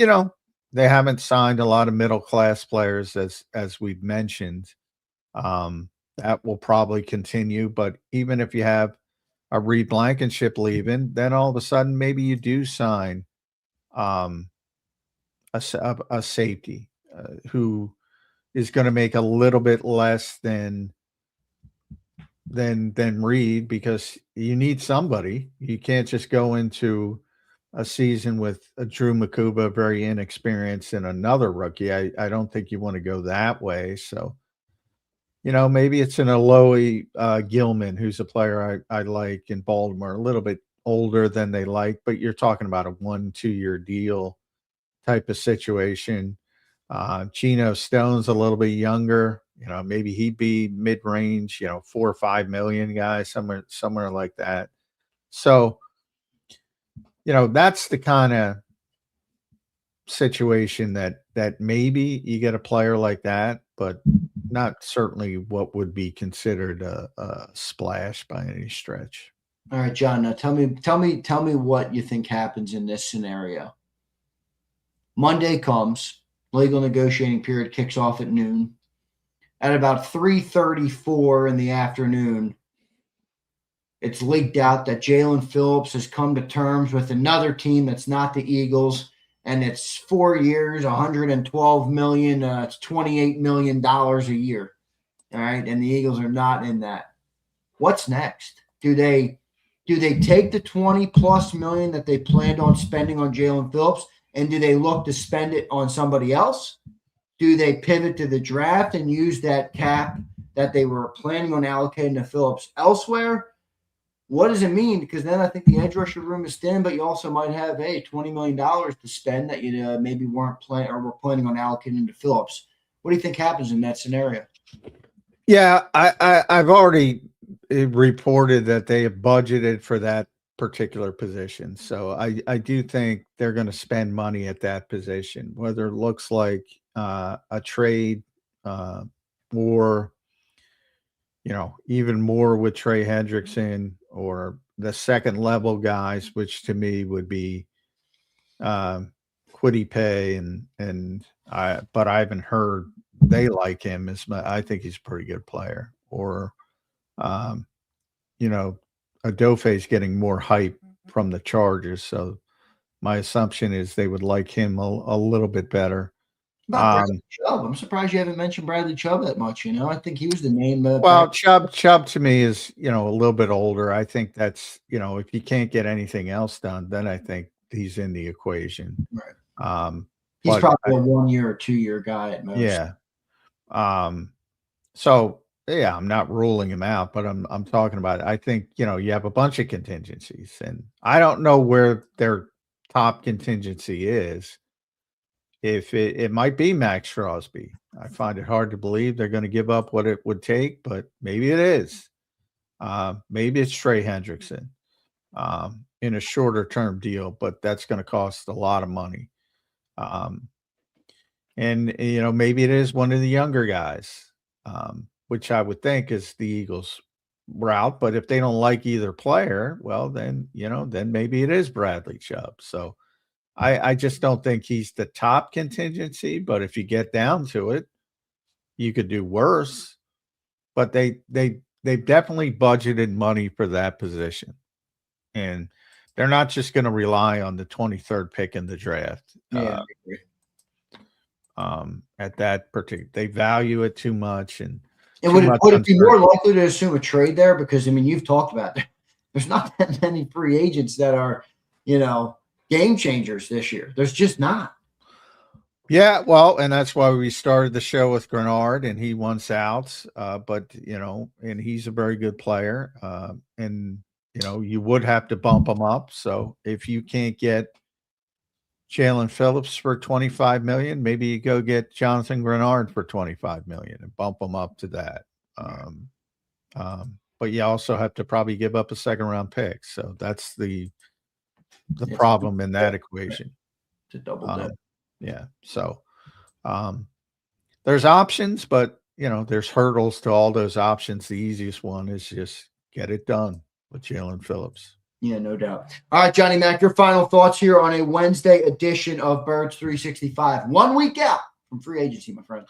they haven't signed a lot of middle class players as we've mentioned. That will probably continue. But even if you have a Reed Blankenship leaving, then all of a sudden maybe you do sign a safety who is going to make a little bit less than Reed, because you need somebody. You can't just go into a season with a Drew Makuba, very inexperienced, and another rookie. I don't think you want to go that way. So, maybe it's an Aloy Gilman, who's a player I like in Baltimore, a little bit older than they like, but you're talking about a 1-2 year deal type of situation. Geno Stone's a little bit younger. Maybe he'd be mid-range, 4 or 5 million guy, somewhere like that. So, that's the kind of situation that maybe you get a player like that, but not certainly what would be considered a splash by any stretch. All right, John. Now tell me what you think happens in this scenario. Monday comes, legal negotiating period kicks off at noon. At about 3:34 in the afternoon, it's leaked out that Jalen Phillips has come to terms with another team that's not the Eagles, and it's 4 years, $112 million. It's $28 million a year. All right, and the Eagles are not in that. What's next? Do they take the 20+ million that they planned on spending on Jalen Phillips, and do they look to spend it on somebody else? Do they pivot to the draft and use that cap that they were planning on allocating to Phillips elsewhere? What does it mean? Because then I think the edge rusher room is thin, but you also might have $20 million to spend that you maybe weren't planning or were planning on allocating to Phillips. What do you think happens in that scenario? Yeah, I've already reported that they have budgeted for that particular position. So I do think they're going to spend money at that position, whether it looks like a trade or, even more with Trey Hendrickson or the second level guys, which to me would be Kwity Paye but I haven't heard they like him as much. I think he's a pretty good player. Or, Adofe's getting more hype from the Chargers, so my assumption is they would like him a little bit better. Bradley Chubb. I'm surprised you haven't mentioned Bradley Chubb that much. I think he was the name. Chubb to me is a little bit older. I think that's if you can't get anything else done, then I think he's in the equation. Right. He's probably a 1 year or 2 year guy at most. Yeah. So yeah, I'm not ruling him out, but I'm talking about it. I think you have a bunch of contingencies, and I don't know where their top contingency is. If it might be Max Crosby. I find it hard to believe they're going to give up what it would take, but maybe it is. Maybe it's Trey Hendrickson in a shorter term deal, but that's going to cost a lot of money. And maybe it is one of the younger guys, which I would think is the Eagles' route. But if they don't like either player, well, then maybe it is Bradley Chubb. So I just don't think he's the top contingency, but if you get down to it, you could do worse. But they've definitely budgeted money for that position, and they're not just going to rely on the 23rd pick in the draft. Yeah, at that particular, they value it too much, and would it be more likely to assume a trade there? Because you've talked about it. There's not that many free agents that are game changers this year. There's just not. Yeah, well, and that's why we started the show with Grenard, and he wants outs. But and he's a very good player. And you would have to bump him up. So if you can't get Jalen Phillips for $25 million, maybe you go get Jonathan Grenard for $25 million and bump him up to that. But you also have to probably give up a second round pick. So that's the problem in that equation. To double dip. Yeah. So there's options, but there's hurdles to all those options. The easiest one is just get it done with Jalen Phillips. Yeah, no doubt. All right, Johnny Mac, your final thoughts here on a Wednesday edition of Birds 365. 1 week out from free agency, my friend.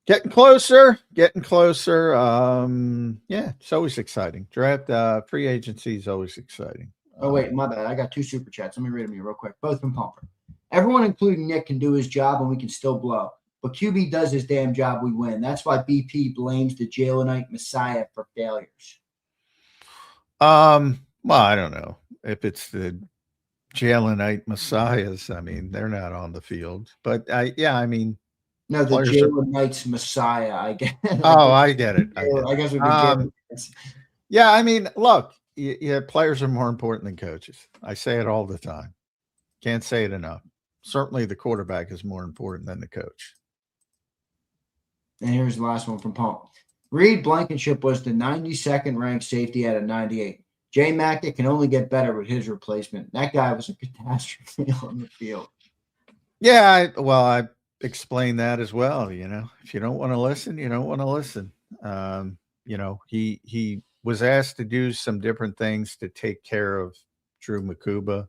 Getting closer. Yeah, it's always exciting. Draft free agency is always exciting. Oh, wait, my bad. I got 2 super chats. Let me read them here real quick. Both from Pumper. Everyone, including Nick, can do his job and we can still blow. But QB does his damn job, we win. That's why BP blames the Jalenite Messiah for failures. Well, I don't know if it's the Jalenite Messiahs. I mean, they're not on the field. But, no, the Jalenite's Messiah. I get it. I get it. I guess it would be yeah, I mean, look, players are more important than coaches. I say it all the time. Can't say it enough. Certainly the quarterback is more important than the coach. And here's the last one from Pump. Reed Blankenship was the 92nd ranked safety out of 98. J-Mac, it can only get better with his replacement. That guy was a catastrophe on the field. Yeah, I explained that as well. You know, if you don't want to listen, you don't want to listen. You know, he was asked to do some different things to take care of Drew Makuba.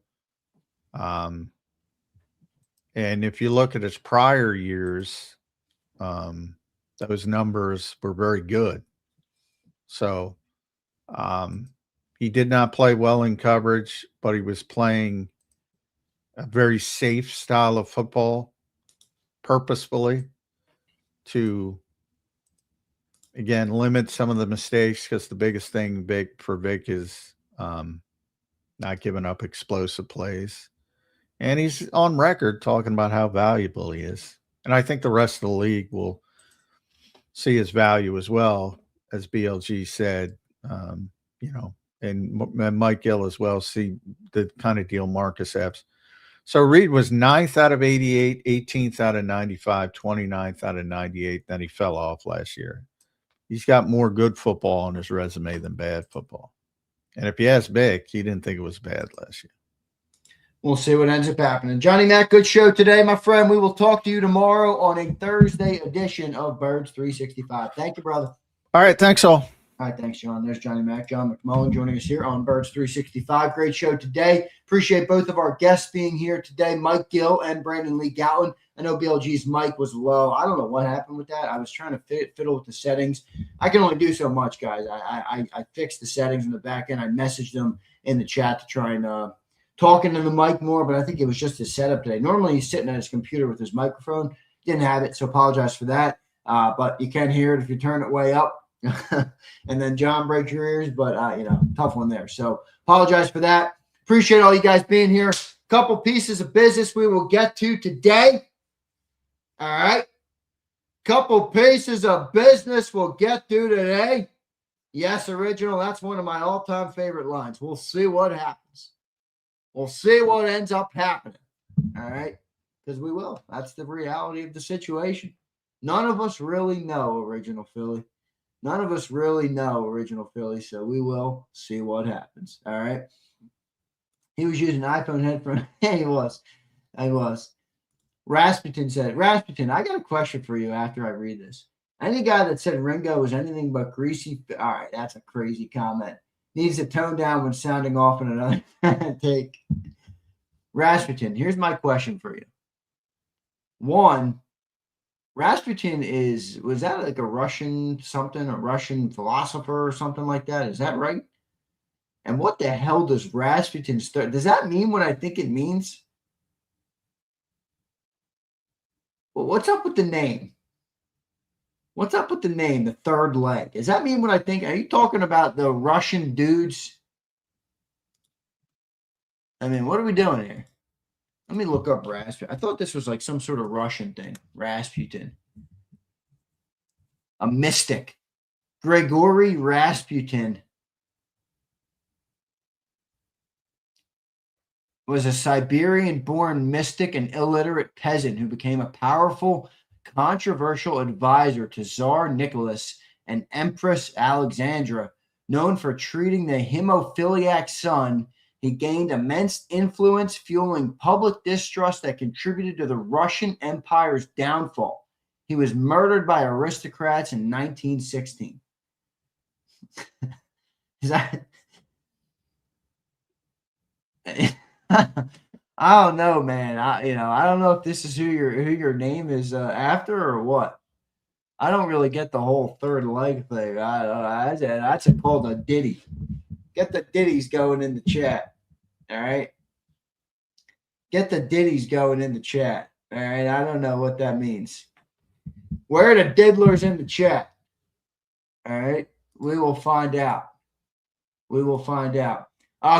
And if you look at his prior years, those numbers were very good. So he did not play well in coverage, but he was playing a very safe style of football purposefully to, again, limit some of the mistakes, because the biggest thing for Vic is not giving up explosive plays. And he's on record talking about how valuable he is. And I think the rest of the league will see his value as well, as BLG said, you know, and Mike Gill as well, see the kind of deal Marcus Epps. So Reed was 9th out of 88, 18th out of 95, 29th out of 98. Then he fell off last year. He's got more good football on his resume than bad football. And if you ask Vic, he didn't think it was bad last year. We'll see what ends up happening. Johnny Mac, good show today, my friend. We will talk to you tomorrow on a Thursday edition of Birds 365. Thank you, brother. All right. Thanks, all. All right, thanks, John. There's Johnny Mac, John McMullen joining us here on Birds 365. Great show today. Appreciate both of our guests being here today, Mike Gill and Brandon Lee Gowan. I know BLG's mic was low. I don't know what happened with that. I was trying to fiddle with the settings. I can only do so much, guys. I fixed the settings in the back end. I messaged them in the chat to try and talk into the mic more, but I think it was just his setup today. Normally he's sitting at his computer with his microphone. Didn't have it, so apologize for that. But you can hear it if you turn it way up. And then John breaks your ears, but you know, tough one there. So apologize for that. Appreciate all you guys being here. Couple pieces of business we will get to today. All right. Couple pieces of business we'll get to today. Yes, original. That's one of my all-time favorite lines. We'll see what happens. We'll see what ends up happening. All right. Because we will. That's the reality of the situation. None of us really know, original Philly. None of us really know, original Philly, so we will see what happens. All right. He was using iPhone headphones. Yeah, he was. Rasputin said, Rasputin, I got a question for you after I read this. Any guy that said Ringo was anything but greasy, all right, that's a crazy comment. Needs to tone down when sounding off in another take. Rasputin, here's my question for you. One, Rasputin was that like a Russian something, a Russian philosopher or something like that? Is that right? And what the hell does Rasputin start? Does that mean what I think it means? Well, what's up with the name? What's up with the name, the third leg? Does that mean what I think? Are you talking about the Russian dudes? I mean, what are we doing here? Let me look up Rasputin. I thought this was like some sort of Russian thing. Rasputin. A mystic. Grigory Rasputin was a Siberian-born mystic and illiterate peasant who became a powerful, controversial advisor to Tsar Nicholas and Empress Alexandra. Known for treating the hemophiliac son, he gained immense influence, fueling public distrust that contributed to the Russian Empire's downfall. He was murdered by aristocrats in 1916. Is that? I don't know, man. I don't know if this is who your name is after or what. I don't really get the whole third leg thing. That's called a ditty. Get the ditties going in the chat. All right. Get the ditties going in the chat. All right. I don't know what that means. Where are the diddlers in the chat? All right. We will find out.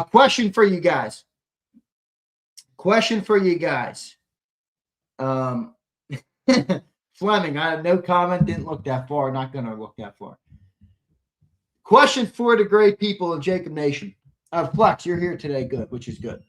Question for you guys. Fleming, I have no comment. Didn't look that far. Not going to look that far. Question for the great people of JAKIB Nation. Flex, you're here today. Good, which is good.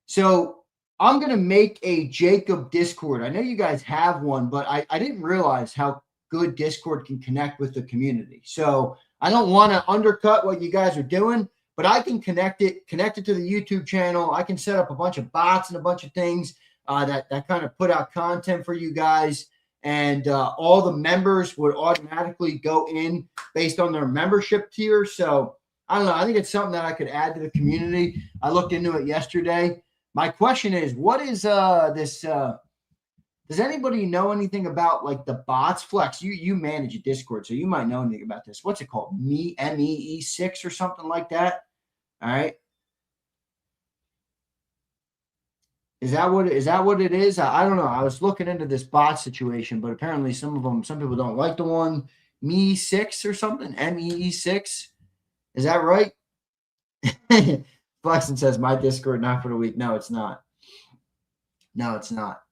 So I'm going to make a JAKIB Discord. I know you guys have one, but I didn't realize how good Discord can connect with the community. So I don't want to undercut what you guys are doing, but I can connect it to the YouTube channel. I can set up a bunch of bots and a bunch of things that kind of put out content for you guys. And all the members would automatically go in based on their membership tier. So I don't know. I think it's something that I could add to the community. I looked into it yesterday. My question is, what is this? Does anybody know anything about like the bots? Flex, you manage a Discord, so you might know anything about this. What's it called? MEE6 or something like that? All right. Is that what it is? I don't know. I was looking into this bot situation, but apparently some people don't like the one Me6 or something. MEE6. Is that right? Flexen says my Discord not for the week. No, it's not. No, it's not.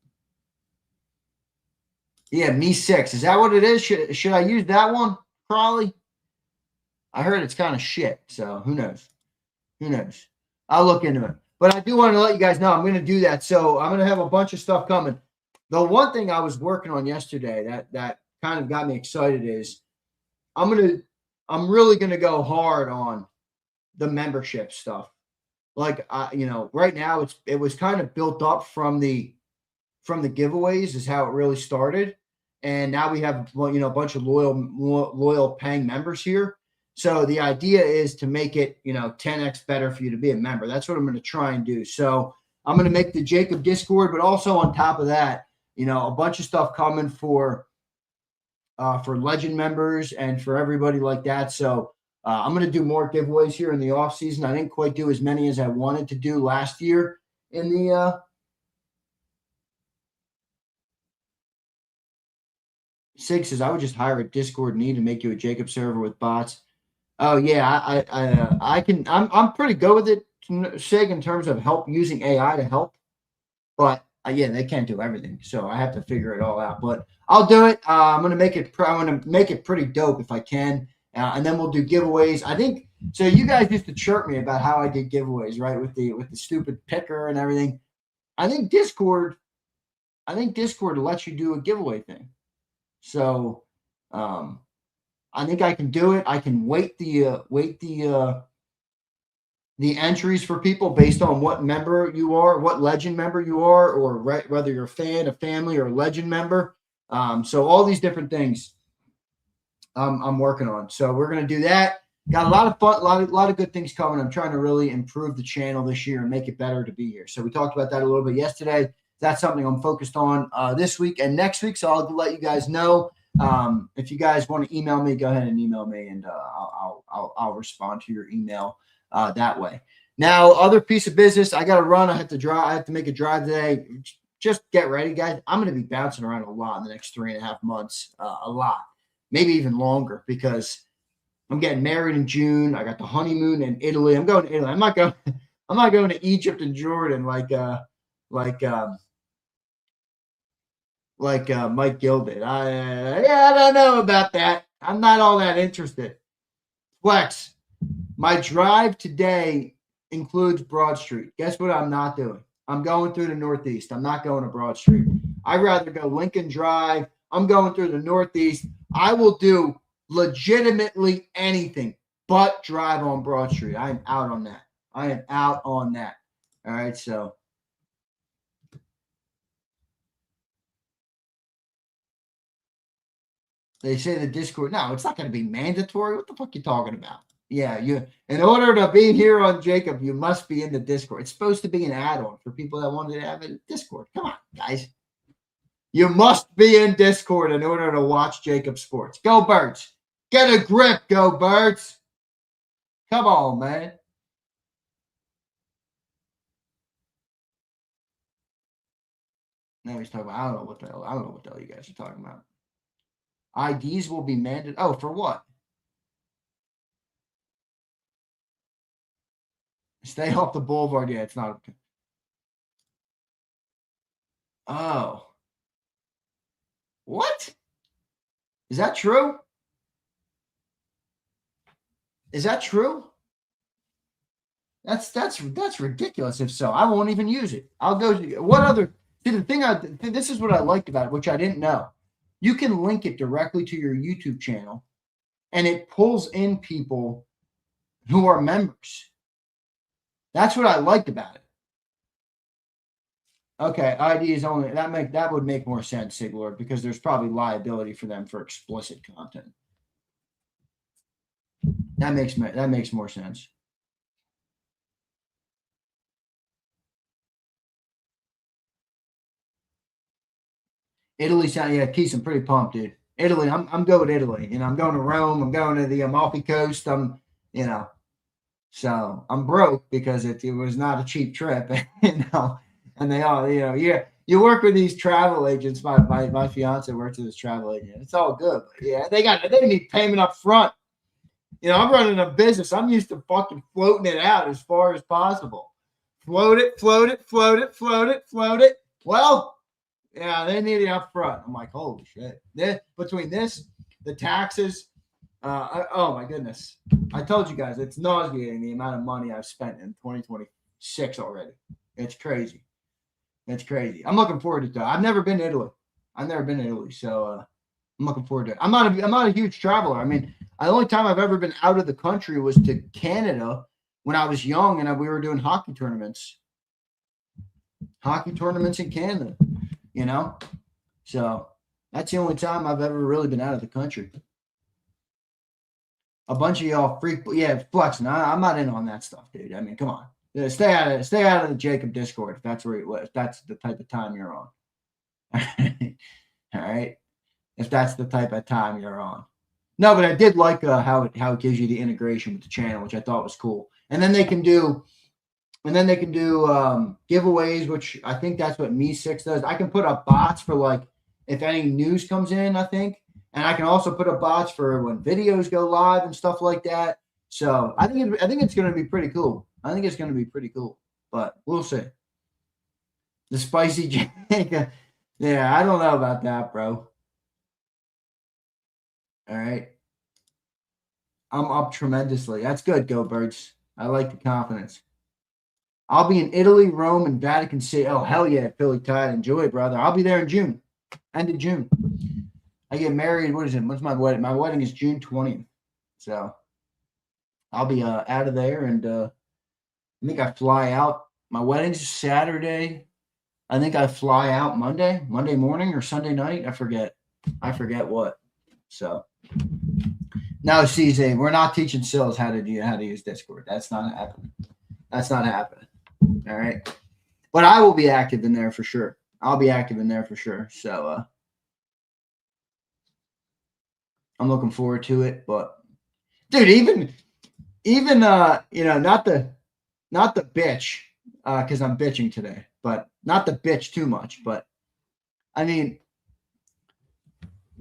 Yeah, Me6. Is that what it is? Should I use that one, Crawley? I heard it's kind of shit, so who knows? Who knows? I'll look into it. But I do want to let you guys know I'm going to do that. So I'm going to have a bunch of stuff coming. The one thing I was working on yesterday that kind of got me excited is I'm really going to go hard on the membership stuff. Like right now it was kind of built up from the giveaways is how it really started. And now we have a bunch of loyal paying members here. So the idea is to make it, 10x better for you to be a member. That's what I'm going to try and do. So I'm going to make the JAKIB Discord, but also on top of that, a bunch of stuff coming for legend members and for everybody like that. So I'm going to do more giveaways here in the off season. I didn't quite do as many as I wanted to do last year in the Sig says I would just hire a Discord need to make you a JAKIB server with bots. Oh yeah, I can. I'm pretty good with it, Sig, in terms of help using AI to help. But yeah, they can't do everything, so I have to figure it all out. But I'll do it. I'm gonna make it. I'm gonna make it pretty dope if I can, and then we'll do giveaways. I think so. You guys used to chirp me about how I did giveaways, right? With the stupid picker and everything. I think Discord lets you do a giveaway thing. So. I think I can do it. I can weight the entries for people based on what member you are, what legend member you are, or whether you're a fan, a family, or a legend member. So all these different things I'm working on. So we're gonna do that. Got a lot of fun, a lot of good things coming. I'm trying to really improve the channel this year and make it better to be here. So we talked about that a little bit yesterday. That's something I'm focused on this week and next week. So I'll let you guys know. If you guys want to email me, go ahead and email me, and I'll respond to your email that way. Now, other piece of business, I got to run. I have to make a drive today. Just get ready, guys. I'm going to be bouncing around a lot in the next 3.5 months, a lot, maybe even longer, because I'm getting married in June. I got the honeymoon in Italy. I'm going to Italy. I'm not going to Egypt and Jordan like Mike Gill did. I don't know about that. I'm not all that interested. Flex, my drive today includes Broad Street. Guess what I'm not doing? I'm going through the Northeast. I'm not going to Broad Street. I'd rather go Lincoln Drive. I'm going through the Northeast. I will do legitimately anything but drive on Broad Street. I am out on that. All right, so. They say the Discord. No, it's not going to be mandatory. What the fuck are you talking about? Yeah, in order to be here on JAKIB, you must be in the Discord. It's supposed to be an add-on for people that wanted to have a Discord. Come on, guys. You must be in Discord in order to watch JAKIB Sports. Go Birds. Get a grip, go Birds. Come on, man. Now he's talking about, I don't know what the hell you guys are talking about. IDs will be mandated. Oh, for what? Stay off the boulevard. Yeah, it's not okay. Oh. What? Is that true? Is that true? That's ridiculous. If so, I won't even use it. I'll go to what other this is what I liked about it, which I didn't know. You can link it directly to your YouTube channel, and it pulls in people who are members. That's what I liked about it. Okay, ID is only that would make more sense, Siglord, because there's probably liability for them for explicit content. That makes more sense. Italy sound Keith, I'm pretty pumped, dude. Italy, I'm going with Italy. You know, I'm going to Rome. I'm going to the Amalfi Coast. So I'm broke because it was not a cheap trip, And they all, you work with these travel agents. My fiance works with this travel agent. It's all good. But they need payment up front. I'm running a business. I'm used to fucking floating it out as far as possible. Float it. Well, yeah, they need it up front. I'm like, holy shit. Between this, the taxes, oh my goodness. I told you guys, it's nauseating the amount of money I've spent in 2026 already. It's crazy. I'm looking forward to it, though. I've never been to Italy. So I'm looking forward to it. I'm not a huge traveler. I mean, the only time I've ever been out of the country was to Canada when I was young and we were doing hockey tournaments in Canada, So that's the only time I've ever really been out of the country. A bunch of y'all flexing. I'm not in on that stuff, dude. I mean, come on. Stay out of the JAKIB Discord if that's if that's the type of time you're on. All right. If that's the type of time you're on. No, but I did like how it gives you the integration with the channel, which I thought was cool. And then they can do giveaways, which I think that's what Me6 does. I can put up bots for if any news comes in, I think. And I can also put up bots for when videos go live and stuff like that. So I think it's going to be pretty cool. But we'll see. The spicy Jamaica. Yeah, I don't know about that, bro. All right. I'm up tremendously. That's good, Go Birds. I like the confidence. I'll be in Italy, Rome, and Vatican City. Oh, hell yeah, Philly Tide. Enjoy it, brother. I'll be there in June. End of June. I get married. What is it? What's my wedding? My wedding is June 20th. So I'll be out of there, and I think I fly out. My wedding's Saturday. I think I fly out Monday morning or Sunday night. I forget what. So no, CZ, we're not teaching Sills how to use Discord. That's not happening. All right. But I will be active in there for sure. So I'm looking forward to it. But dude, even not the bitch, because I'm bitching today, but not the bitch too much. But I mean,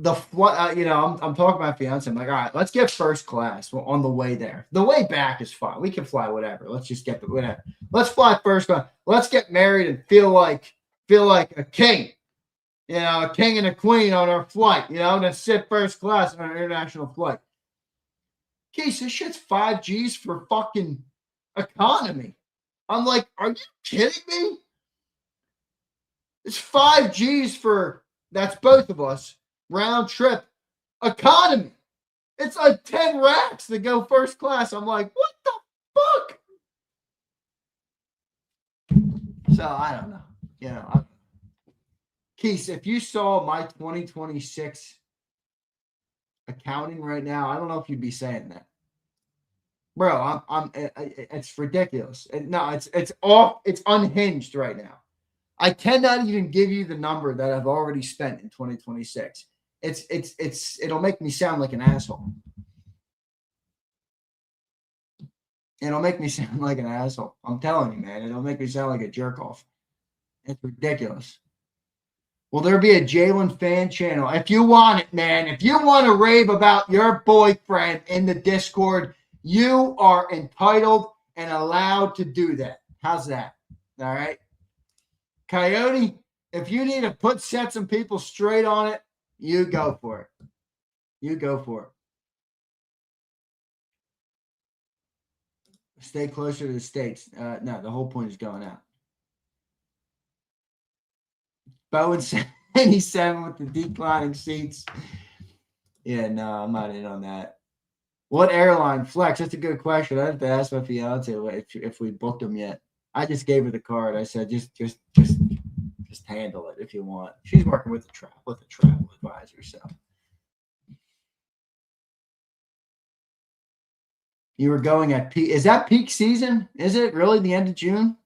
I'm talking to my fiance. I'm like, all right, let's get first class on the way there. The way back is fine. We can fly whatever. Let's just get whatever. Let's fly first class. Let's get married and feel like a king, a king and a queen on our flight, to sit first class on an international flight. Case, this shit's 5 G's for fucking economy. I'm like, are you kidding me? It's 5 G's that's both of us. Round trip economy. It's like 10 racks to go first class. I'm like, what the fuck? So I don't know. Keith, if you saw my 2026 accounting right now, I don't know if you'd be saying that. Bro, it's ridiculous. No, it's off. It's unhinged right now. I cannot even give you the number that I've already spent in 2026. It'll make me sound like an asshole. I'm telling you, man. It'll make me sound like a jerk off. It's ridiculous. Will there be a Jalen fan channel? If you want it, man. If you want to rave about your boyfriend in the Discord, you are entitled and allowed to do that. How's that? All right. Coyote, if you need to set some people straight on it, you go for it. Stay closer to the States. No, the whole point is going out. Bowen 77 with the declining seats. Yeah, no, I'm not in on that. What airline? Flex, that's a good question. I have to ask my fiance if we booked them yet. I just gave her the card. I said, just handle it if you want. She's working with a travel advisor, so. You were going at peak. Is that peak season? Is it really the end of June?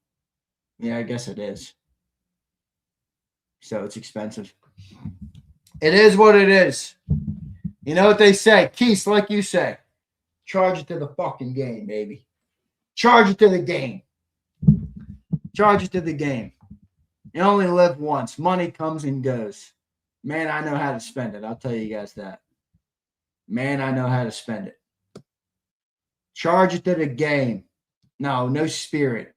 Yeah, I guess it is. So it's expensive. It is what it is. You know what they say, Keith, like you say, charge it to the fucking game, baby. Charge it to the game. Charge it to the game. You only live once. Money comes and goes. Man, I know how to spend it. I'll tell you guys that. Man, I know how to spend it. Charge it to the game. No spirit.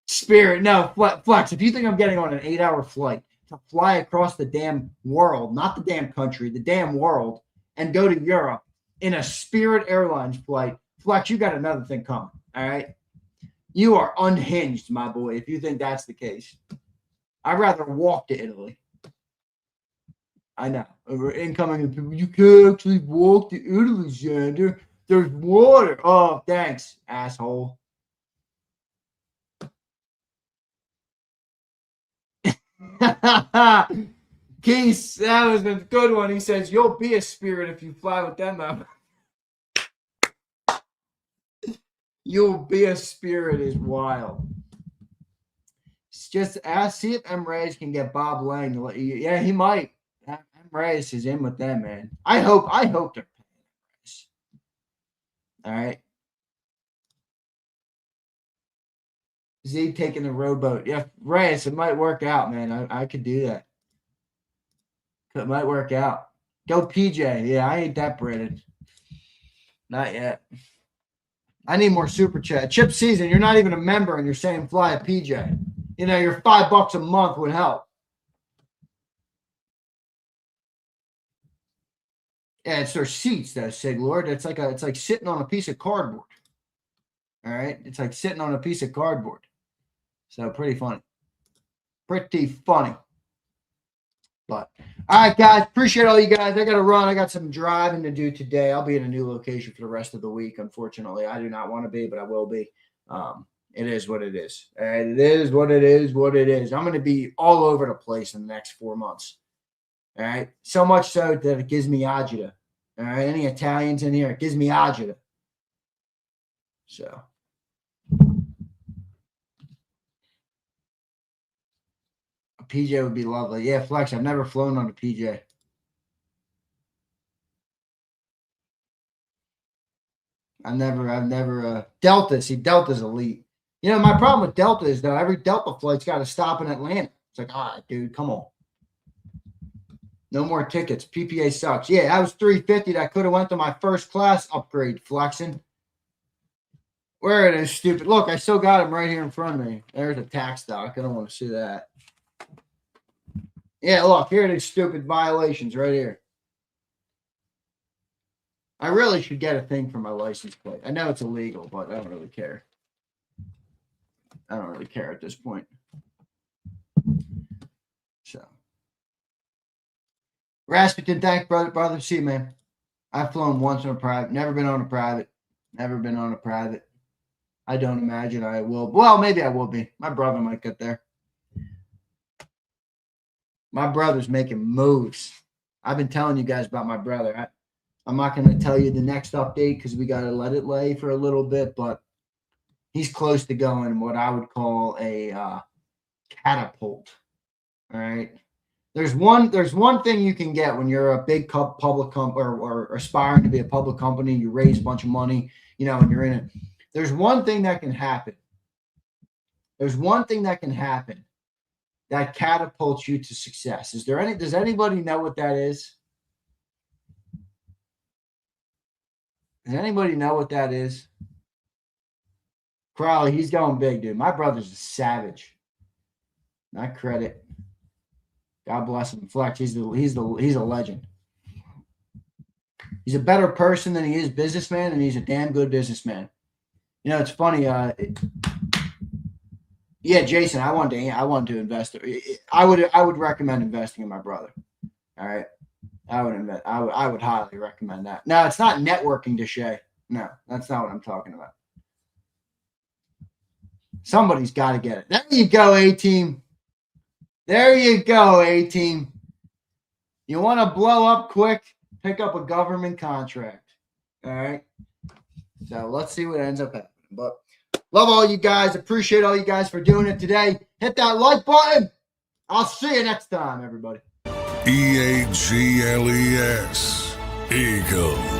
Spirit. No, Flex. If you think I'm getting on an 8-hour flight to fly across the damn world, not the damn country, the damn world, and go to Europe in a Spirit Airlines flight, Flex, you got another thing coming. All right? You are unhinged, my boy, if you think that's the case. I'd rather walk to Italy. I know. Incoming people, you can't actually walk to Italy, Zander. There's water. Oh, thanks, asshole. Keith, that was a good one. He says, you'll be a spirit if you fly with them up. You'll be a spirit is wild. Just see if M. Reyes can get Bob Lang to let you. Yeah, he might. M. Reyes is in with them, man. I hope they're paying Reyes. All right. Z taking the rowboat. Yeah, Reyes, it might work out, man. I could do that. It might work out. Go PJ. Yeah, I ain't that British. Not yet. I need more super chat. Chip season, you're not even a member and you're saying fly a PJ. You know, your $5 a month would help. Yeah, it's their seats, though, Sig Lord. It's like sitting on a piece of cardboard. All right? It's like sitting on a piece of cardboard. So pretty funny. Pretty funny. But all right, guys, appreciate all you guys. I got to run. I got some driving to do today. I'll be in a new location for the rest of the week. Unfortunately, I do not want to be, but I will be. It is what it is. It is what it is. What it is. I'm going to be all over the place in the next 4 months. All right, so much so that it gives me agita. All right, any Italians in here? It gives me agita. So. PJ would be lovely. Yeah, Flex. I've never flown on a PJ. I've never Delta. See, Delta's elite. You know, my problem with Delta is though every Delta flight's got to stop in Atlanta. It's like, all right, dude, come on. No more tickets. PPA sucks. Yeah, that was $350. That could have went to my first class upgrade, flexing. Where it is, stupid. Look, I still got him right here in front of me. There's a tax doc. I don't want to see that. Yeah, look, here it is, stupid violations right here. I really should get a thing for my license plate. I know it's illegal, but I don't really care. I don't really care at this point. So. Rasputin, thanks, brother. See you, man. I've flown once on a private. Never been on a private. Never been on a private. I don't imagine I will. Well, maybe I will be. My brother might get there. My brother's making moves. I've been telling you guys about my brother. I'm not going to tell you the next update because we got to let it lay for a little bit, but he's close to going what I would call a catapult. All right. There's one thing you can get when you're a big public company or aspiring to be a public company. You raise a bunch of money, you know, and you're in it. There's one thing that can happen. There's one thing that can happen that catapults you to success. Does anybody know what that is? Does anybody know what that is? Crowley, he's going big, dude. My brother's a savage. Not credit. God bless him. Flex, he's a legend. He's a better person than he is businessman, and he's a damn good businessman. You know, it's funny. Yeah, Jason, I wanted to invest. I would recommend investing in my brother. All right, I would highly recommend that. No, it's not networking to Shea. No, that's not what I'm talking about. Somebody's got to get it. There you go, A-Team. There you go, A-Team. You want to blow up quick? Pick up a government contract. All right? So let's see what ends up happening. But love all you guys. Appreciate all you guys for doing it today. Hit that like button. I'll see you next time, everybody. EAGLES. Eagles.